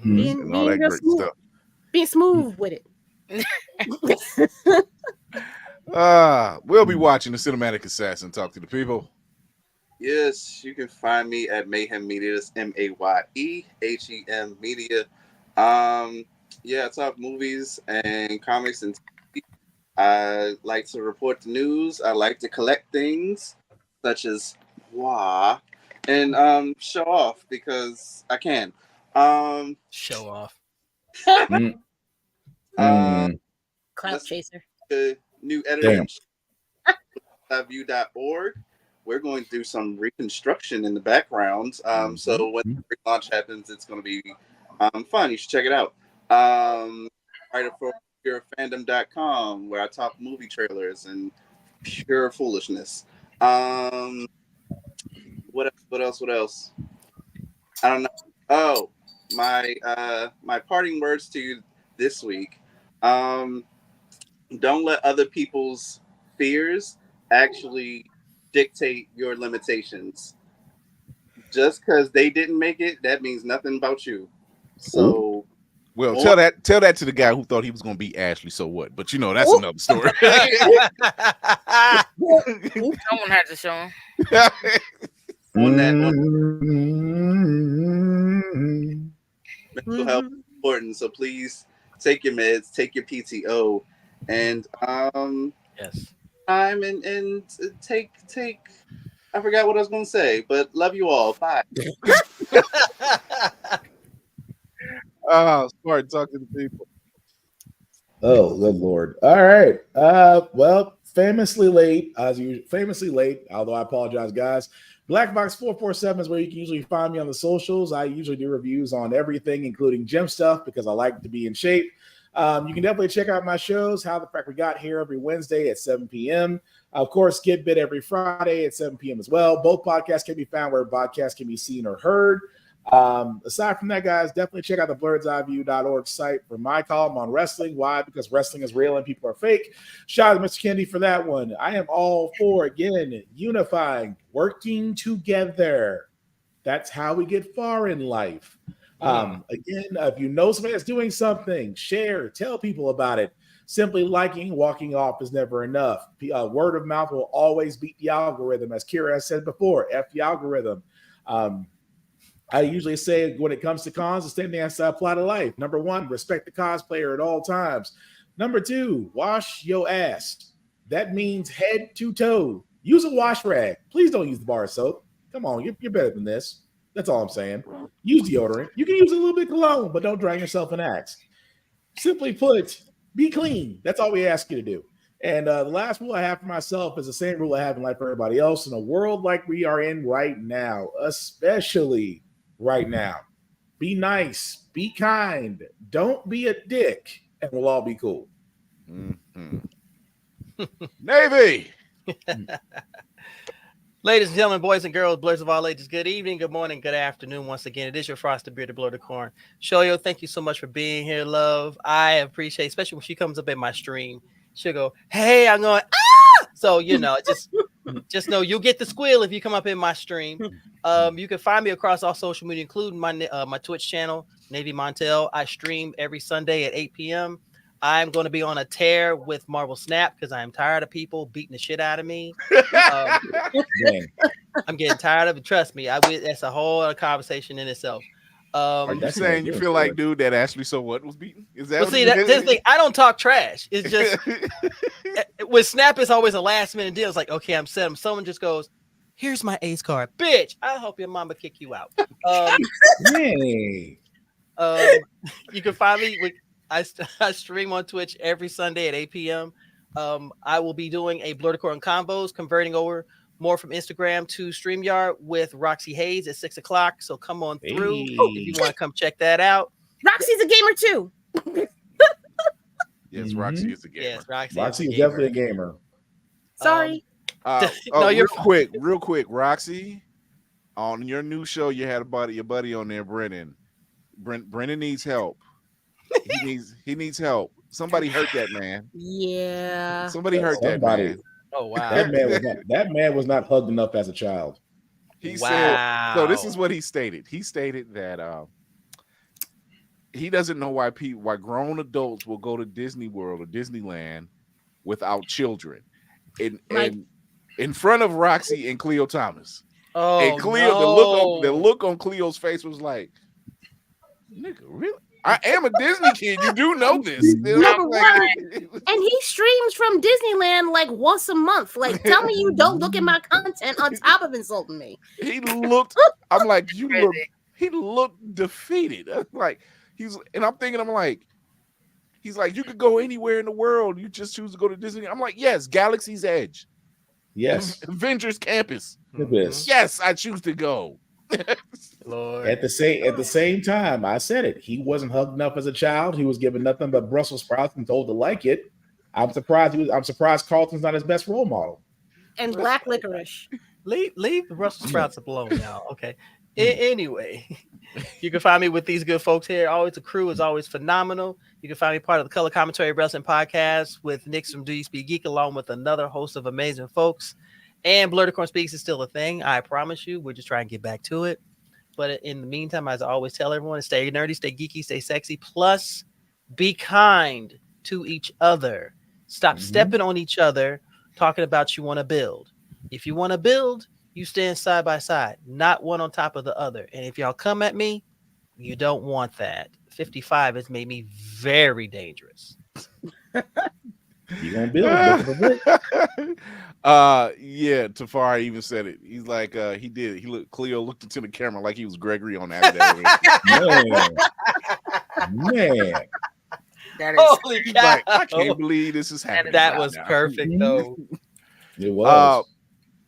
being and all that real great smooth, stuff. being smooth with it. We'll be watching the Cinematic Assassin. Talk to the people. Yes, you can find me at Mayhem Media. That's MAYEHEM Media. Yeah, I talk movies and comics and TV. I like to report the news. I like to collect things such as wah and show off because I can. Show off. Clout chaser. The new editor view.org. We're going to do some reconstruction in the background. So when the relaunch happens, it's going to be fun. You should check it out. Writer for purefandom.com, where I talk movie trailers and pure foolishness. What else? I don't know. Oh, my parting words to you this week. Don't let other people's fears actually dictate your limitations. Just because they didn't make it, that means nothing about you. So, well, tell that to the guy who thought he was going to beat Ashley. So what? But you know, that's another story. Someone had to show him. On that note, mental health is important. So please take your meds, take your PTO, and yes, time and take. I forgot what I was going to say, but love you all. Bye. Smart, talk to the people. Oh, good Lord. All right. Well, famously late, although I apologize, guys. Black Box 447 is where you can usually find me on the socials. I usually do reviews on everything, including gym stuff, because I like to be in shape. You can definitely check out my shows, How the Fact We Got Here, every Wednesday at 7 p.m. Of course, Get Bit every Friday at 7 p.m. as well. Both podcasts can be found where podcasts can be seen or heard. Aside from that, guys, definitely check out the blerdseyeview.org site for my column on wrestling. Why? Because wrestling is real and people are fake. Shout out to Mr. Kennedy for that one. I am all for, again, unifying, working together. That's how we get far in life. Again, if you know somebody that's doing something, share, tell people about it. Simply liking, walking off is never enough. Word of mouth will always beat the algorithm. As Kira has said before, F the algorithm. I usually say when it comes to cons, the same thing I apply to life. Number 1, respect the cosplayer at all times. Number 2, wash your ass. That means head to toe. Use a wash rag. Please don't use the bar of soap. Come on, you're better than this. That's all I'm saying. Use deodorant. You can use a little bit of cologne, but don't drown yourself in Axe. Simply put, be clean. That's all we ask you to do. And the last rule I have for myself is the same rule I have in life for everybody else. In a world like we are in right now, especially right now, be nice, be kind, don't be a dick, and we'll all be cool. Navy. Ladies and gentlemen, boys and girls, blurs of all ages, good evening, good morning, good afternoon. Once again, it is your frosted bearded Blerd Corn. Shoyo, thank you so much for being here, love. I appreciate, especially when she comes up in my stream, she'll go, hey, I'm going, ah! So, you know, just know you'll get the squeal if you come up in my stream. You can find me across all social media, including my Twitch channel, Navy Montel. I stream every Sunday at 8 p.m. I'm going to be on a tear with Marvel Snap because I'm tired of people beating the shit out of me. I'm getting tired of it. Trust me, that's a whole other conversation in itself. Are you saying you feel like, dude, that Ashley So What was beaten? Is that? Well, see, that's the thing. I don't talk trash. It's just with Snap, it's always a last minute deal. It's like, okay, I'm set. Someone just goes, "Here's my ace card, bitch. I hope your mama kick you out." You can find me. I stream on Twitch every Sunday at 8 p.m. I will be doing a Blerd Corn combos, converting over more from Instagram to StreamYard with Roxy Hayes at 6 o'clock. So come on through if you want to come check that out. Roxy's a gamer too. Yes, Roxy is a gamer. Yes, Roxy Roxy is is a gamer. definitely a gamer. Sorry. No, you're real quick, Roxy. On your new show, you had your buddy on there, Brennan. Brennan needs help. He needs help. Somebody hurt that man. Yeah. Somebody hurt that man. Oh wow. That man was not hugged enough as a child. He said. So this is what he stated. He stated that he doesn't know why grown adults will go to Disney World or Disneyland without children. In front of Roxy and Cleo Thomas. Oh, and Cleo, no. the look on Cleo's face was like, nigga, really? I am a Disney kid. You do know this. Number one, and he streams from Disneyland like once a month. Like, tell me you don't look at my content on top of insulting me. He looked. I'm like, you look. He looked defeated. I'm like, I'm thinking, he's like, you could go anywhere in the world. You just choose to go to Disney. I'm like, yes, Galaxy's Edge. Yes. Avengers Campus. Yes. Yes, I choose to go. Lord. At the same time, I said it. He wasn't hugged enough as a child. He was given nothing but Brussels sprouts and told to like it. I'm surprised Carlton's not his best role model. And black licorice. Leave the Brussels sprouts alone now. Okay. Anyway, you can find me with these good folks here. Always the crew is always phenomenal. You can find me part of the Color Commentary Wrestling Podcast with Nick from Do You Speak Geek, along with another host of amazing folks. And Blerd Speaks is still a thing. I promise you. We're just trying to get back to it. But in the meantime, as I always tell everyone, stay nerdy, stay geeky, stay sexy. Plus, be kind to each other. Stop stepping on each other, talking about you want to build. If you want to build, you stand side by side, not one on top of the other. And if y'all come at me, you don't want that. 55 has made me very dangerous. You gonna build? Yeah, Tafari even said it. He's like, he did. Cleo looked into the camera like he was Gregory on that. Man. That is holy cow. Like, I can't believe this is happening. That was perfect, though. It was.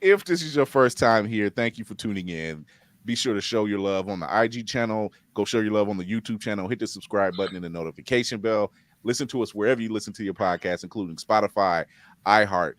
If this is your first time here, thank you for tuning in. Be sure to show your love on the IG channel. Go show your love on the YouTube channel. Hit the subscribe button and the notification bell. Listen to us wherever you listen to your podcast, including Spotify, iHeart,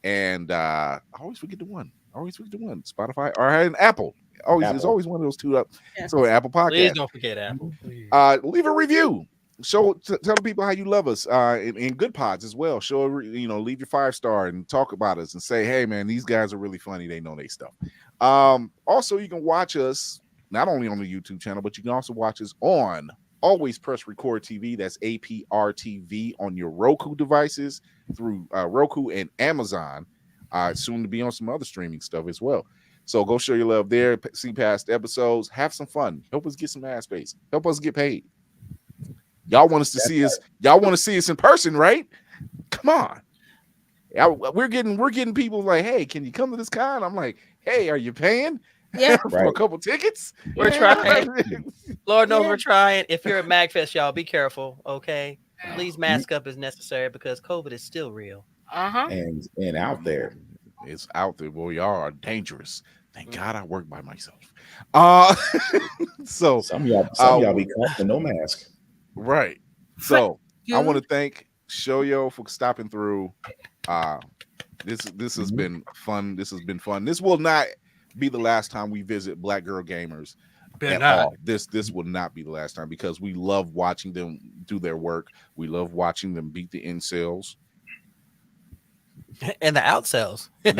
and I always forget the one. Spotify and Apple. There's always one of those two up. Yeah. So Apple Podcast. Please don't forget Apple. Please. Leave a review. Tell people how you love us in good pods as well. Leave your 5-star and talk about us and say, hey man, these guys are really funny. They know their stuff. Also, you can watch us not only on the YouTube channel, but you can also watch us on Always Press Record TV. That's APR TV on your Roku devices through Roku and Amazon. Soon to be on some other streaming stuff as well. So go show your love there. See past episodes. Have some fun. Help us get some ad space. Help us get paid. Y'all want us to see us. Y'all want to see us in person, right? Come on. We're getting people like, hey, can you come to this con? I'm like, hey, are you paying? Yeah, for a couple tickets. We're trying. Lord knows we're trying. If you're at MagFest, y'all be careful. Okay, please mask up as necessary because COVID is still real. And out there. It's out there. Boy, y'all are dangerous. Thank God I work by myself. So some of y'all be caught with no mask. Right. So I want to thank Shoyo for stopping through. This has been fun. This will not be the last time we visit Black Girl Gamers at all. This will not be the last time because we love watching them do their work. We love watching them beat the incels. And the outsells. We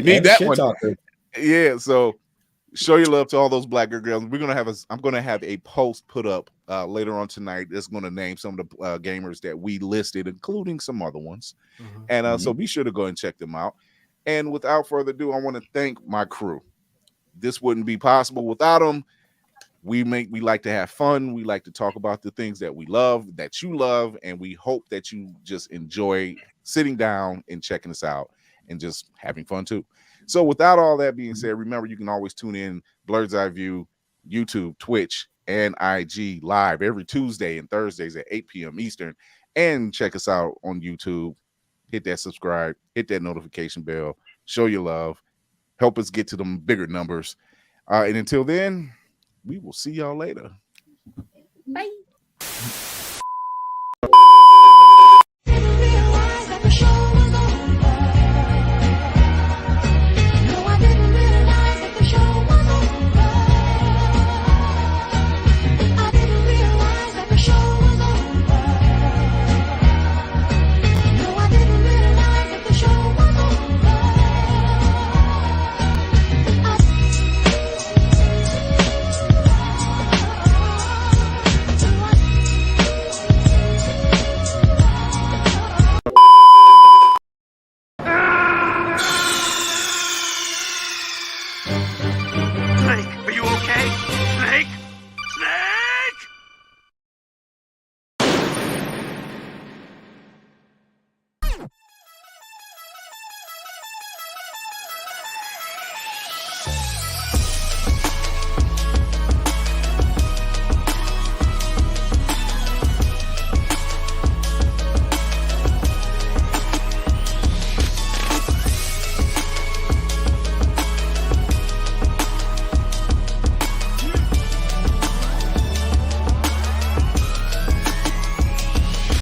need that one. Yeah, so show your love to all those Black girls. I'm gonna have a post put up later on tonight that's gonna name some of the gamers that we listed, including some other ones. And so be sure to go and check them out. And without further ado, I want to thank my crew. This wouldn't be possible without them. We like to have fun. We like to talk about the things that we love, that you love, and we hope that you just enjoy sitting down and checking us out and just having fun too. So without all that being said, remember you can always tune in Blerd's Eye View, YouTube, Twitch, and IG live every Tuesday and Thursdays at 8 p.m. Eastern, and check us out on YouTube hit that subscribe, hit that notification bell, show your love, help us get to them bigger numbers. And until then, we will see y'all later. Bye.